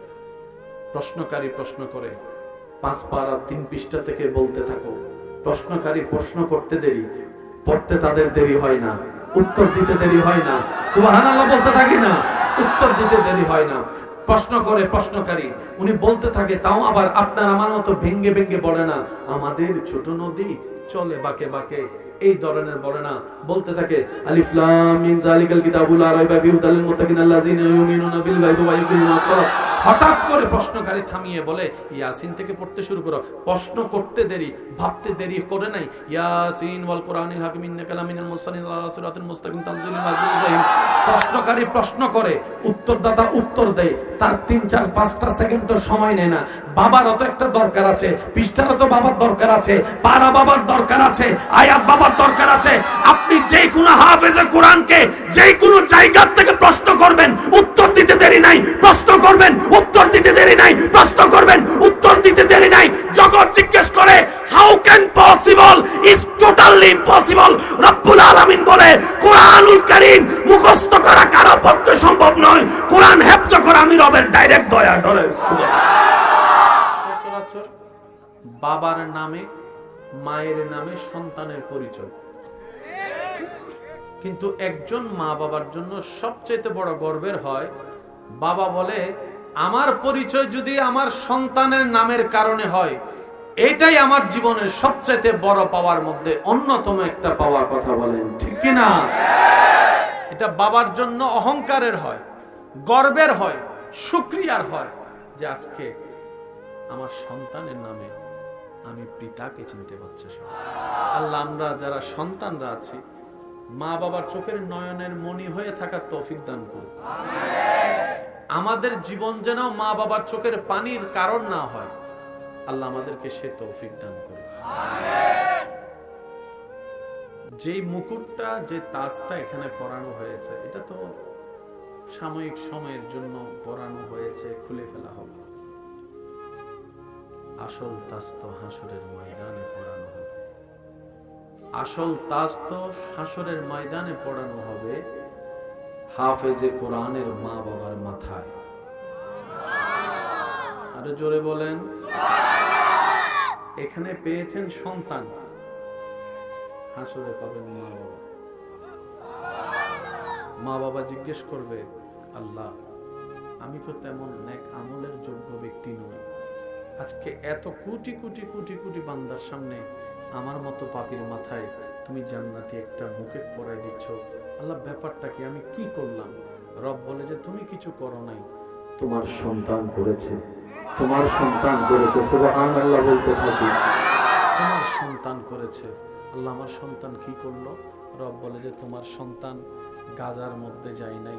প্রশ্নকারী প্রশ্ন করে 5 পারা 3 পৃষ্ঠা থেকে বলতে থাকো। প্রশ্নকারী প্রশ্ন করতে দেরি, পড়তে তাদের দেরি হয় না, উত্তর দিতে দেরি হয় না। সুবহানাল্লাহ বলতে থাকি না, উত্তর দিতে দেরি হয় না। প্রশ্ন করে প্রশ্নকারী, উনি বলতে থাকে, তাও আবার আপনার আমার মতো ভেঙ্গে ভেঙ্গে বলে না, আমাদের ছোট নদী চলে বাঁকে বাঁকে, এই ধরনের বলে না, বলতে থাকে আলিফ লাম মিম যালিকাল কিতাবু লা রাইবা ফিহি হুদাল লিল মুত্তাকিন আল্লাযিনা ইউমিনুনা বিল গায়বি ওয়া ইউকিমুনাস সালাত। হঠাৎ করে প্রশ্নকারী থামিয়ে বলে ইয়াসিন থেকে পড়তে শুরু করো। প্রশ্ন করতে দেরি, ভাবতে দেরি করে নাই। ইয়াসিন ওয়াল কুরআনিল হাকিম ইন্নাকা লামিনাল মুরসালিন আলা সিরাতিল মুস্তাকিম তানজিলুল আজিজির রহিম। প্রশ্নকারী প্রশ্ন করে, উত্তরদাতা উত্তর দেয়, তার 3-4-5টা সেকেন্ডও সময় নেয় না। বাবারও তো একটা দরকার আছে, পৃষ্ঠারও তো বাবার দরকার আছে, পারা বাবার দরকার আছে, আয়াত বাবার দরকার আছে। আপনি যে কোনো হাফেজে কোরআনকে যে কোনো জায়গা থেকে প্রশ্ন করবেন, উত্তর দিতে দেরি নাই, প্রশ্ন করবেন, উত্তর দিতে দেরি নাই, প্রশ্ন করবেন, উত্তর দিতে দেরি নাই। ইম্পসিবল। রব্বুল আলামিন বলে কোরআনুল কারীম মুখস্থ করা কারো পক্ষে সম্ভব নয়, কোরআন হেফজ করা আমি রবের ডাইরেক্ট দয়া ডরে। সচরাচর বাবার নামে মায়ের নামে সন্তানের পরিচয়, কিন্তু একজন মা বাবার জন্য সবচেয়ে বড় গর্বের হয়, বাবা বলে আমার পরিচয় যদি আমার সন্তানের নামের কারণে হয়, এটাই আমার জীবনের সবচেয়ে বড় পাওয়ার মধ্যে অন্যতম একটা পাওয়ার কথা বলেন, ঠিক কি না? এটা বাবার জন্য অহংকারের হয়, গর্বের হয়, শুকরিয়ার হয় যে আজকে আমার সন্তানের নামে আমি পিতাকে চিনতে পারছি। আল্লাহ আমরা যারা সন্তানরা আছি মা বাবার চোখের নয়নের মণি হয়ে থাকার তৌফিক দান করুন। আমাদের জীবন যেন মা বাবার চোখের পানির কারণ না হয়, আল্লাহ আমাদেরকে সে তৌফিক দান করুন। যেই মুকুটটা, যে তাজটা এখানে পরানো হয়েছে, এটা তো সাময়িক সময়ের জন্য পরানো হয়েছে, খুলে ফেলা হবে। আসল তাজ তো হাসরের ময়দানে পরানো হবে। আসল তাজ তো হাসরের ময়দানে পরানো হবে হাফেজে কোরআনের মা বাবার মাথায়। আরো জোরে বলেন। এখানে পেয়েছেন সন্তান, হাসরে পাবেন মা বাবা। মা বাবা জিজ্ঞেস করবে, আল্লাহ আমি তো তেমন নেক আমলের যোগ্য ব্যক্তি নই, আজকে এত কোটি কোটি কোটি কোটি বান্দার সামনে আমার মতো পাপীর মাথায় তুমি জান্নাতি একটা মুকুট পরাই দিচ্ছ, আল্লাহ ব্যাপারটা কি, আমি কি করলাম? রব বলে যে তুমি কিছু করো নাই, তোমার সন্তান করেছে, তোমার সন্তান করেছে। সুবহানাল্লাহ বলতে থাকি, তোমার সন্তান করেছে। আল্লাহ আমার সন্তান কি করলো? রব বলে যে তোমার সন্তান গাজার মধ্যে যায় নাই,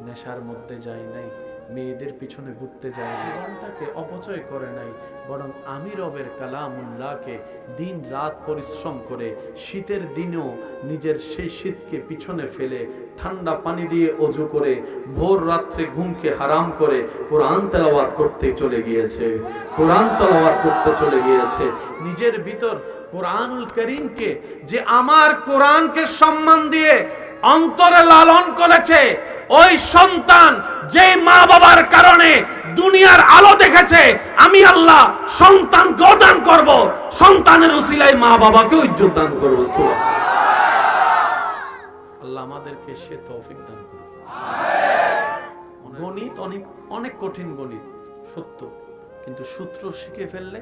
নেশার মধ্যে যায় নাই, মেয়েদের পিছনে ঘুরতে যায়, জীবনটাকে অপচয় করে নাই, বরং আমি রবের কালামুল্লাহকে দিন রাত পরিশ্রম করে শীতের দিনেও নিজের সেই শীতকে পিছনে ফেলে ঠান্ডা পানি দিয়ে ওযু করে ভোর রাত্রে ঘুমকে হারাম করে কোরআন তেলাওয়াত করতে চলে গিয়েছে, কোরআন তেলাওয়াত করতে চলে গিয়েছে। নিজের ভিতর কোরআনুল কারীমকে, যে আমার কোরআনকে সম্মান দিয়ে অন্তরে লালন করেছে, ওই সন্তান যে মা বাবার কারণে দুনিয়ার আলো দেখেছে, আমি আল্লাহ সন্তান দান করব, সন্তানের উসিলায় মা বাবাকে ইজ্জত দান করব। আল্লাহ আমাদেরকে সে তৌফিক দান করুন। গণিত অনেক অনেক কঠিন গণিত সত্য, কিন্তু সূত্র শিখে ফেললে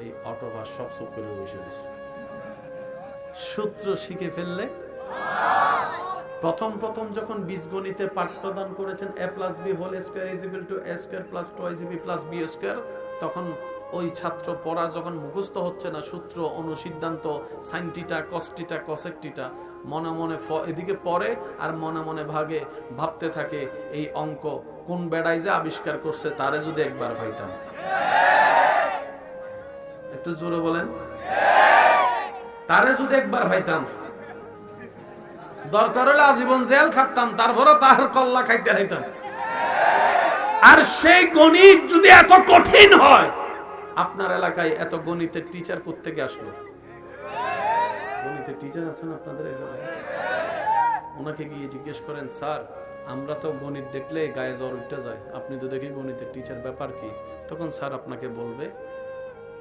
এই অটোভার সব চুপ করে বসে রয়েছে। সূত্র শিখে ফেললে, প্রথম যখন বীজগণিতে পাঠ্যদান করেছেন a + b whole square is equal to a square plus 2ab plus b square, তখন ওই ছাত্র পড়া যখন মুখস্থ হচ্ছে না সূত্র, অনুসিদ্ধান্ত, sine theta, cos theta, cosec theta, মনে মনে এদিকে পড়ে আর মনে মনে ভাবতে থাকে এই অঙ্ক কোন বেড়াই যে আবিষ্কার করছে, তারে যদি একবার পাইতাম। একটু জোরে বলেন, তারে যদি একবার পাইতাম, দরকার হলে আজীবন জেল খাটতাম, তারপরে তার কল্লা খাইতে হইতাম। আর সেই গণিত যদি এত কঠিন হয়, আপনার এলাকায় এত গণিতের টিচার কোত্থেকে আসলো? গণিতের টিচার আছেন আপনাদের এলাকায়? ওনাকে গিয়ে জিজ্ঞেস করেন, স্যার আমরা তো গণিত দেখলে গায়ে জ্বর উঠে যায়, আপনি তো দেখি গণিতের টিচার, ব্যাপার কি? তখন স্যার আপনাকে বলবে,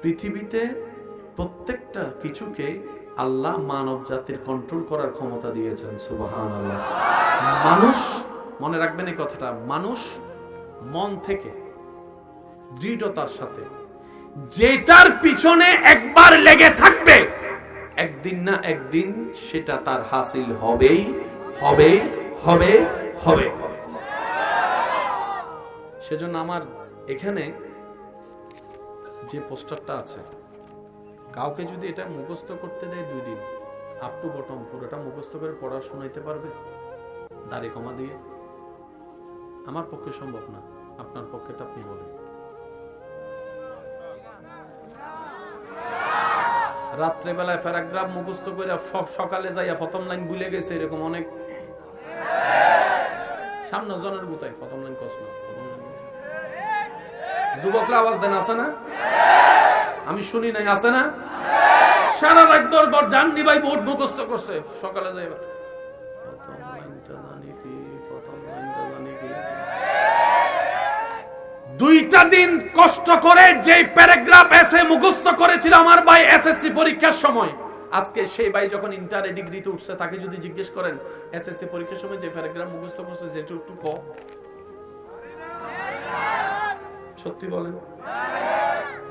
পৃথিবীতে প্রত্যেকটা কিছুকে আল্লাহ মানব জাতির কন্ট্রোল করার ক্ষমতা দিয়েছেন। সুবহানাল্লাহ। মানুষ, মনে রাখবেন এই কথাটা, মানুষ মন থেকে দৃঢ়তার সাথে যেটার পিছনে একবার লেগে থাকবে, একদিন না একদিন সেটা তার হাসিল হবেই হবে হবে হবে। সেজন্য আমার এখানে যে পোস্টারটা আছে, কাউকে যদি এটা মুখস্থ করতে দেয় 2 দিন, আপ টু বটম পুরোটা মুখস্থ করে পড়া শোনাইতে পারবে দাড়ি কমা দিয়ে? আমার পক্ষে সম্ভব না, আপনার পক্ষেটা আপনি বলেন। রাত্রে বেলায় প্যারাগ্রাফ মুখস্থ করে সকালে যাইয়া প্রথম লাইন ভুলে গেছে, এরকম অনেক সামনে জনের গুতায় প্রথম লাইন কষ্ট। যুবকরা আওয়াজ দেন, আছে না? আমি শুনি নাই, আছে না? সারা রাত বরবর জাননি ভাই ভোট মুখস্থ করছে, সকালে যাইবা প্রথম লাইনটা জানি কি, প্রথম লাইনটা জানি কি। 2টা দিন কষ্ট করে যে প্যারাগ্রাফ এসে মুখস্থ করেছিল আমার ভাই এসএসসি পরীক্ষার সময়, আজকে সেই ভাই যখন ইন্টারে ডিগ্রিতে উঠছে তাকে যদি জিজ্ঞেস করেন এসএসসি পরীক্ষার সময় যে প্যারাগ্রাফ মুখস্থ করছে যেটুকু ক, সত্যি বলেন?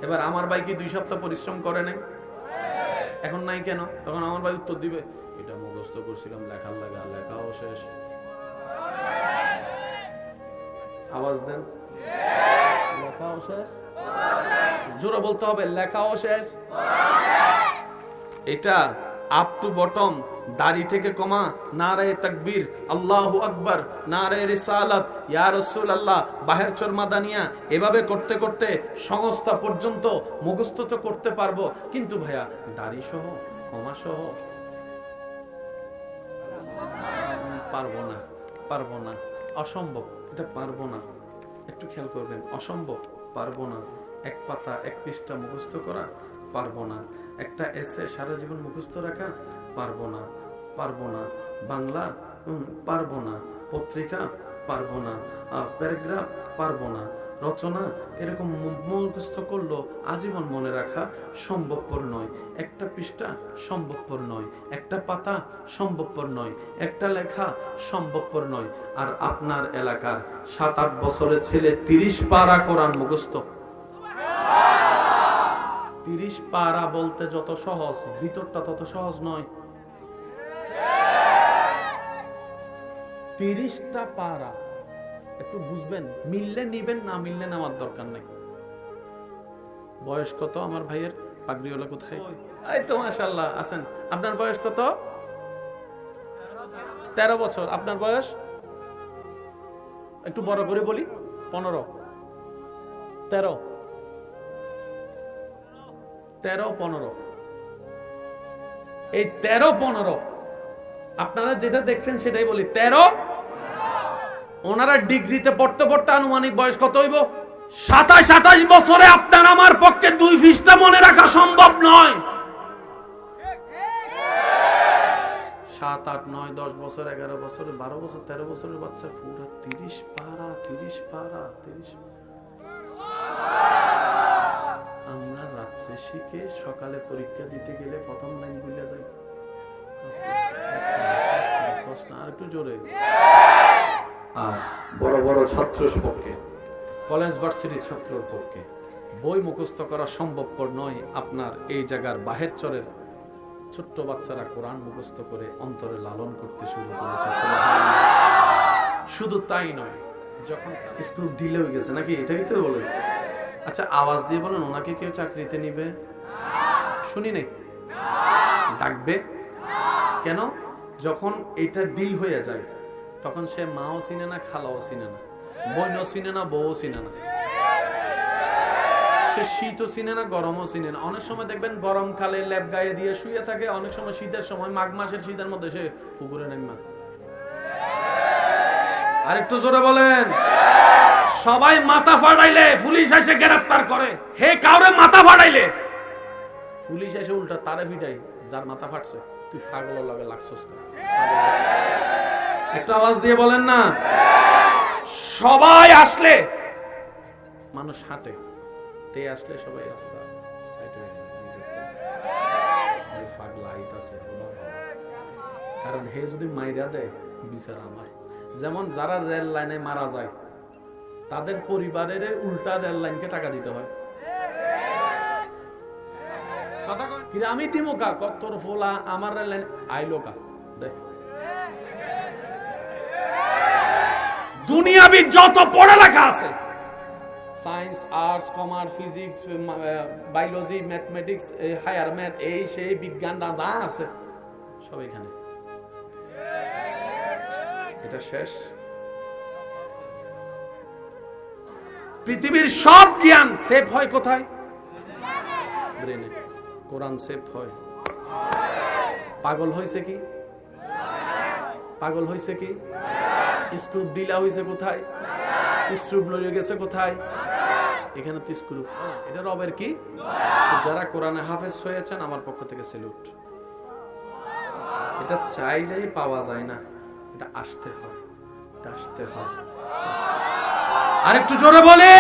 এবার আমার ভাই কি 2 সপ্তাহ পরিশ্রম করে নাই? এখন নাই কেন? তখন আমার ভাই উত্তর দিবে এটা মুখস্থ করছিলাম লেখার লাগা, লেখাও শেষ। আওয়াজ দেন, লেখাও শেষ। জোরে বলতে হবে, লেখাও শেষ। এটা আপ টু বটম, দাড়ি থেকে কমা, নারায়ে তাকবীর, আল্লাহু আকবার, নারায়ে রিসালাত, ইয়া রাসূলুল্লাহ, বাহের চর মাদানিয়া, এভাবে করতে করতে সংস্থা পর্যন্ত মুখস্থ তো করতে পারবো, কিন্তু ভাইয়া দাড়ি সহ কমা সহ পারবো না, পারবো না, অসম্ভব, এটা পারবো না। একটু খেয়াল করবেন, অসম্ভব, পারবো না। 1 পাতা 1 পৃষ্ঠা মুখস্থ করা পারবো না। একটা এসে সারা জীবন মুখস্থ রাখা পারবো না, পারবো না। বাংলা পারবো না, পত্রিকা পারবো না, প্যারাগ্রাফ পারবো না, রচনা এরকম মুখস্থ করলো আজীবন মনে রাখা সম্ভবপর নয়। একটা পৃষ্ঠা সম্ভবপর নয়, একটা পাতা সম্ভবপর নয়, একটা লেখা সম্ভবপর নয়। আর আপনার এলাকার 7-8 বছরের ছেলে 30 পারা কোরআন মুখস্থ। 30 পারা বলতে যত সহজ, ভিতরটা তত সহজ নয়। 30টা পারা একটু বুঝবেন, মিললে নিবেন, না মিললে নেওয়ার দরকার নাই। বয়স কত আমার ভাইয়ের? পাগড়িওয়ালা কোথায়? এই তো মাশাআল্লাহ আছেন। আপনার বয়স কত? 13 বছর। আপনার বয়স একটু বড় করে বলি, 15, 13, 15। এই 13-15 আপনারা যেটা দেখছেন সেটাই বলি, 13। ওনারা ডিগ্রিতে পড়তে পড়তে আনুমানিক বয়স কত হইব? 27-28 বছরে আপনার আমার পক্ষে 2 পৃষ্ঠা মনে রাখা সম্ভব নয়। 7, 8, 9, 10 বছর, 11 বছর, 12 বছর, 13 বছরের বাচ্চা পুরো 30 পারা, 30 পারা, 30। আমরা রাত্রে শিখে সকালে পরীক্ষা দিতে গেলে প্রথম লাইন ভুলে যাই। আর একটু জোরে। আর বড় বড় ছাত্রের পক্ষে, কলেজ ভার্সিটির ছাত্রের পক্ষে বই মুখস্থ করা সম্ভবপর নয়। আপনার এই জায়গার বাহের চরের ছোট্ট বাচ্চারা কোরআন মুখস্থ করে অন্তরে লালন করতে শুরু করেছে। শুধু তাই নয়, যখন স্কুল ঢিলে হয়ে গেছে নাকি, এটাই তো বলে। আচ্ছা আওয়াজ দিয়ে বলেন, ওনাকে কেউ চাকরিতে নিবে? শুনি নাই। ডাকবে কেন? যখন এটা ডিল হয়ে যায় তখন সে মাও চিনে না, খালাও চিনে না, বোনও চিনে না, বউও চিনে না, সে শীতও চিনে না, গরমও চিনে না। অনেক সময় দেখবেন গরমকালে ল্যাপ গায়ে দিয়ে শুয়ে থাকে, অনেক সময় শীতের সময়, মাঘ মাসের শীতের মধ্যে সে পুকুরে নামা। আরেকটু জোরে বলেন। সবাই মাথা ফাটাইলে পুলিশ এসে গ্রেফতার করে, হে কাউরে মাথা ফাটাইলে পুলিশ এসে উল্টা তারে ফিটাই, যার মাথা ফাটছে তুই পাগলের লগে লাগছস না। একটু আওয়াজ দিয়ে বলেন না। সবাই আসলে মানুষ হাঁটে, তে আসলে সবাই রাস্তা সাইড হয়ে যায়। পাগলা আইতাছে, কারণ হে যদি মাইরা দেয় বিচার আমার। যেমন যারা রেল লাইনে মারা যায় তাদের পরিবারের উল্টা রেল লাইনকে টাকা দিতে হয়। আমি দিমো কা, তোর ফোলা আমার রেল লাইন আইলো কা। দুনিয়াবি যত পড়ালেখা আছে, science, arts, commerce, physics, biology, mathematics, higher math, এই সেই বিজ্ঞান যা আছে সব এখানে। এটা শেষ। পৃথিবীর সব জ্ঞান সেভ হয় কোথায়? ব্রেনে। কোরআন সেভ হয়। পাগল হয়েছে কি? পাগল হয়েছে কি? স্ক্রু ঢিলা হয়েছে কোথায়? স্ক্রু লড়ে গেছে কোথায়? এখানে তো স্ক্রু, এটা রবের কি? যারা কোরআনে হাফেজ হয়েছেন আমার পক্ষ থেকে স্যালুট। এটা চাইলেই পাওয়া যায় না, এটা আসতে হয়, আসতে হয়। আরেকটু জোরে বলে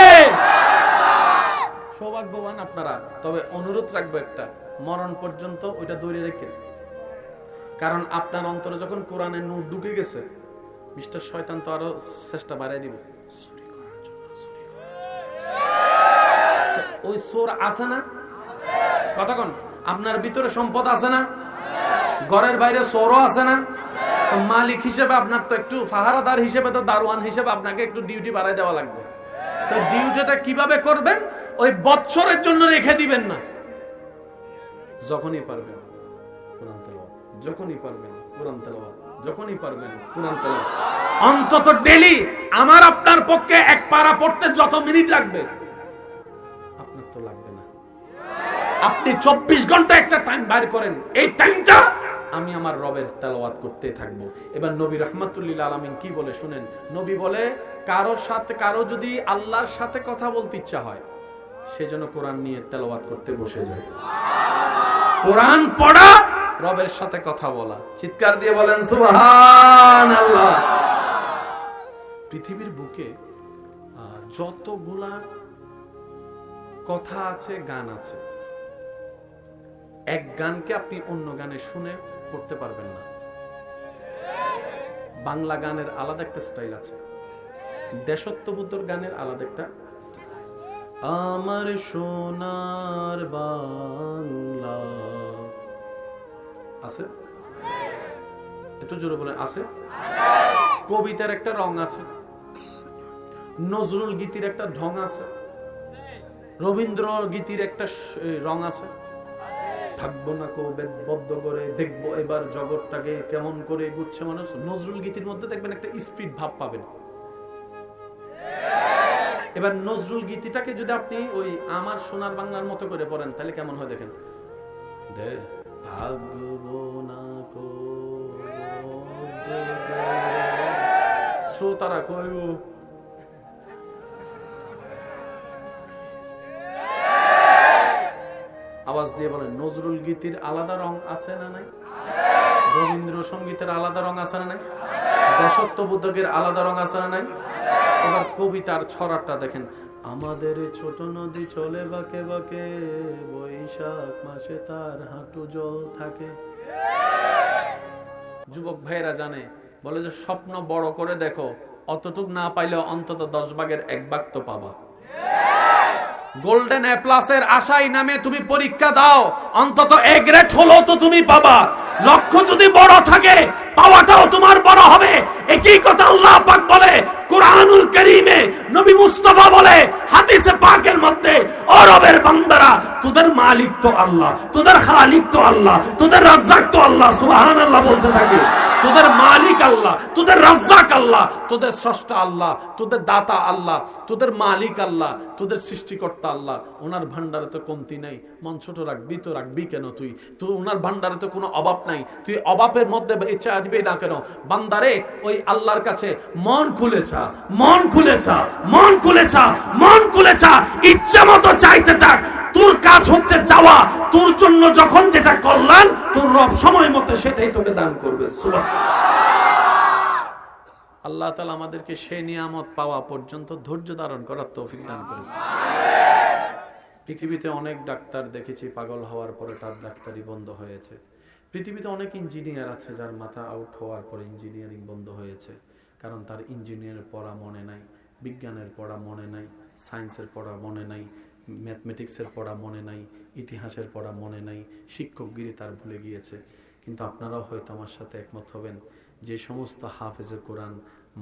সৌভাগ্যবান আপনারা। তবে অনুরোধ রাখবো একটা, মরণ পর্যন্ত ওইটা দৌড়ে রেখে, কারণ আপনার অন্তরে যখন কোরআনের নূর ঢুকে গেছে, মিস্টার শয়তান তো আরো চেষ্টা বাড়াই দিব চুরি করার জন্য, চুরি করার জন্য। ওই চোর আছে না? কতক্ষণ আপনার ভিতরে সম্পদ আছে না? ঘরের বাইরে চোরও আছে না? মালিক হিসেবে আপনার তো একটু পাহারাদার হিসেবে, তো দারোয়ান হিসেবে আপনাকে একটু ডিউটি বাড়াই দেওয়া লাগবে। তো ডিউটিটা কিভাবে করবেন? ওই বৎসরের জন্য রেখে দিবেন না, যখনই পারবেন কোরআন তেলাওয়াত, যখনই পারবেন কোরআন তেলাওয়াত, যখনই পারবেন কোরআন তেলাওয়াত। অন্তত ডেইলি আমার আপনার পক্ষে এক পারা পড়তে যত মিনিট লাগবে, আপনার তো লাগবে না। আপনি 24 ঘন্টা একটা টাইম বাইর করেন, এই টাইমটা আমি আমার রবের তেলাওয়াত করতে থাকবো। এবার নবী রাহমাতুল্লিল আলামিন কি বলে শুনেন। নবী বলে, কারো যদি আল্লাহর সাথে কথা বলতে ইচ্ছা হয়, সেজন্য কোরআন নিয়ে তেলাওয়াত করতে বসে যায়। কোরআন পড়া, রবের সাথে কথা বলা। চিৎকার দিয়ে বলেন সুবহানাল্লাহ। পৃথিবীর বুকে যতগুলা কথা আছে, গান আছে, এক গানকে আপনি অন্য গানে শুনে পড়তে পারবেন না। বাংলা গানের আলাদা একটা স্টাইল আছে, দেশাত্মবোধক গানের আলাদা একটা স্টাইল। আমার সোনার বাংলা আছে, একটু জোরে বলে আছে। কবিতার একটা রং আছে, নজরুল গীতির একটা ঢং আছে, রবীন্দ্র গীতির একটা রং আছে। থাকবো না বদ্ধ করে, দেখবো এবার জগৎটাকে কেমন করে গুচ্ছে মানুষ। নজরুল গীতির মধ্যে দেখবেন একটা স্পিড ভাব পাবেন। এবার নজরুল গীতিটাকে যদি আপনি ওই আমার সোনার বাংলার মতো করে পড়েন, তাহলে কেমন হয় দেখেন। থাকবো না শ্রোতারা কইব, আওয়াজ দিয়ে বলেন, নজরুল গীতির আলাদা রং আছে না নাই? রবীন্দ্র সঙ্গীতের আলাদা রং আছে না নাই? দেশাত্মবোধকের আলাদা রং আছে না নাই? এবার কবিতার ছড়াটা দেখেন। আমাদের ছোট নদী চলে বাঁকে বাঁকে, বৈশাখ মাসে তার হাঁটু জল থাকে। যুবক ভাইয়েরা জানে, বলে যে স্বপ্ন বড় করে দেখো, অতটুক না পাইলেও অন্তত 10 ভাগের 1 ভাগ তো পাবা। গোল্ডেন এ প্লাসের আশায় নামে তুমি পরীক্ষা দাও, অন্তত এ গ্রেড হলো তো তুমি পাবা। লক্ষ্য যদি বড় থাকে, পাওয়াটাও তোমার বড় হবে। একই কথা আল্লাহ পাক বলে কুরআনুল কারীমে, নবী মুস্তাফা বলে হাদিসে পাকের মধ্যে, ও রবের বান্দারা, তোদের মালিক তো আল্লাহ, তোদের খালিক তো আল্লাহ, তোদের রাজ্জাক তো আল্লাহ। সুবহানাল্লাহ বলতে থাকে। তোদের মালিক আল্লাহ, তোদের রাজ্জাক আল্লাহ, তোদের স্রষ্টা আল্লাহ, তোদের দাতা আল্লাহ, তোদের মালিক আল্লাহ, তোদের সৃষ্টিকর্তা আল্লাহ। ওনার ভান্ডারে তো কমতি নাই। মন ছোট রাখবি তো রাখবি কেন তুই? তো ওনার ভান্ডারে তো কোনো অভাব নাই, তুই অভাবের মধ্যে ইচ্ছা দিবি না কেন? বান্দারে, ওই আল্লাহর কাছে মন খুলেছা, মন খুলেছা, মন খুলেছা, মন খুলেছা, ইচ্ছা মতো চাইতে থাক। তোর কাজ হচ্ছে চাওয়া, তোর জন্য যখন যেটা কল্যাণ, তোর রব সময় মতো সেটাই তোকে দান করবে। আল্লাহ তাআলা আমাদেরকে সেই নিয়ামত পাওয়া পর্যন্ত ধৈর্য ধারণ করার তৌফিক দান করুন। পৃথিবীতে অনেক ডাক্তার দেখেছি পাগল হওয়ার পরে তার ডাক্তারি বন্ধ হয়েছে। পৃথিবীতে অনেক ইঞ্জিনিয়ার আছে যার মাথা আউট হওয়ার পরে ইঞ্জিনিয়ারিং বন্ধ হয়েছে, কারণ তার ইঞ্জিনিয়ারের পড়া মনে নাই, বিজ্ঞানের পড়া মনে নাই, সায়েন্সের পড়া মনে নাই, ম্যাথমেটিক্সের পড়া মনে নাই, ইতিহাসের পড়া মনে নাই, শিক্ষকগিরি তার ভুলে গিয়েছে। কিন্তু আপনারাও হয়তো আমার সাথে একমত হবেন, যে সমস্ত হাফেজে কোরআন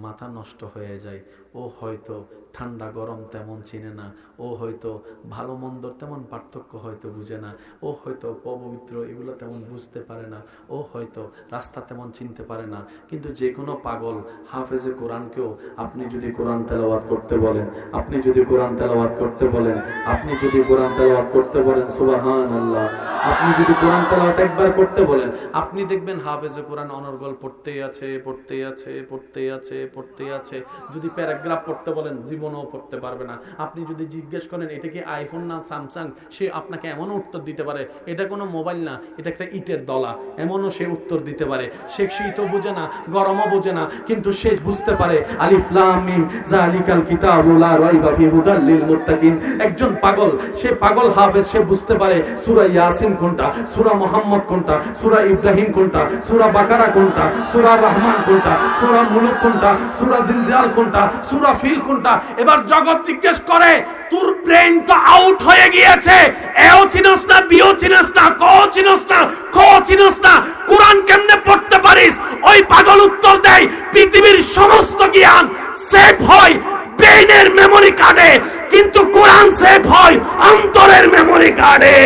মাথা নষ্ট হয়ে যায়, ও হয়তো ঠান্ডা গরম তেমন চিনে না, ও হয়তো ভালো মন্দর তেমন পার্থক্য হয়তো বুঝে না, ও হয়তো পবিত্র এগুলো তেমন বুঝতে পারে না, ও হয়তো রাস্তা তেমন চিনতে পারে না। কিন্তু যে কোনো পাগল হাফেজে কোরআনকেও আপনি যদি কোরআন তেলাওয়াত করতে বলেন, আপনি যদি কোরআন তেলাওয়াত করতে বলেন, আপনি যদি কোরআন তেলাওয়াত করতে বলেন, সুবহানাল্লাহ, আপনি যদি কোরআন তেলাওয়াত একবার করতে বলেন, আপনি দেখবেন হাফেজে কোরআন অনর্গল পড়তেই আছে, পড়তেই আছে, পড়তেই আছে, পড়তেই আছে। যদি প্যারাগ্রাফ পড়তে বলেন, জীবন জীবনেও পড়তে পারবে না। আপনি যদি জিজ্ঞেস করেন এটা কি আইফোন না স্যামসাং, সে আপনাকে এমনও উত্তর দিতে পারে এটা কোনো মোবাইল না, এটা একটা ইটের দলা, এমনও সে উত্তর দিতে পারে। সে শীতও বোঝে না, গরমও বোঝে না, কিন্তু সে বুঝতে পারে আলিফ লাম মিম যালিকাল কিতাবু লা রাইবা ফি হুদাল লিল মুত্তাকিন। একজন পাগল, সে পাগল হাফেজ, সে বুঝতে পারে সূরা ইয়াসিন কোনটা, সূরা মুহাম্মদ কোনটা, সূরা ইব্রাহিম কোনটা, সূরা বাকারা কোনটা, সূরা রহমান কোনটা, সূরা মুলুক কোনটা, সূরা জিনজিয়াল কোনটা, সূরা ফিল কোনটা। এবার জগৎ জিজ্ঞেস করে তোর ব্রেন তো আউট হয়ে গিয়েছে, এও চিনস না, বিও চিনস না, ক চিনস না, খ চিনস না, কোরআন কেমনে পড়তে পারিস? ওই পাগল উত্তর দেয় পৃথিবীর সমস্ত জ্ঞান সেভ হয় ব্রেইনের মেমরি কার্ডে, কিন্তু কোরআন সেভ হয় অন্তরের মেমরি কার্ডে।